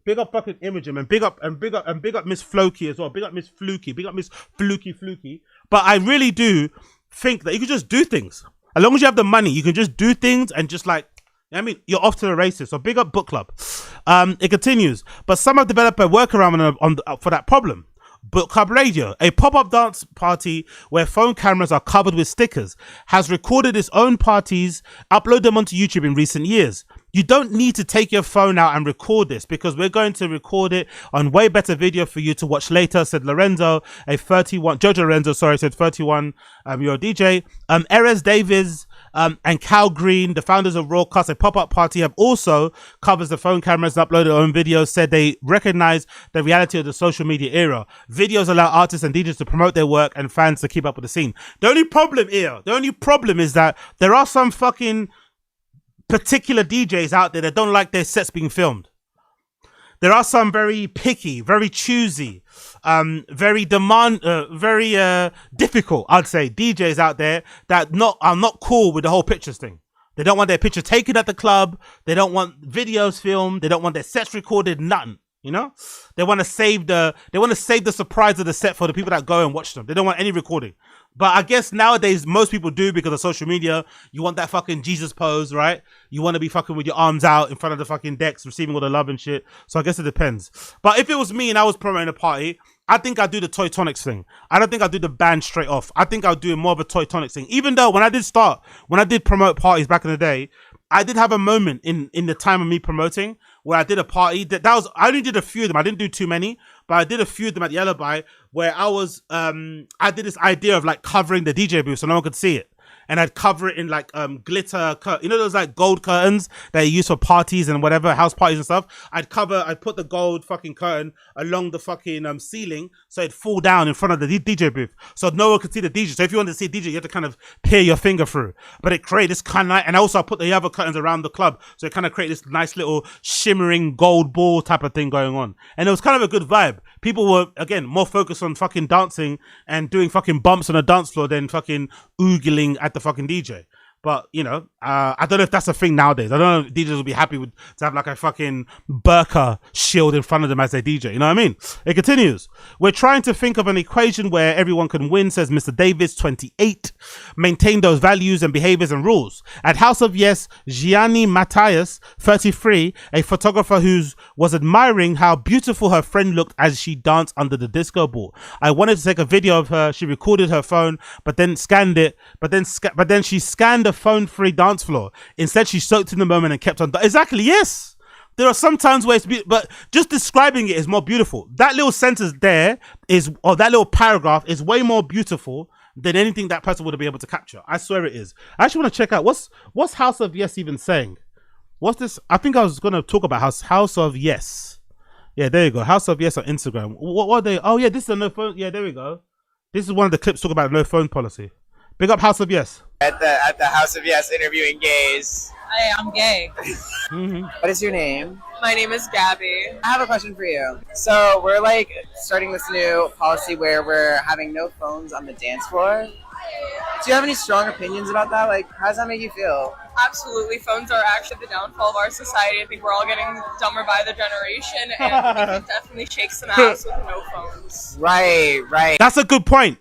Big up fucking Imogen, and big up Miss Floki as well. Big up Miss Fluky. Big up Miss Fluky. But I really do think that you can just do things. As long as you have the money, you can just do things and just like, I mean, you're off to the races. So big up Book Club. It continues. But some have developed a workaround for that problem. Book Club Radio, a pop-up dance party where phone cameras are covered with stickers, has recorded its own parties, uploaded them onto YouTube in recent years. You don't need to take your phone out and record this because we're going to record it on way better video for you to watch later, said Lorenzo, Jojo Lorenzo, said 31-year-old DJ. Erez Davies and Cal Green, the founders of Rawcast, a pop-up party, have also covers the phone cameras and uploaded their own videos, said they recognize the reality of the social media era. Videos allow artists and DJs to promote their work and fans to keep up with the scene. The only problem is that there are some fucking particular DJs out there that don't like their sets being filmed. There are some very picky, very choosy, very difficult, I'd say, DJs out there that are not cool with the whole pictures thing. They don't want their picture taken at the club. They don't want videos filmed. They don't want their sets recorded. Nothing. You know, they want to save the surprise of the set for the people that go and watch them. They don't want any recording. But I guess nowadays most people do because of social media. You want that fucking Jesus pose, right? You want to be fucking with your arms out in front of the fucking decks, receiving all the love and shit. So I guess it depends. But if it was me and I was promoting a party, I think I'd do the Toy Tonics thing. I don't think I'd do the band straight off. I think I'll do more of a Toy Tonics thing. Even though when I did promote parties back in the day, I did have a moment in the time of me promoting where I did a party I only did a few of them. I didn't do too many, but I did a few of them at Yellow By where I did this idea of like covering the DJ booth so no one could see it. And I'd cover it in like glitter, you know those like gold curtains that you use for parties and whatever, house parties and stuff. I'd put the gold fucking curtain along the fucking ceiling so it'd fall down in front of the DJ booth so no one could see the DJ. So if you wanted to see DJ, you have to kind of peer your finger through. But it created this kind of, and also I put the other curtains around the club so it kind of created this nice little shimmering gold ball type of thing going on. And it was kind of a good vibe. People were, again, more focused on fucking dancing and doing fucking bumps on a dance floor than fucking oogling at the fucking DJ. But, you know, I don't know if that's a thing nowadays. I don't know if DJs will be happy to have like a fucking burqa shield in front of them as they DJ. You know what I mean? It continues. We're trying to think of an equation where everyone can win, says Mr. Davis, 28. Maintain those values and behaviors and rules. At House of Yes, Gianni Matthias, 33, a photographer who was admiring how beautiful her friend looked as she danced under the disco ball. I wanted to take a video of her. She recorded her phone, but then scanned it. But then she scanned a phone-free dance floor. Instead, she soaked in the moment and kept on. Exactly, yes. There are some times where it's but just describing it is more beautiful. That little sentence there or that little paragraph is way more beautiful than anything that person would be able to capture. I swear it is. I actually want to check out what's House of Yes even saying. What's this? I think I was going to talk about House of Yes. Yeah, there you go. House of Yes on Instagram. What are they? Oh yeah, this is a no phone. Yeah, there we go. This is one of the clips talking about no phone policy. Big up House of Yes. At the House of Yes, interviewing gays. Hi, I'm gay. What is your name? My name is Gabby. I have a question for you. So we're like starting this new policy where we're having no phones on the dance floor. Do you have any strong opinions about that? Like, how does that make you feel? Absolutely. Phones are actually the downfall of our society. I think we're all getting dumber by the generation, and we can definitely shake some ass with no phones. Right. That's a good point.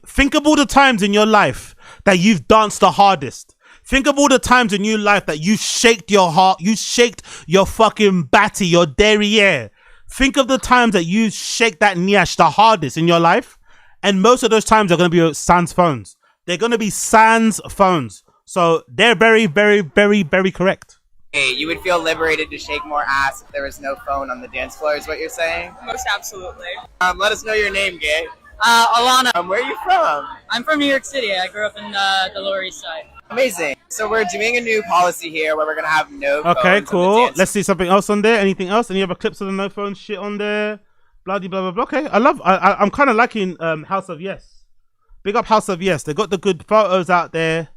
Think of all the times in your life that you've danced the hardest. Think of all the times in your life that you shaked your heart, you shaked your fucking batty, your derriere. Think of the times that you shake that niash the hardest in your life. And most of those times are going to be sans phones. They're going to be sans phones. So they're very, very, very, very correct. Hey, you would feel liberated to shake more ass if there was no phone on the dance floor, is what you're saying? Most absolutely. Let us know your name, gay. Alana. Where are you from? I'm from New York City. I grew up in the Lower East Side. Amazing. So we're doing a new policy here where we're going to have no phones. Okay, cool. On the Let's see something else on there. Anything else? Any other clips of the no phone shit on there? Bloody blah, blah, blah. Okay, I'm kind of liking House of Yes. Big up House of Yes. They got the good photos out there.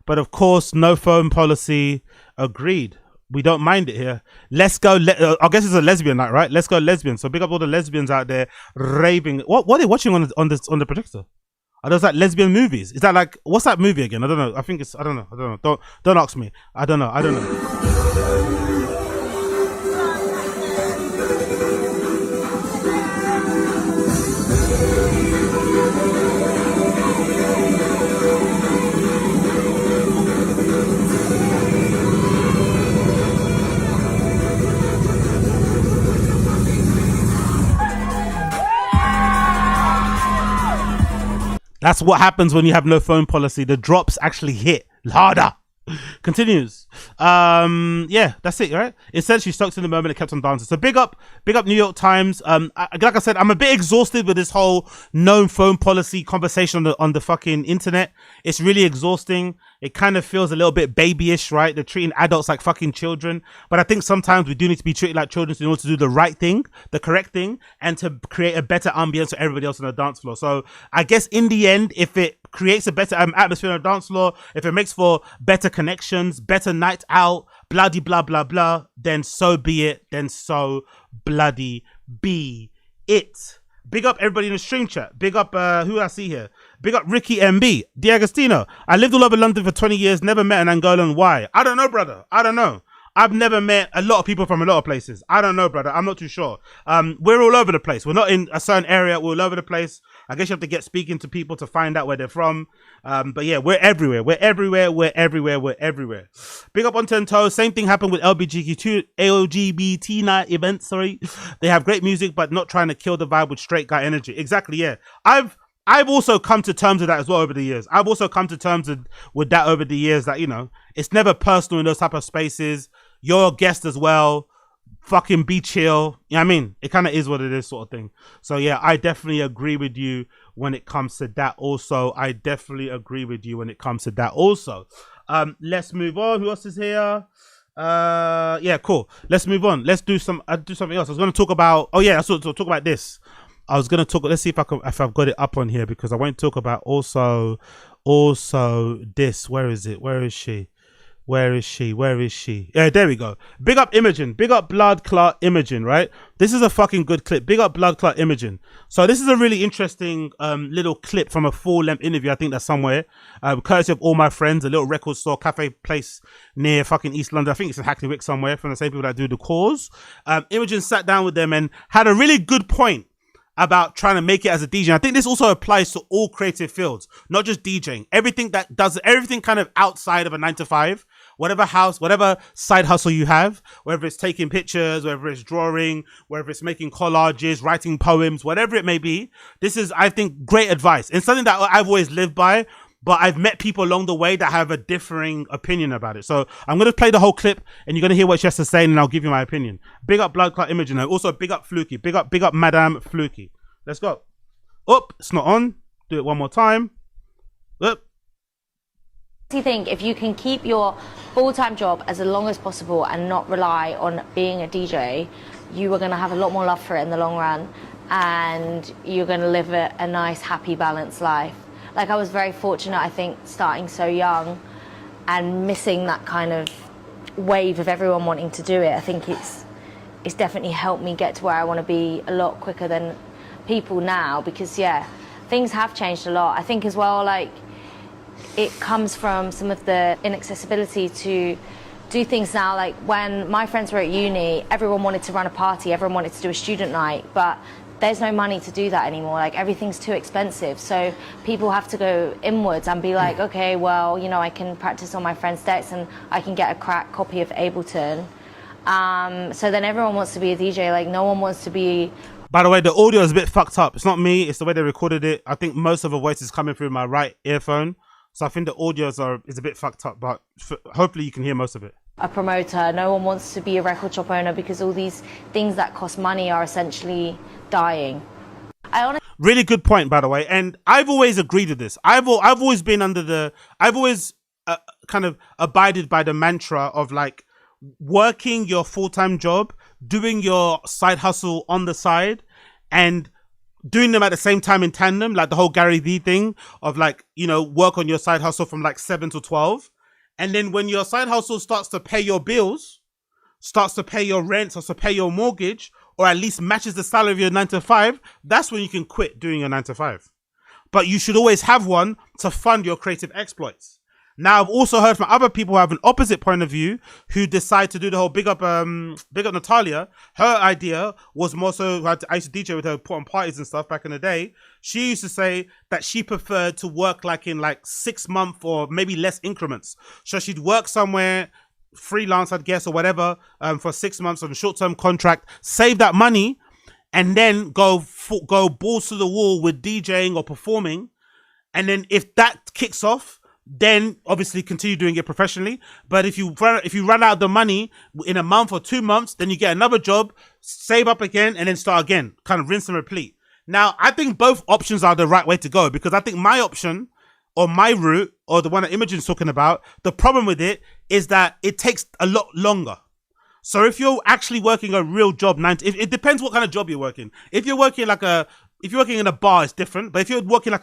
But of course, no phone policy. Agreed. We don't mind it here. Let's go. I guess it's a lesbian night, right? Let's go lesbian. So big up all the lesbians out there raving. What are they watching on the projector? Are those like lesbian movies? Is that like, what's that movie again? I don't know. I think it's, I don't know. Don't ask me. I don't know. That's what happens when you have no phone policy. The drops actually hit harder. Continues. Yeah, that's it, right? It said she stuck in the moment, it kept on dancing. So big up New York Times. Like I said, I'm a bit exhausted with this whole no phone policy conversation on the fucking internet. It's really exhausting. It kind of feels a little bit babyish, right? They're treating adults like fucking children. But I think sometimes we do need to be treated like children in order to do the right thing, the correct thing, and to create a better ambience for everybody else on the dance floor. So I guess in the end, if it creates a better atmosphere on the dance floor, if it makes for better connections, better night out, bloody blah blah blah, then so be it. Then so bloody be it. Big up everybody in the stream chat. Big up who I see here. Big up Ricky MB. D'Agostino. I lived all over London for 20 years, never met an Angolan. Why? I don't know, brother. I don't know. I've never met a lot of people from a lot of places. I don't know, brother. I'm not too sure. We're all over the place. We're not in a certain area. We're all over the place. I guess you have to get speaking to people to find out where they're from. But yeah, we're everywhere. We're everywhere. We're everywhere. We're everywhere. Big up on 10 Toes. Same thing happened with LGBT night events. Sorry. They have great music, but not trying to kill the vibe with straight guy energy. Exactly. Yeah. I've also come to terms with that as well over the years. I've also come to terms with that over the years that, you know, it's never personal in those type of spaces. You're a guest as well. Fucking be chill. You know what I mean? It kind of is what it is sort of thing. So yeah, I definitely agree with you when it comes to that also. Let's move on. Who else is here? Yeah, cool. Let's move on. Let's do something else. I was going to talk about, talk about this. I was going to talk, let's see if I've got it up on here, because I won't talk about also this. Where is it? Where is she? Yeah, there we go. Big up Imogen. Big up Blood Clot Imogen, right? This is a fucking good clip. Big up Blood Clot Imogen. So this is a really interesting little clip from a full-length interview, I think that's somewhere. Courtesy of All My Friends, a little record store, cafe place near fucking East London. I think it's in Hackney Wick somewhere, from the same people that do The Cause. Imogen sat down with them and had a really good point about trying to make it as a DJ. And I think this also applies to all creative fields, not just DJing. Everything kind of outside of a 9-to-5, whatever side hustle you have, whether it's taking pictures, whether it's drawing, whether it's making collages, writing poems, whatever it may be. This is, I think, great advice. It's something that I've always lived by, but I've met people along the way that have a differing opinion about it. So I'm going to play the whole clip and you're going to hear what she has to say, and I'll give you my opinion. Big up Blood Clot Imogen. Also big up Fluky. Big up Madame Fluky. Let's go. It's not on. Do it one more time. Do you think if you can keep your full-time job as long as possible and not rely on being a DJ, you are going to have a lot more love for it in the long run, and you're going to live a nice, happy, balanced life? Like, I was very fortunate, I think, starting so young and missing that kind of wave of everyone wanting to do it. I think it's definitely helped me get to where I want to be a lot quicker than people now, because yeah, things have changed a lot. I think as well, like, it comes from some of the inaccessibility to do things now. Like, when my friends were at uni, everyone wanted to run a party, everyone wanted to do a student night, but there's no money to do that anymore. Like, everything's too expensive. So people have to go inwards and be like, okay, well, you know, I can practice on my friend's decks and I can get a crack copy of Ableton. So then everyone wants to be a DJ. Like, no one wants to be... By the way, the audio is a bit fucked up. It's not me, it's the way they recorded it. I think most of the voice is coming through my right earphone. So I think the audio is a bit fucked up, but hopefully you can hear most of it. A promoter, no one wants to be a record shop owner, because all these things that cost money are essentially dying. Really good point, by the way. And I've always agreed with this. I've always been I've always kind of abided by the mantra of, like, working your full-time job, doing your side hustle on the side, and doing them at the same time in tandem, like the whole Gary Vee thing of, like, you know, work on your side hustle from like 7 to 12 And then when your side hustle starts to pay your bills, starts to pay your rent, starts to pay your mortgage, or at least matches the salary of your 9 to 5, that's when you can quit doing your 9 to 5. But you should always have one to fund your creative exploits. Now, I've also heard from other people who have an opposite point of view, who decide to do the whole big up Natalia. Her idea was more so, I used to DJ with her, put on parties and stuff back in the day. She used to say that she preferred to work like in like 6 month or maybe less increments. So she'd work somewhere, freelance, I'd guess, or whatever, for 6 months on a short-term contract, save that money, and then go balls to the wall with DJing or performing. And then if that kicks off, then obviously continue doing it professionally. But if you run out of the money in a month or 2 months, then you get another job, save up again, and then start again. Kind of rinse and repeat. Now, I think both options are the right way to go, because I think my option or my route, or the one that Imogen's talking about, the problem with it is that it takes a lot longer. So if you're actually working a real job, it depends what kind of job you're working. If you're working in a bar, it's different. But if you're working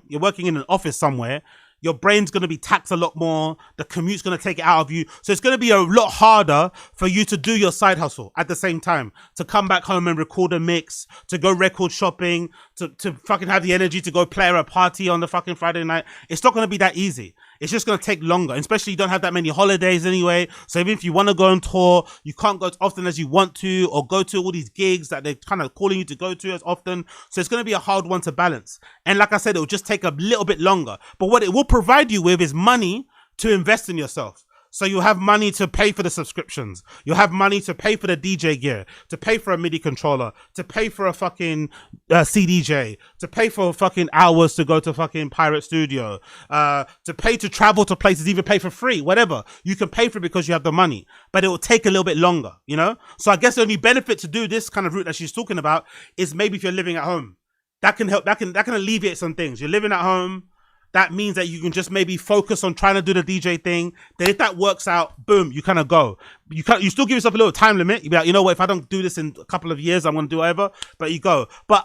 you're working in an office somewhere, your brain's going to be taxed a lot more. The commute's going to take it out of you. So it's going to be a lot harder for you to do your side hustle at the same time. To come back home and record a mix, to go record shopping, to fucking have the energy to go play at a party on the fucking Friday night. It's not going to be that easy. It's just going to take longer, especially you don't have that many holidays anyway. So even if you want to go on tour, you can't go as often as you want to, or go to all these gigs that they're kind of calling you to go to as often. So it's going to be a hard one to balance. And like I said, it will just take a little bit longer. But what it will provide you with is money to invest in yourself. So you have money to pay for the subscriptions. You have money to pay for the DJ gear, to pay for a MIDI controller, to pay for a fucking CDJ, to pay for fucking hours to go to fucking Pirate Studio, to pay to travel to places, even pay for free, whatever. You can pay for it because you have the money, but it will take a little bit longer, you know? So I guess the only benefit to do this kind of route that she's talking about is maybe if you're living at home. That can help, that can alleviate some things. You're living at home. That means that you can just maybe focus on trying to do the DJ thing. Then if that works out, boom, you kind of go. You still give yourself a little time limit. You be like, you know what, if I don't do this in a couple of years, I'm going to do whatever. But you go. But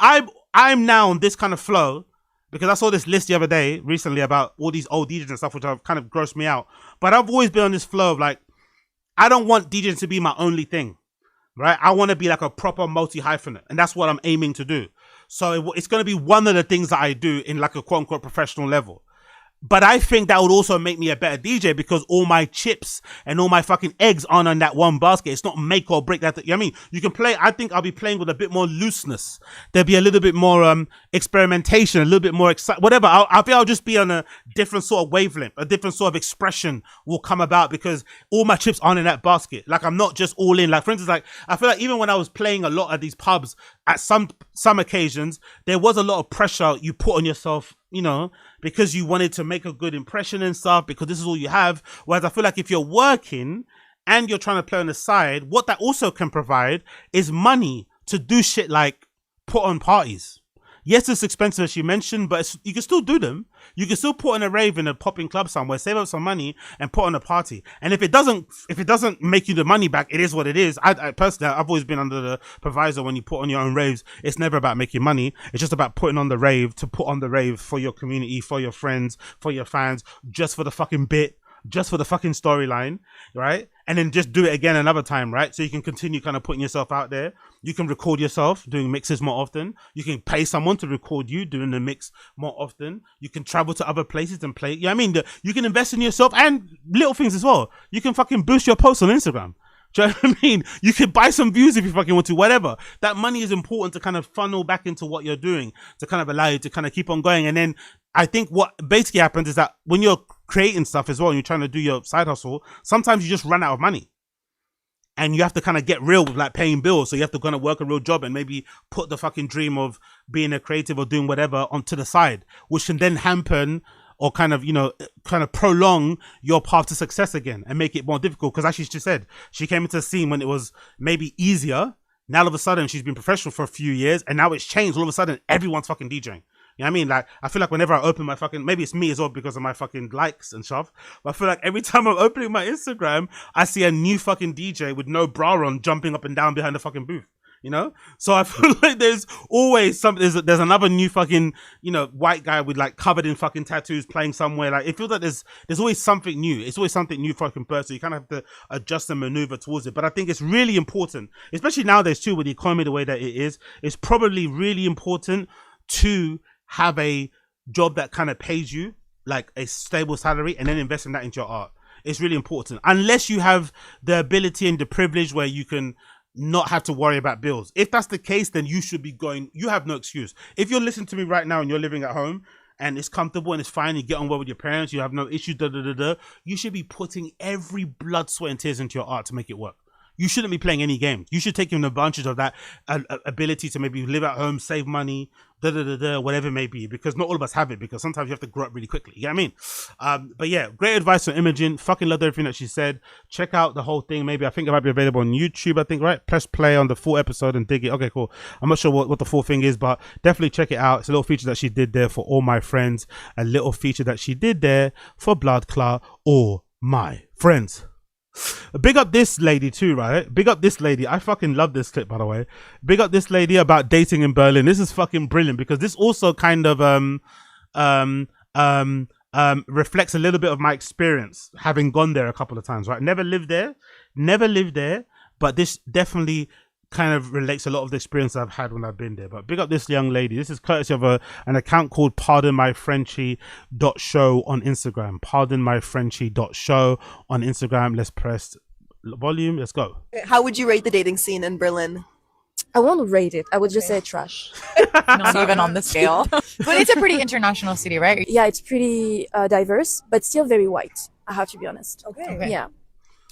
I'm now on this kind of flow, because I saw this list the other day recently about all these old DJs and stuff, which have kind of grossed me out. But I've always been on this flow of like, I don't want DJing to be my only thing, right? I want to be like a proper multi-hyphenate. And that's what I'm aiming to do. So it's going to be one of the things that I do in like a quote unquote professional level. But I think that would also make me a better DJ, because all my chips and all my fucking eggs aren't on that one basket. It's not make or break that. You know what I mean? You can play, I think I'll be playing with a bit more looseness. There'll be a little bit more experimentation, a little bit more whatever. I think I'll just be on a different sort of wavelength, a different sort of expression will come about, because all my chips aren't in that basket. Like I'm not just all in. Like for instance, like I feel like even when I was playing a lot at these pubs, at some occasions, there was a lot of pressure you put on yourself, you know, because you wanted to make a good impression and stuff, because this is all you have. Whereas I feel like if you're working and you're trying to play on the side, what that also can provide is money to do shit like put on parties. Yes, it's expensive, as you mentioned, but you can still do them. You can still put on a rave in a popping club somewhere, save up some money, and put on a party. And if it doesn't make you the money back, it is what it is. I personally, I've always been under the proviso when you put on your own raves, it's never about making money. It's just about putting on the rave to put on the rave for your community, for your friends, for your fans, just for the fucking bit, just for the fucking storyline, right? And then just do it again another time, right? So you can continue kind of putting yourself out there. You can record yourself doing mixes more often. You can pay someone to record you doing the mix more often. You can travel to other places and play. Yeah, I mean, you can invest in yourself and little things as well. You can fucking boost your posts on Instagram. Do you know what I mean? You could buy some views if you fucking want to, whatever. That money is important to kind of funnel back into what you're doing, to kind of allow you to kind of keep on going. And then I think what basically happens is that when you're creating stuff as well, and you're trying to do your side hustle, sometimes you just run out of money. And you have to kind of get real with like paying bills. So you have to kind of work a real job and maybe put the fucking dream of being a creative or doing whatever onto the side, which can then hamper or kind of, you know, kind of prolong your path to success again and make it more difficult. Because as she just said, she came into the scene when it was maybe easier. Now all of a sudden she's been professional for a few years and now it's changed. All of a sudden everyone's fucking DJing. You know what I mean? Like, I feel like whenever I open my fucking, maybe it's me as well because of my fucking likes and stuff, but I feel like every time I'm opening my Instagram, I see a new fucking DJ with no bra on jumping up and down behind the fucking booth. you know? So I feel like there's always there's another new fucking, you know, white guy with like covered in fucking tattoos playing somewhere. Like it feels like there's always something new. It's always something new fucking person. You kind of have to adjust and maneuver towards it. But I think it's really important, especially nowadays too, with the economy the way that it is, it's probably really important to have a job that kind of pays you like a stable salary and then investing that into your art. It's really important. Unless you have the ability and the privilege where you can not have to worry about bills. If that's the case, then you should be going, you have no excuse. If you're listening to me right now and you're living at home and it's comfortable and it's fine, you get on well with your parents, you have no issues, you should be putting every blood, sweat and tears into your art to make it work. You shouldn't be playing any games. You should take advantage of that ability to maybe live at home, save money, whatever it may be, because not all of us have it, because sometimes you have to grow up really quickly. You know what I mean? But yeah, great advice from Imogen. Fucking loved everything that she said. Check out the whole thing. Maybe I think it might be available on YouTube, I think, right? Press play on the full episode and dig it. Okay, cool. I'm not sure what the full thing is, but definitely check it out. It's a little feature that she did there for all my friends. A little feature that she did there for Blood Clot, all my friends. Big up this lady too, right? Big up this lady. I fucking love this clip, by the way. Big up this lady about dating in Berlin. This is fucking brilliant because this also kind of reflects a little bit of my experience having gone there a couple of times, right? Never lived there, but this definitely kind of relates a lot of the experience I've had when I've been there. But big up this young lady. This is courtesy of an account called pardonmyfrenchie.show on Instagram. Pardonmyfrenchie.show on Instagram. Let's press volume. Let's go. How would you rate the dating scene in Berlin? I won't rate it. I would just say trash. Not even on the scale. But it's a pretty international city, right? Yeah, it's pretty diverse, but still very white. I have to be honest. Okay. Yeah.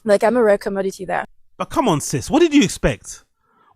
Like I'm a rare commodity there. But come on, sis. What did you expect?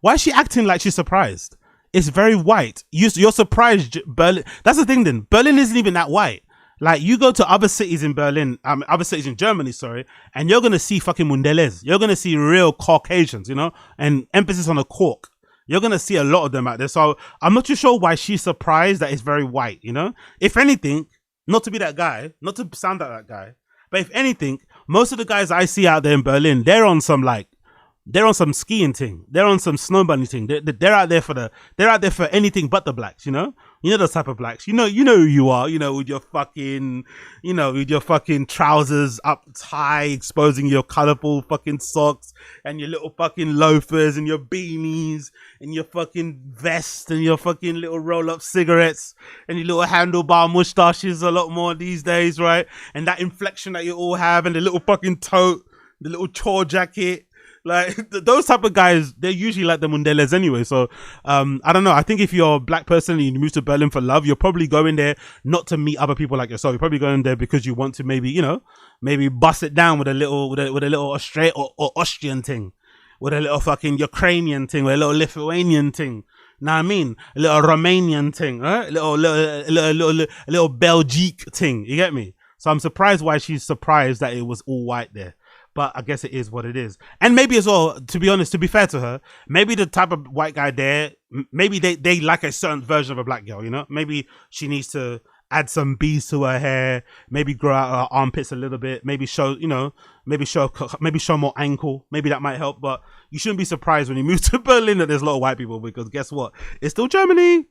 Why is she acting like she's surprised? It's very white. You're surprised. Berlin. That's the thing then. Berlin isn't even that white. Like you go to other cities in Berlin, other cities in Germany, sorry, and you're going to see fucking Mundeles. You're going to see real Caucasians, you know, and emphasis on the cork. You're going to see a lot of them out there. So I'm not too sure why she's surprised that it's very white, you know? If anything, not to be that guy, not to sound like that guy, but if anything, most of the guys I see out there in Berlin, they're on some skiing thing. They're on some snowboarding thing. They're out there for anything but the blacks, you know? You know those type of blacks. You know who you are, you know, with your fucking trousers up high, exposing your colorful fucking socks and your little fucking loafers and your beanies and your fucking vest and your fucking little roll-up cigarettes and your little handlebar mustaches a lot more these days, right? And that inflection that you all have and the little fucking tote, the little chore jacket. Like those type of guys, they're usually like the Mundeles anyway. So I don't know. I think if you're a black person and you move to Berlin for love, you're probably going there not to meet other people like yourself. You're probably going there because you want to maybe bust it down with a little Austrian or Austrian thing, with a little fucking Ukrainian thing, with a little Lithuanian thing. Know what I mean? A little Romanian thing, right? A little Belgique thing. You get me? So I'm surprised why she's surprised that it was all white there. But I guess it is what it is. And maybe as well, to be honest, to be fair to her, maybe the type of white guy there, maybe they like a certain version of a black girl, you know? Maybe she needs to add some beads to her hair, maybe grow out her armpits a little bit, maybe show more ankle. Maybe that might help. But you shouldn't be surprised when you move to Berlin that there's a lot of white people, because guess what? It's still Germany.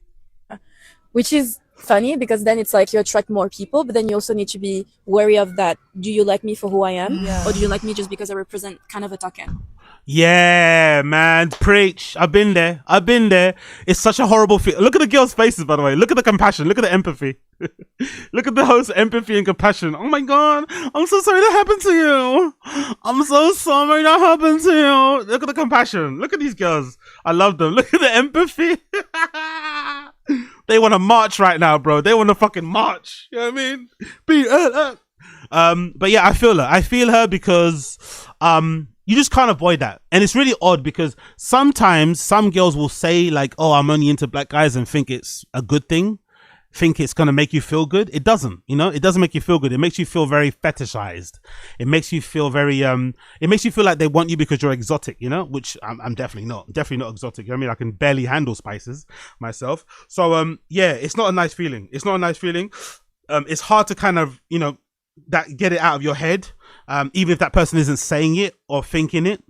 Which is funny because then it's like you attract more people, but then you also need to be wary of that. Do you like me for who I am? Yeah. Or do you like me just because I represent kind of a token? Yeah, man. Preach. I've been there. It's such a horrible feel. Look at the girls' faces, by the way. Look at the compassion. Look at the empathy. Look at the host empathy and compassion. Oh my God. I'm so sorry that happened to you. I'm so sorry that happened to you. Look at the compassion. Look at these girls. I love them. Look at the empathy. They want to march right now, bro. They want to fucking march. You know what I mean? But yeah, I feel her because you just can't avoid that. And it's really odd because sometimes some girls will say like, oh, I'm only into black guys, and think it's a good thing. Think it's going to make you feel good. It doesn't, you know, it doesn't make you feel good. It makes you feel very fetishized. It makes you feel very, it makes you feel like they want you because you're exotic, you know, which I'm definitely not exotic. You know what I mean? I can barely handle spices myself. So, yeah, it's not a nice feeling. It's hard to kind of, you know, get it out of your head. Even if that person isn't saying it or thinking it,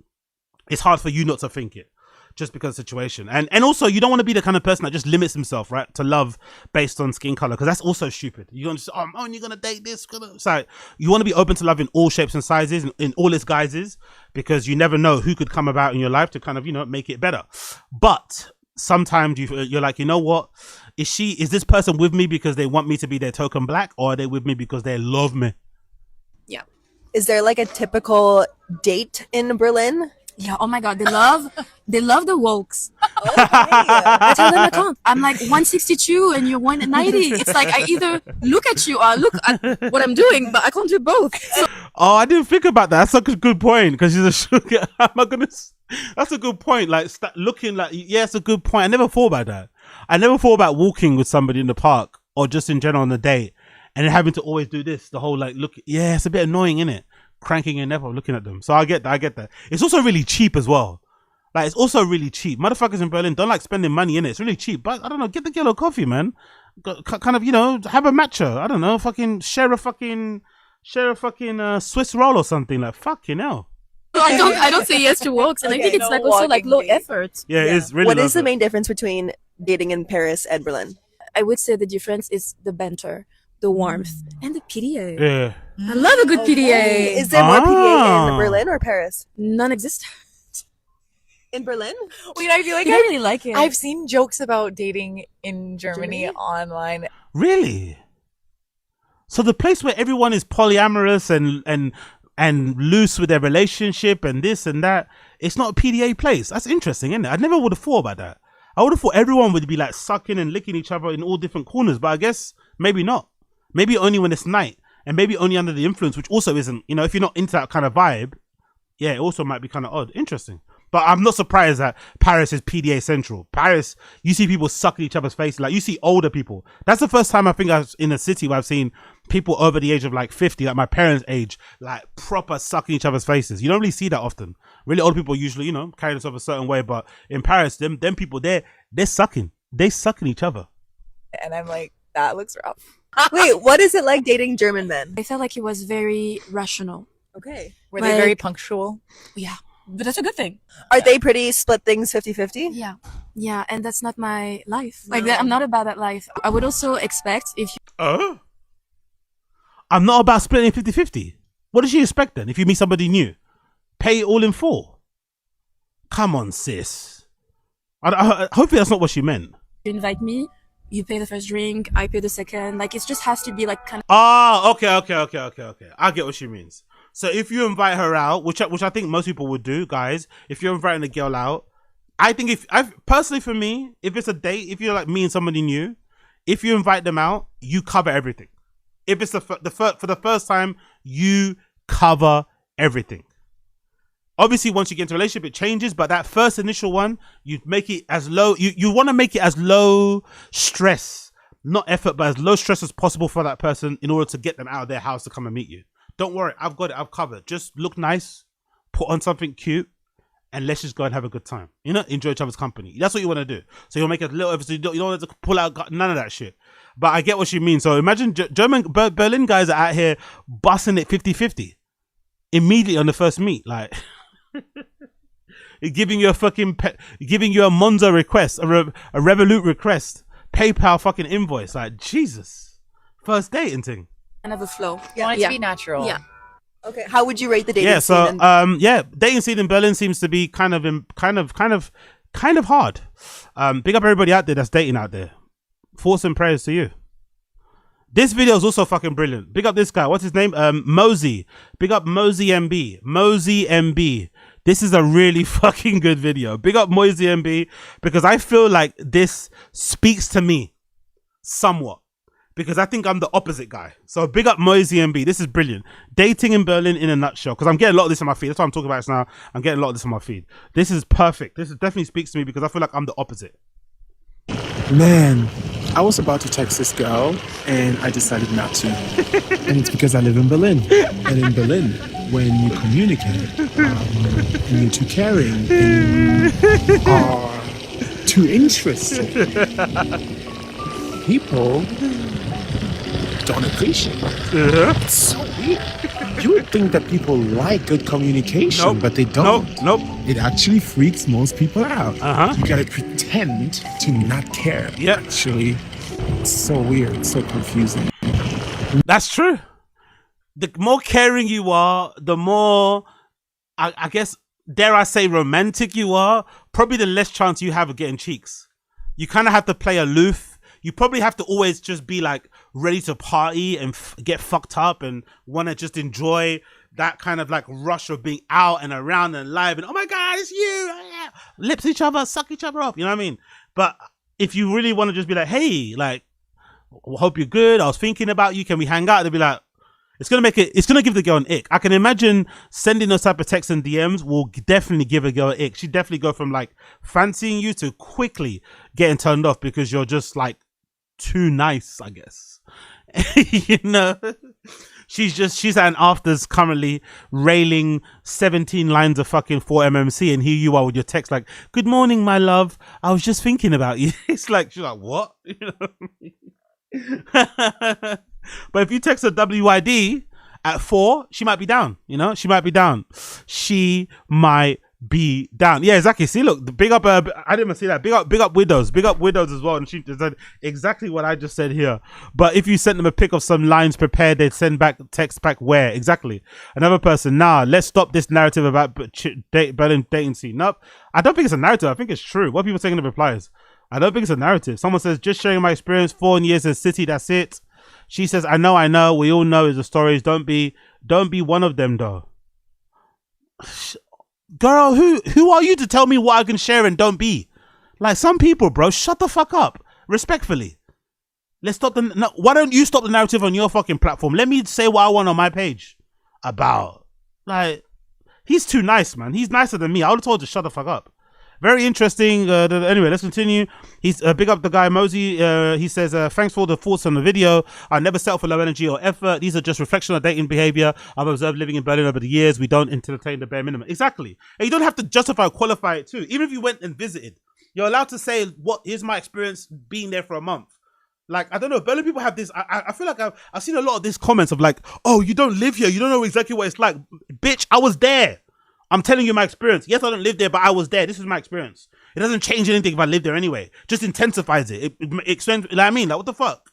it's hard for you not to think it. just because of the situation. And also, you don't want to be the kind of person that just limits himself, right, to love based on skin color, because that's also stupid. You're going to say, oh, I'm only going to date this. It's like, you want to be open to love in all shapes and sizes, in all its guises, because you never know who could come about in your life to kind of, you know, make it better. But sometimes you're like, you know what? Is this person with me because they want me to be their token black, or are they with me because they love me? Yeah. Is there like a typical date in Berlin? Yeah, oh my god, they love the wokes. I tell them I can't. I'm like 162 and you're 190. It's like I either look at you or look at what I'm doing, but I can't do both. So, oh, I didn't think about that. That's such a good point, because she's a sugar. That's a good point. Like, looking like, yeah, it's a good point. I never thought about that. I never thought about walking with somebody in the park or just in general on a date and then having to always do this. The whole like, look, yeah, it's a bit annoying, isn't it? Cranking your neck up looking at them. So I get that. It's also really cheap as well. Like, it's also really cheap. Motherfuckers in Berlin don't like spending money in it. It's really cheap. But I don't know, get the yellow coffee, man. Kind of, you know, have a matcha. I don't know, fucking share a fucking Swiss roll or something. Like, fucking hell. I don't say yes to wokes, and I think it's like also like low effort. Yeah, it's really. What is the main difference between dating in Paris and Berlin? I would say the difference is the banter, the warmth, and the PDA. Yeah. I love a good PDA. Is there more PDA in Berlin or Paris? Non-existent. In Berlin? Wait, I feel like I really like it. I've seen jokes about dating in Germany online. Really? So the place where everyone is polyamorous and loose with their relationship and this and that, it's not a PDA place. That's interesting, isn't it? I never would have thought about that. I would have thought everyone would be like sucking and licking each other in all different corners, but I guess maybe not. Maybe only when it's night, and maybe only under the influence, which also isn't, you know, if you're not into that kind of vibe, yeah, it also might be kind of odd. Interesting. But I'm not surprised that Paris is PDA central. Paris, you see people sucking each other's faces. Like, you see older people. That's the first time I think I was in a city where I've seen people over the age of like 50, like my parents' age, like proper sucking each other's faces. You don't really see that often. Really old people usually, you know, carry themselves a certain way. But in Paris, them people, they're sucking. They sucking each other. And I'm like, that looks rough. Wait, what is it like dating German men? I felt like he was very rational. Okay. Were they very punctual? Yeah. But that's a good thing. Are they pretty split things 50-50? Yeah. Yeah, and that's not my life. Like, I'm not about that life. I would also expect if you... I'm not about splitting 50-50. What does she expect then if you meet somebody new? Pay it all in full. Come on, sis. Hopefully that's not what she meant. You invite me, you pay the first drink, I pay the second. Like, it just has to be like kind of... Oh, okay. I get what she means. So if you invite her out, which I think most people would do, guys, if you're inviting a girl out, I think personally for me, if it's a date, if you're like me and somebody new, if you invite them out, you cover everything. If it's for the first time, you cover everything. Obviously, once you get into a relationship, it changes, but that first initial one, you make it as low, you want to make it as low stress, not effort, but as low stress as possible for that person in order to get them out of their house to come and meet you. Don't worry, I've got it, I've covered. Just look nice, put on something cute, and let's just go and have a good time. You know, enjoy each other's company. That's what you want to do. So you'll make a little effort, so you don't want to pull out none of that shit. But I get what she means. So imagine Berlin guys are out here busting it 50-50 immediately on the first meet. Like, giving you a Monzo request, a Revolut request, PayPal fucking invoice. Like, Jesus. First date and thing. Kind of a flow. You want it to be natural. Yeah. Okay. How would you rate the dating scene? Dating scene in Berlin seems to be kind of hard. Big up everybody out there that's dating out there. Thoughts and prayers to you. This video is also fucking brilliant. Big up this guy. What's his name? Mosey. Big up Mosey MB. Mosey MB. This is a really fucking good video. Big up Mosey MB, because I feel like this speaks to me somewhat. Because I think I'm the opposite guy. So big up Mosey MB. This is brilliant. Dating in Berlin in a nutshell. Because I'm getting a lot of this on my feed. That's what I'm talking about now. I'm getting a lot of this on my feed. This is perfect. This definitely speaks to me because I feel like I'm the opposite. Man, I was about to text this girl and I decided not to. And it's because I live in Berlin. And in Berlin, when you communicate, and you're too caring, and you are too interested, people don't appreciate it. It's so weird. think that people like good communication, but they don't. Nope. It actually freaks most people out. Uh-huh. You gotta pretend to not care. Yep. Actually, it's so weird, so confusing. That's true. The more caring you are, the more, I guess, dare I say, romantic you are, probably the less chance you have of getting cheeks. You kind of have to play aloof. You probably have to always just be like ready to party and get fucked up and want to just enjoy that kind of like rush of being out and around and live and oh my God, it's you. Lips each other, suck each other up. You know what I mean? But if you really want to just be like, hey, like, hope you're good. I was thinking about you. Can we hang out? They'll be like, it's going to give the girl an ick. I can imagine sending those type of texts and DMs will definitely give a girl an ick. She'd definitely go from like fancying you to quickly getting turned off because you're just like too nice, I guess. You know, she's at an afters currently railing 17 lines of fucking 4MMC and here you are with your text like, good morning, my love. I was just thinking about you. It's like, she's like, what? You know what I mean? But if you text her WID at 4, she might be down. You know, she might be down. She might be down. Yeah, exactly. See, look, big up. I didn't even see that. Big up widows. Big up widows as well. And she said exactly what I just said here. But if you sent them a pic of some lines prepared, they'd send back text back where exactly. Another person. Nah, let's stop this narrative about Berlin dating scene. Nope. I don't think it's a narrative. I think it's true. What are people saying in the replies? I don't think it's a narrative. Someone says, just sharing my experience, 4 years in city, that's it. She says, I know, we all know is the stories. Don't be one of them though. Girl, who are you to tell me what I can share and don't be? Like some people, bro, shut the fuck up. Respectfully. Let's stop why don't you stop the narrative on your fucking platform? Let me say what I want on my page. About. Like, he's too nice, man. He's nicer than me. I would have told you to shut the fuck up. Very interesting. Anyway, let's continue. He's big up the guy Mosey. He says, thanks for the thoughts on the video. I never settle for low energy or effort. These are just reflection of dating behavior I've observed living in Berlin over the years. We don't entertain the bare minimum. Exactly. And you don't have to justify or qualify it too. Even if you went and visited, you're allowed to say, what is my experience being there for a month? Like, I don't know, Berlin people have this, I feel like I've seen a lot of these comments of like, oh, you don't live here. You don't know exactly what it's like. Bitch, I was there. I'm telling you my experience. Yes, I don't live there, but I was there. This is my experience. It doesn't change anything if I live there anyway. Just intensifies it. It extends. Like, I mean, like, what the fuck?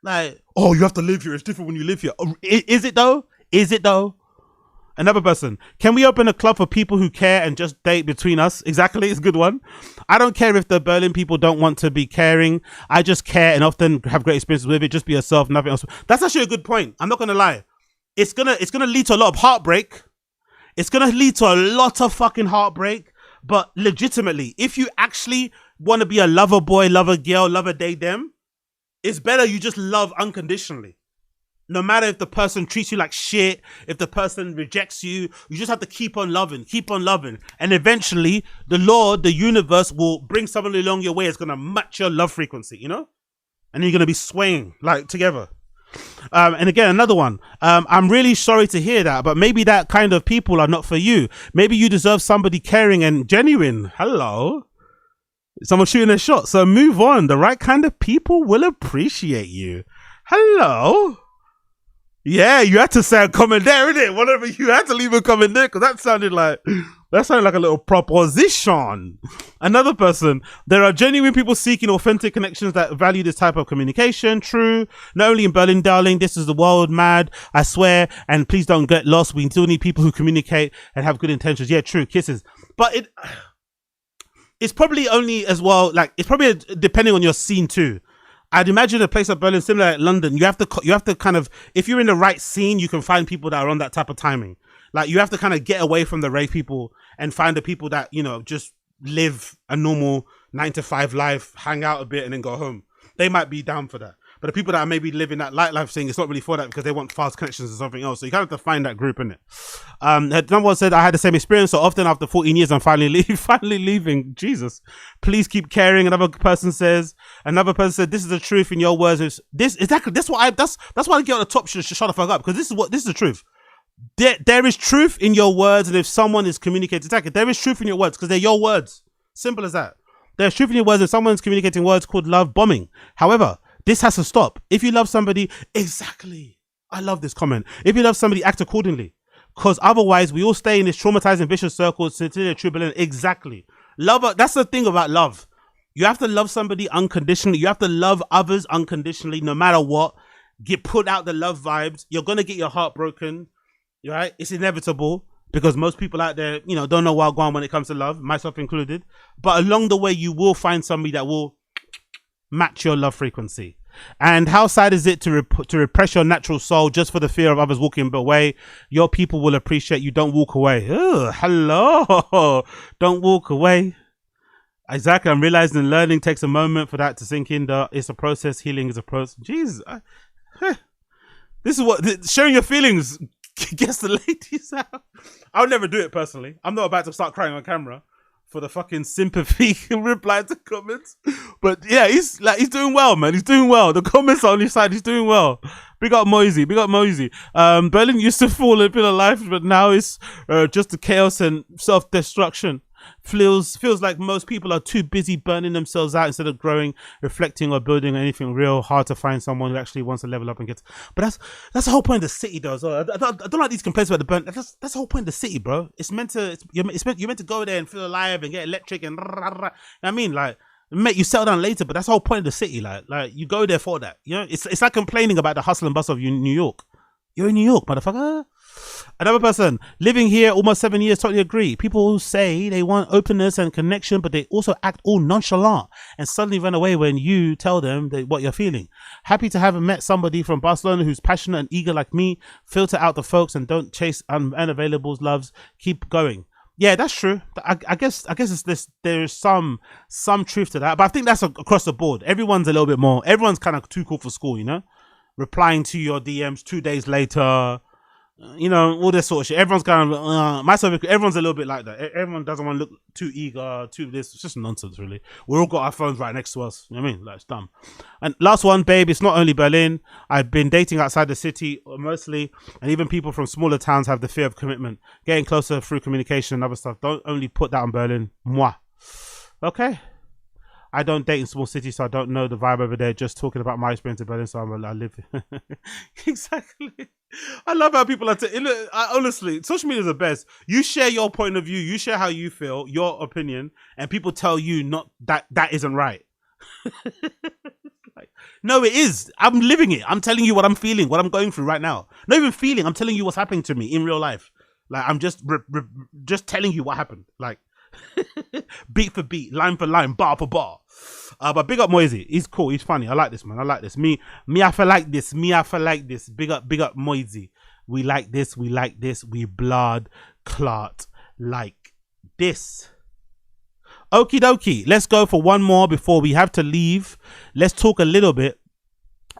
Like, oh, you have to live here. It's different when you live here. Is it though? Is it though? Another person. Can we open a club for people who care and just date between us? Exactly. It's a good one. I don't care if the Berlin people don't want to be caring. I just care and often have great experiences with it. Just be yourself. Nothing else. That's actually a good point. I'm not going to lie. It's gonna lead to a lot of heartbreak. It's going to lead to a lot of fucking heartbreak, but legitimately, if you actually want to be a lover boy, lover girl, lover date them, it's better you just love unconditionally. No matter if the person treats you like shit, if the person rejects you, you just have to keep on loving. And eventually, the Lord, the universe will bring someone along your way. It's going to match your love frequency, you know? And you're going to be swaying like together. And again, another one. I'm really sorry to hear that, but maybe that kind of people are not for you. Maybe you deserve somebody caring and genuine. Hello. Someone shooting a shot. So move on. The right kind of people will appreciate you. Hello. Yeah, you had to say a comment there, innit? Whatever, you had to leave a comment there because that sounded like a little proposition. Another person. There are genuine people seeking authentic connections that value this type of communication. True. Not only in Berlin, darling. This is the world, mad. I swear. And please don't get lost. We still need people who communicate and have good intentions. Yeah, true. Kisses. But it's probably only as well, like, it's probably depending on your scene too. I'd imagine a place like Berlin, similar like London, you have to kind of, if you're in the right scene, you can find people that are on that type of timing. Like, you have to kind of get away from the rave people and find the people that, you know, just live a normal 9-to-5 life, hang out a bit and then go home. They might be down for that. But the people that are maybe living that light life thing, it's not really for that because they want fast connections or something else. So you kind of have to find that group, innit? Someone said, I had the same experience. So often after 14 years, I'm finally leaving. Jesus, please keep caring. Another person said, this is the truth in your words. This exactly. That's why I get on the top. Shut the fuck up because this is the truth. There is truth in your words, and if someone is communicating, exactly, there is truth in your words because they're your words. Simple as that. There's truth in your words, and someone's communicating words called love bombing. However, this has to stop. If you love somebody, exactly. I love this comment. If you love somebody, act accordingly. Because otherwise, we all stay in this traumatizing vicious circle. Exactly. Love. That's the thing about love. You have to love somebody unconditionally. You have to love others unconditionally, no matter what. Put out the love vibes. You're gonna get your heart broken, right? It's inevitable because most people out there, you know, don't know what's going on when it comes to love, myself included. But along the way, you will find somebody that will match your love frequency. And how sad is it to repress your natural soul just for the fear of others walking away? Your people will appreciate you. Don't walk away. Oh, hello. Don't walk away. Exactly. I'm realizing and learning takes a moment for that to sink in. It's a process. Healing is a process. Jesus. This is what sharing your feelings gets the ladies out. I'll never do it personally. I'm not about to start crying on camera for the fucking sympathy reply to comments. But yeah, he's doing well, man. He's doing well. The comments on his side, he's doing well. Big up Moisey. Big up Moisey. Berlin used to fall a bit of life, but now it's just the chaos and self-destruction. Feels like most people are too busy burning themselves out instead of growing, reflecting, or building anything real. Hard to find someone who actually wants to level up and get. But that's the whole point of the city, though. So I don't like these complaints about the burn. That's the whole point of the city, bro. It's meant to. You're meant to go there and feel alive and get electric and. I mean, like, mate, you settle down later, but that's the whole point of the city. Like you go there for that. You know, it's like complaining about the hustle and bustle of New York. You're in New York, motherfucker. Another person living here almost 7 years, totally agree. People say they want openness and connection, but they also act all nonchalant and suddenly run away when you tell them what you're feeling. Happy to have met somebody from Barcelona who's passionate and eager like me. Filter out the folks and don't chase unavailables. Loves. Keep going. Yeah, that's true. I guess it's this. There's some truth to that, but I think that's across the board. Everyone's a little bit more. Everyone's kind of too cool for school, you know. Replying to your DMs 2 days later. You know, all this sort of shit. Everyone's kind of everyone's a little bit like that. Everyone doesn't want to look too eager, too this. It's just nonsense, really. We're all got our phones right next to us. You know what I mean? Like, it's dumb. And last one, babe, it's not only Berlin. I've been dating outside the city mostly, and even people from smaller towns have the fear of commitment. Getting closer through communication and other stuff. Don't only put that on Berlin. Moi. Okay. I don't date in small cities, so I don't know the vibe over there. Just talking about my experience in Berlin, so I live here. Exactly. I love how people are. Honestly, social media is the best. You share your point of view, you share how you feel, your opinion, and people tell you not that isn't right. Like, no, it is. I'm living it. I'm telling you what I'm feeling, what I'm going through right now. Not even feeling. I'm telling you what's happening to me in real life. Like, I'm just telling you what happened. Like, beat for beat, line for line, bar for bar. But big up Moisey. He's cool. He's funny. I like this, man. I like this. Me, I feel like this. I feel like this. Big up Moisey. We like this. We like this. We blood clot like this. Okie dokie. Let's go for one more before we have to leave. Let's talk a little bit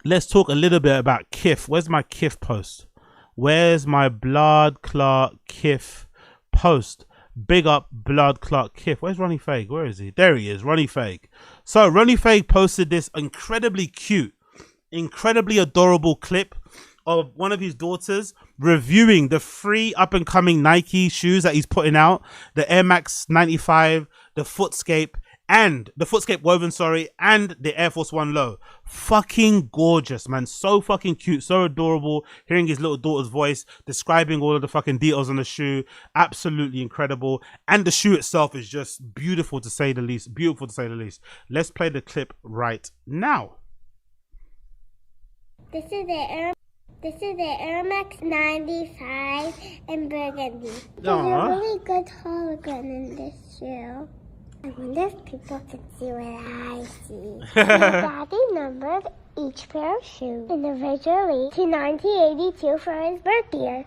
about Kith. Where's my Kith post? Where's my blood clot Kith post? Big up blood clot Kith. Where's Ronnie Fieg? Where is he? There he is, Ronnie Fieg. So Ronnie Fieg posted this incredibly cute, incredibly adorable clip of one of his daughters reviewing the free up and coming Nike shoes that he's putting out, the Air Max 95, the Foolscap woven, and the Air Force One low. Fucking gorgeous, man. So fucking cute, so adorable. Hearing his little daughter's voice describing all of the fucking details on the shoe, absolutely incredible. And the shoe itself is just beautiful to say the least. Let's play the clip right now. This is the Air Max 95 in burgundy. There's a really good hologram in this shoe. I wonder if people can see what I see. My daddy numbered each pair of shoes individually to 1982 for his birth year.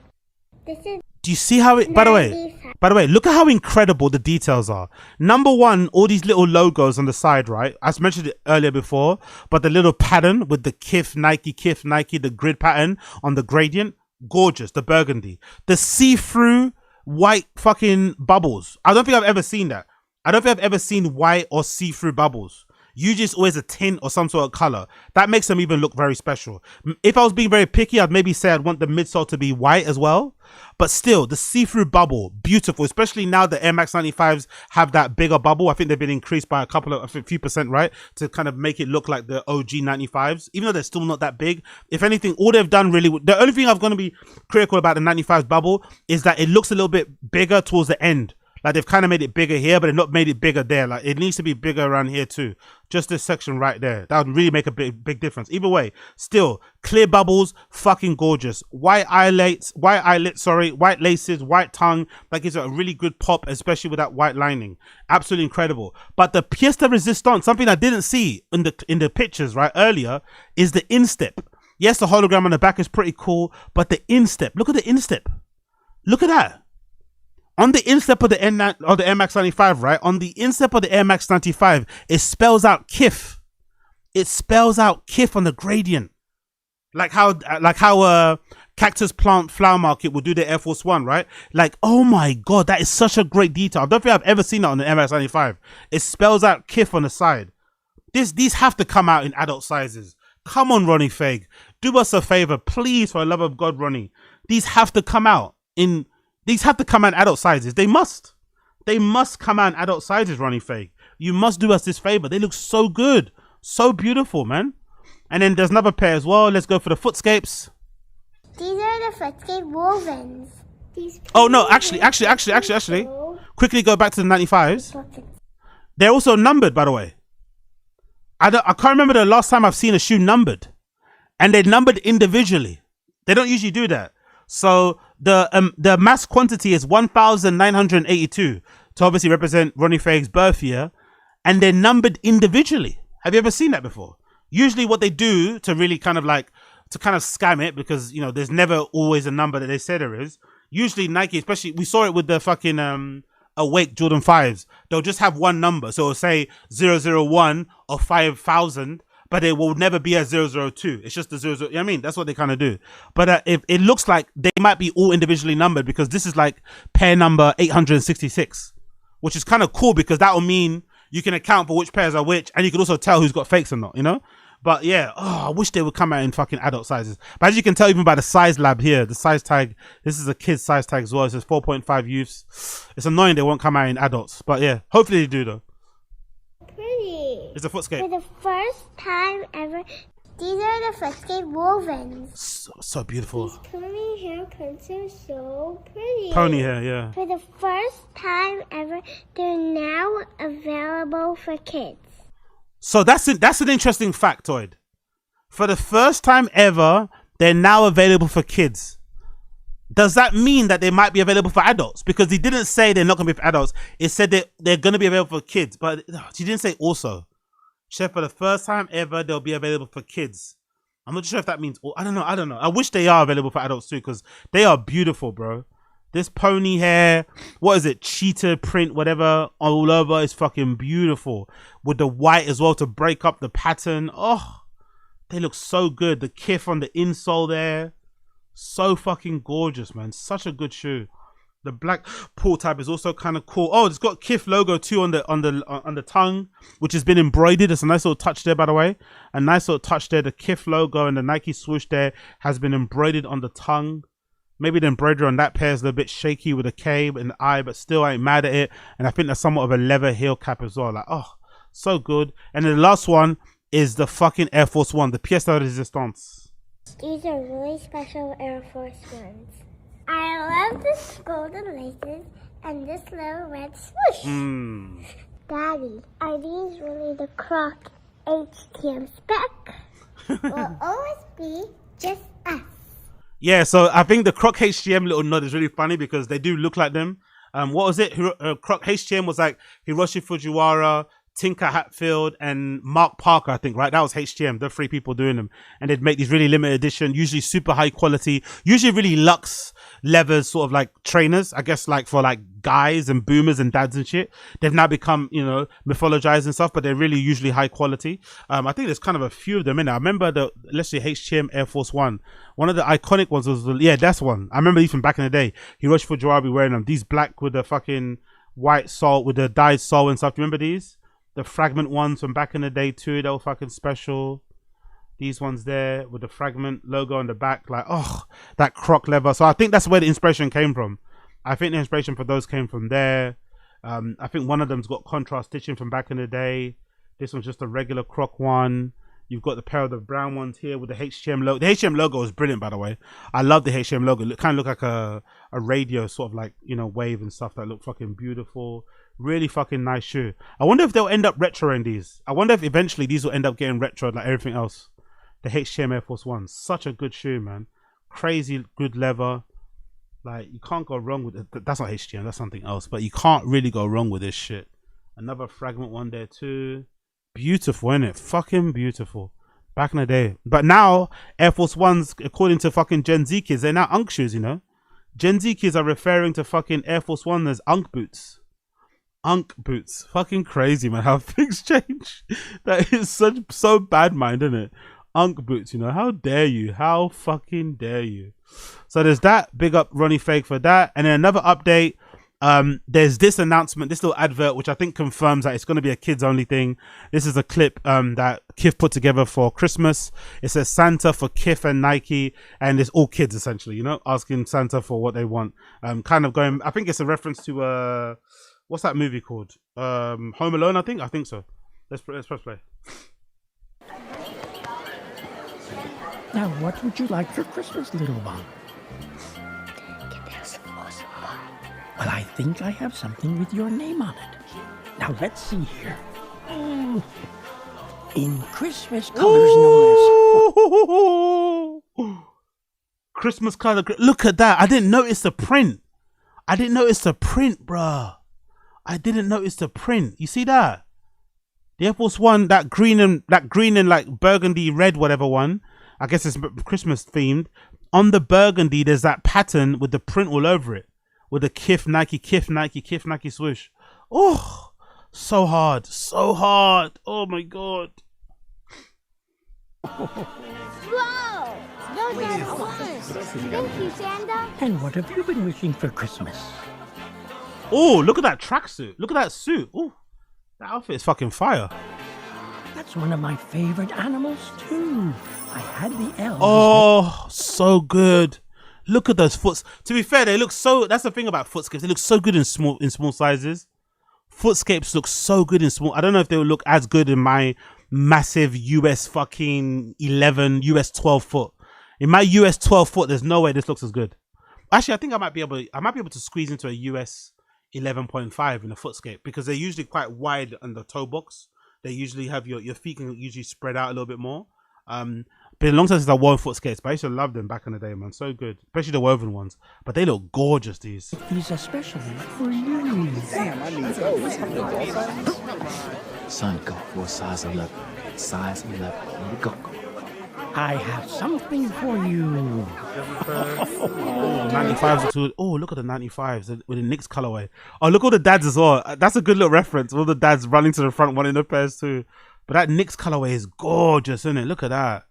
Do you see how it, by the way, look at how incredible the details are. Number one, all these little logos on the side, right? I mentioned it earlier before, but the little pattern with the Kith Nike, the grid pattern on the gradient, gorgeous. The burgundy, the see-through white fucking bubbles. I don't think I've ever seen that. I don't think I've ever seen white or see-through bubbles. Usually it's always a tint or some sort of color. That makes them even look very special. If I was being very picky, I'd maybe say I'd want the midsole to be white as well. But still, the see-through bubble, beautiful. Especially now the Air Max 95s have that bigger bubble. I think they've been increased by a few percent, right? To kind of make it look like the OG 95s, even though they're still not that big. If anything, all they've done really, the only thing I'm going to be critical about the 95s bubble is that it looks a little bit bigger towards the end. Like they've kind of made it bigger here, but they've not made it bigger there. Like it needs to be bigger around here too. Just this section right there. That would really make a big difference. Either way, still clear bubbles, fucking gorgeous. White eyelets, white laces, white tongue. That gives it a really good pop, especially with that white lining. Absolutely incredible. But the pièce de résistance, something I didn't see in the pictures right earlier, is the instep. Yes, the hologram on the back is pretty cool, but the instep. Look at the instep. Look at that. On the instep of the Air Max 95, right? On the instep of the Air Max 95, it spells out Kith. It spells out Kith on the gradient. Like how Cactus Plant Flower Market will do the Air Force One, right? Like, oh my God, that is such a great detail. I don't think I've ever seen that on the Air Max 95. It spells out Kith on the side. These have to come out in adult sizes. Come on, Ronnie Fieg. Do us a favor, please, for the love of God, Ronnie. These have to come out in adult sizes. They must come out in adult sizes, Ronnie Fieg. You must do us this favor. They look so good. So beautiful, man. And then there's another pair as well. Let's go for the Footscapes. These are the Footscape wovens. Oh no, actually. Quickly go back to the 95s. They're also numbered, by the way. I can't remember the last time I've seen a shoe numbered. And they're numbered individually. They don't usually do that. So the mass quantity is 1,982 to obviously represent Ronnie Fieg's birth year, and they're numbered individually. Have you ever seen that before? Usually what they do to really kind of scam it, because you know there's never always a number that they say there is. Usually Nike, especially we saw it with the fucking Awake Jordan 5s, they'll just have one number. So it'll say 001 or 5,000. But it will never be a 002. It's just the 00. You know what I mean? That's what they kind of do. But if it looks like they might be all individually numbered, because this is like pair number 866, which is kind of cool because that will mean you can account for which pairs are which, and you can also tell who's got fakes or not, you know? But yeah, I wish they would come out in fucking adult sizes. But as you can tell, even by the size lab here, the size tag, this is a kid's size tag as well. It says 4.5 youths. It's annoying they won't come out in adults. But yeah, hopefully they do though. Pretty. It's a Footscape. For the first time ever, these are the Footscape wovens. So beautiful. These curly hair prints are so pretty. Pony hair, yeah. For the first time ever, they're now available for kids. So that's an interesting factoid. For the first time ever, they're now available for kids. Does that mean that they might be available for adults? Because he didn't say they're not going to be for adults. It said that they're going to be available for kids. But he didn't say also. She said for the first time ever, they'll be available for kids. I'm not sure if that means... I don't know. I wish they are available for adults too, because they are beautiful, bro. This pony hair, what is it? Cheetah print, whatever, all over is fucking beautiful. With the white as well to break up the pattern. Oh, they look so good. The Kith on the insole there. So fucking gorgeous, man. Such a good shoe. The black pull type is also kind of cool. Oh, it's got Kith logo too on the tongue, which has been embroidered. It's a nice little touch there, by the way. A nice little touch there. The Kith logo and the Nike swoosh there has been embroidered on the tongue. Maybe the embroidery on that pair is a little bit shaky with a K and an I, but still I ain't mad at it. And I think that's somewhat of a leather heel cap as well. Like, oh, so good. And then the last one is the fucking Air Force One, the pièce de résistance. These are really special Air Force Ones. I love this golden laces and this little red swoosh. Daddy, are these really the Croc HTM spec? Will always be just us. Yeah, so I think the Croc HTM little nod is really funny because they do look like them. What was it? Croc HTM was like Hiroshi Fujiwara, Tinker Hatfield, and Mark Parker, I think, right? That was HTM, the three people doing them. And they'd make these really limited edition, usually super high quality, usually really luxe leathers, sort of like trainers, I guess, like for like guys and boomers and dads and shit. They've now become, you know, mythologized and stuff, but they're really usually high quality. I think there's kind of a few of them in there. I remember let's say HTM Air Force One. One of the iconic ones was, yeah, that's one. I remember these from back in the day. Hiroshi Fujiwara be wearing them. These black with the fucking white sole, with the dyed sole and stuff. Do you remember these? the fragment ones from back in the day too. They were fucking special. These ones there with the fragment logo on the back, like, oh, that croc leather. So I think that's where the inspiration came from. I think the inspiration for those came from there. I think one of them's got contrast stitching from back in the day. This one's just a regular croc one. You've got the pair of the brown ones here with the HM logo. The HM logo is brilliant, by the way. I love the HM logo. It kind of look like a radio sort of like, you know, wave and stuff that look fucking beautiful. Really fucking nice shoe. I wonder if they'll end up retroing these. I wonder if eventually these will end up getting retroed like everything else. The HM Air Force One, such a good shoe, man. Crazy good leather. Like, you can't go wrong with it. That's not HM, that's something else. But you can't really go wrong with this shit. Another fragment one there too. Beautiful, isn't it? Fucking beautiful. Back in the day. But now, Air Force Ones, according to fucking Gen Z kids, they're now Unk shoes, you know? Gen Z kids are referring to fucking Air Force One as Unk boots. Unk boots. Fucking crazy, man, how things change. That is so bad mind, isn't it? Unk boots, you know? How dare you? How fucking dare you? So there's that. Big up Ronnie Fieg for that. And then another update. There's this announcement, this little advert, which I think confirms that it's going to be a kids only thing. This is a clip that Kith put together for Christmas. It says Santa for Kith and Nike, and it's all kids essentially, you know, asking Santa for what they want. Kind of going, I think it's a reference to what's that movie called? Home Alone, I think so. Let's press play. Now, what would you like for Christmas, little one? Well, I think I have something with your name on it. Now, let's see here. In Christmas colors, no less. Christmas color. Look at that. I didn't notice the print. Bruh. I didn't notice the print. You see that? The Air Force One, that green and like burgundy red, whatever one. I guess it's Christmas themed. On the burgundy, there's that pattern with the print all over it. With the Kith Nike swoosh. Oh, so hard. Oh my god. Whoa! Those are fun. Thank you, Santa. And what have you been wishing for Christmas? Oh, look at that tracksuit. Look at that suit. Oh, that outfit is fucking fire. That's one of my favorite animals too. I had the elves. Oh, so good. Look at those foots. To be fair, they look so. That's the thing about Foolscapes. They look so good in small sizes. Foolscapes look so good in small. I don't know if they will look as good in my massive US fucking 11, US 12 foot. In my US 12 foot, there's no way this looks as good. Actually, I think I might be able to squeeze into a US 11.5 in a Foolscape because they're usually quite wide on the toe box. They usually have your feet can usually spread out a little bit more. Been a long time since I wore Foolscapes, but I used to love them back in the day, man. So good, especially the woven ones. But they look gorgeous. These are especially for you. Damn, I need those. Son, go for a size 11. Size 11. Here we go. I have something for you. 95s are too. Oh, look at the 95s with the Knicks colorway. Oh, look at all the dads as well. That's a good little reference. All the dads running to the front, wanting the pairs too. But that Knicks colorway is gorgeous, isn't it? Look at that.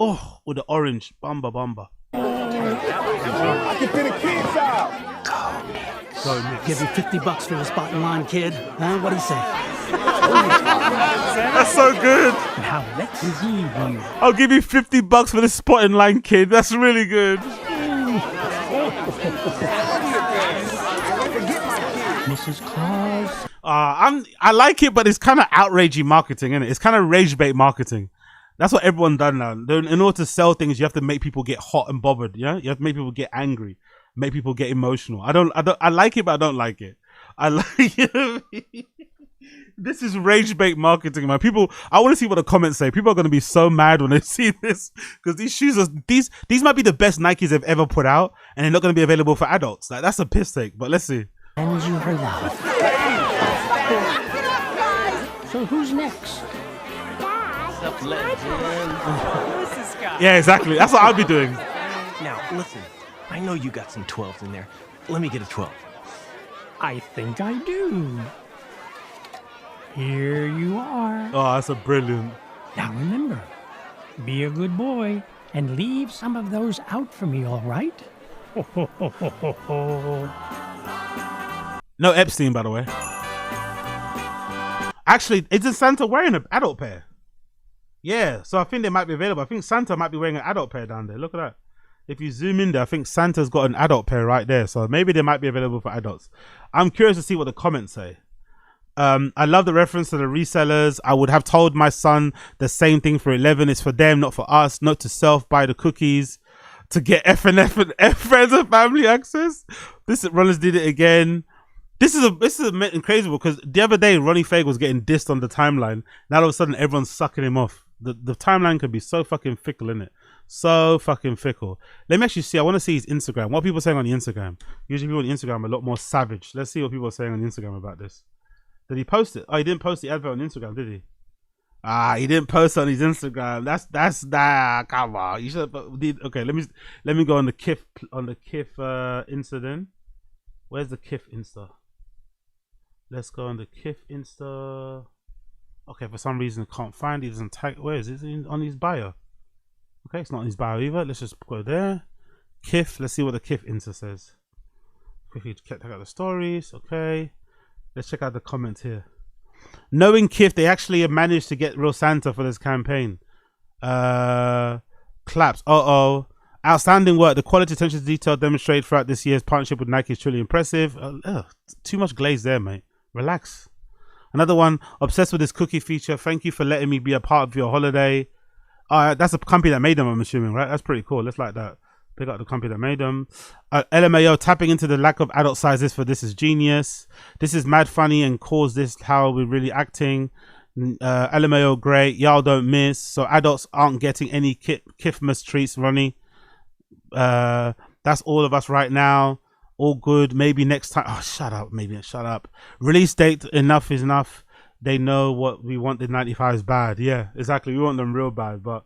Oh, with the orange. Bamba. I can fit the kids out. Go, Nick. Give you $50 for the spot in line, kid. Huh? What do you say? That's so good. Now let's see. I'll give you $50 for the spot in line, kid. That's really good. Mrs. Claus. I like it, but it's kind of outragey marketing, isn't it? It's kind of rage bait marketing. That's what everyone's done now. In order to sell things, you have to make people get hot and bothered. Yeah, you have to make people get angry, make people get emotional. I like it, but I don't like it. I like it. This is rage bait marketing, man. People, I want to see what the comments say. People are going to be so mad when they see this because these shoes are these might be the best Nikes they've ever put out, and they're not going to be available for adults. Like, that's a piss take. But let's see. And you heard that. So who's next? Yeah, exactly. That's what I'll be doing. Now, listen. I know you got some 12s in there. Let me get a 12. I think I do. Here you are. Oh, that's a brilliant. Now remember, be a good boy and leave some of those out for me, all right? No Epstein, by the way. Actually, isn't Santa wearing an adult pair? Yeah, so I think they might be available. I think Santa might be wearing an adult pair down there. Look at that. If you zoom in there, I think Santa's got an adult pair right there. So maybe they might be available for adults. I'm curious to see what the comments say. I love the reference to the resellers. I would have told my son the same thing for 11. It's for them, not for us. Not to self-buy the cookies to get F and F friends and family access. This Rollins did it again. This is crazy because the other day Ronnie Fieg was getting dissed on the timeline. Now all of a sudden everyone's sucking him off. The timeline can be so fucking fickle, innit? So fucking fickle. Let me actually see. I want to see his Instagram. What are people saying on the Instagram? Usually people on the Instagram are a lot more savage. Let's see what people are saying on Instagram about this. Did he post it? Oh, he didn't post the advert on Instagram, did he? He didn't post on his Instagram. That's come on. You should. Okay, let me go on the Kith incident. Where's the Kith Insta? Let's go on the Kith Insta. Okay, for some reason I can't find it. He doesn't tag. Where is it? Is it on his bio? Okay, it's not in his bio either. Let's just go there. Kith. Let's see what the Kith Insta says. Quickly check out the stories. Okay. Let's check out the comments here. Knowing Kith, they actually have managed to get real Santa for this campaign. Claps. Outstanding work. The quality, attention to detail demonstrated throughout this year's partnership with Nike is truly impressive. Too much glaze there, mate. Relax. Another one. Obsessed with this cookie feature. Thank you for letting me be a part of your holiday. That's a company that made them, I'm assuming, right? That's pretty cool. Let's like that. Pick up the company that made them. LMAO, tapping into the lack of adult sizes for this is genius. This is mad funny and calls this how we're really acting. LMAO, great. Y'all don't miss. So adults aren't getting any Kithmas treats, Ronnie. That's all of us right now. All good. Maybe next time. Oh, shut up. Maybe shut up. Release date. Enough is enough. They know what we want. The 95 is bad. Yeah, exactly. We want them real bad, but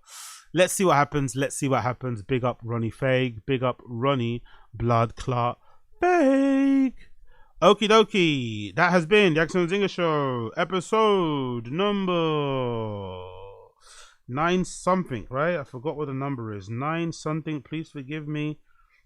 let's see what happens. Let's see what happens. Big up Ronnie Fieg. Big up Ronnie Blood Clot Fieg. Okie dokie. That has been the Akaash Singh Show, episode number 9 something, right? I forgot what the number is. 9 something. Please forgive me.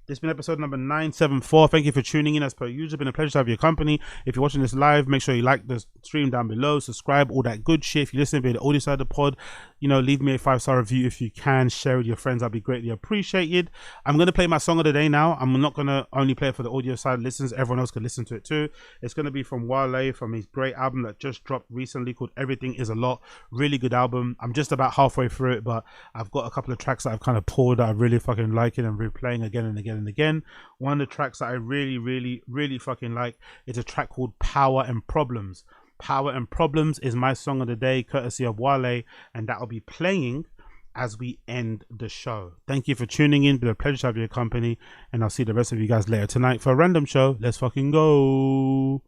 This has been episode number 974. Thank you for tuning in as per usual. It's been a pleasure to have your company. If you're watching this live, make sure you like the stream down below, subscribe, all that good shit. If you listen to the audio side of the pod, you know, leave me a 5-star review if you can. Share with your friends. I'd be greatly appreciated. I'm going to play my song of the day now. I'm not going to only play it for the audio side listeners. Everyone else can listen to it too. It's going to be from Wale, from his great album that just dropped recently called Everything Is A Lot. Really good album. I'm just about halfway through it, but I've got a couple of tracks that I've kind of pulled that I really fucking like it and replaying again and again and again. One of the tracks that I really fucking like is a track called Power and Problems. Power and Problems is my song of the day, courtesy of Wale, and that will be playing as we end the show. Thank you for tuning in. It's been a pleasure to have your company, and I'll see the rest of you guys later tonight for a random show. Let's fucking go.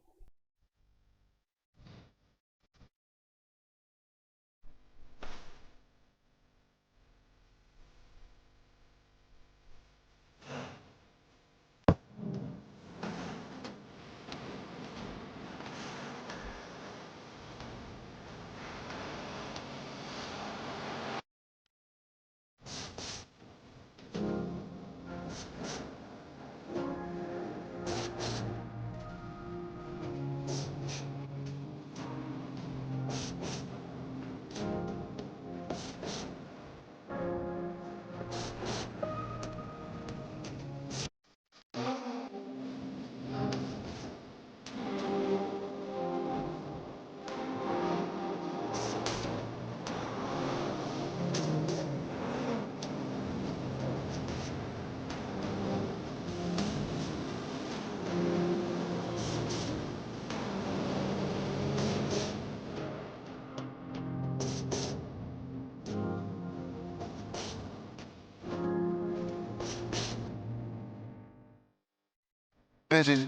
Bitches.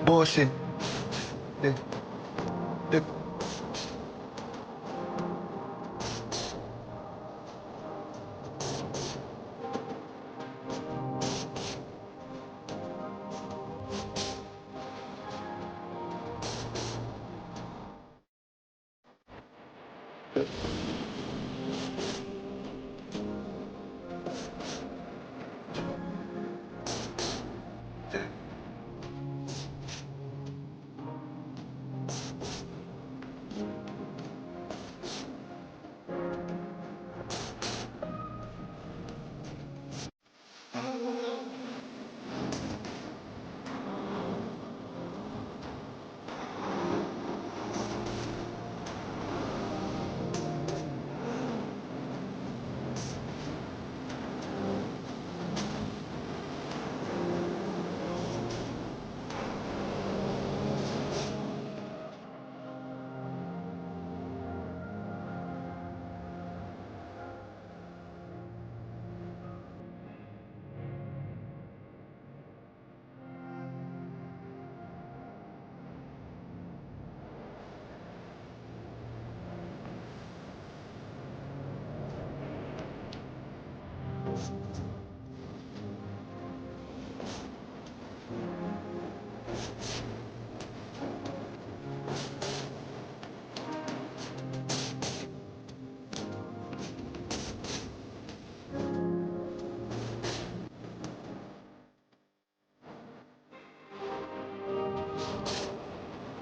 Bullshit. The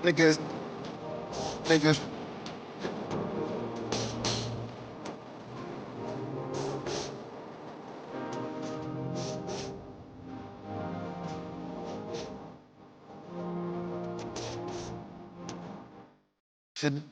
niggas, niggas. Should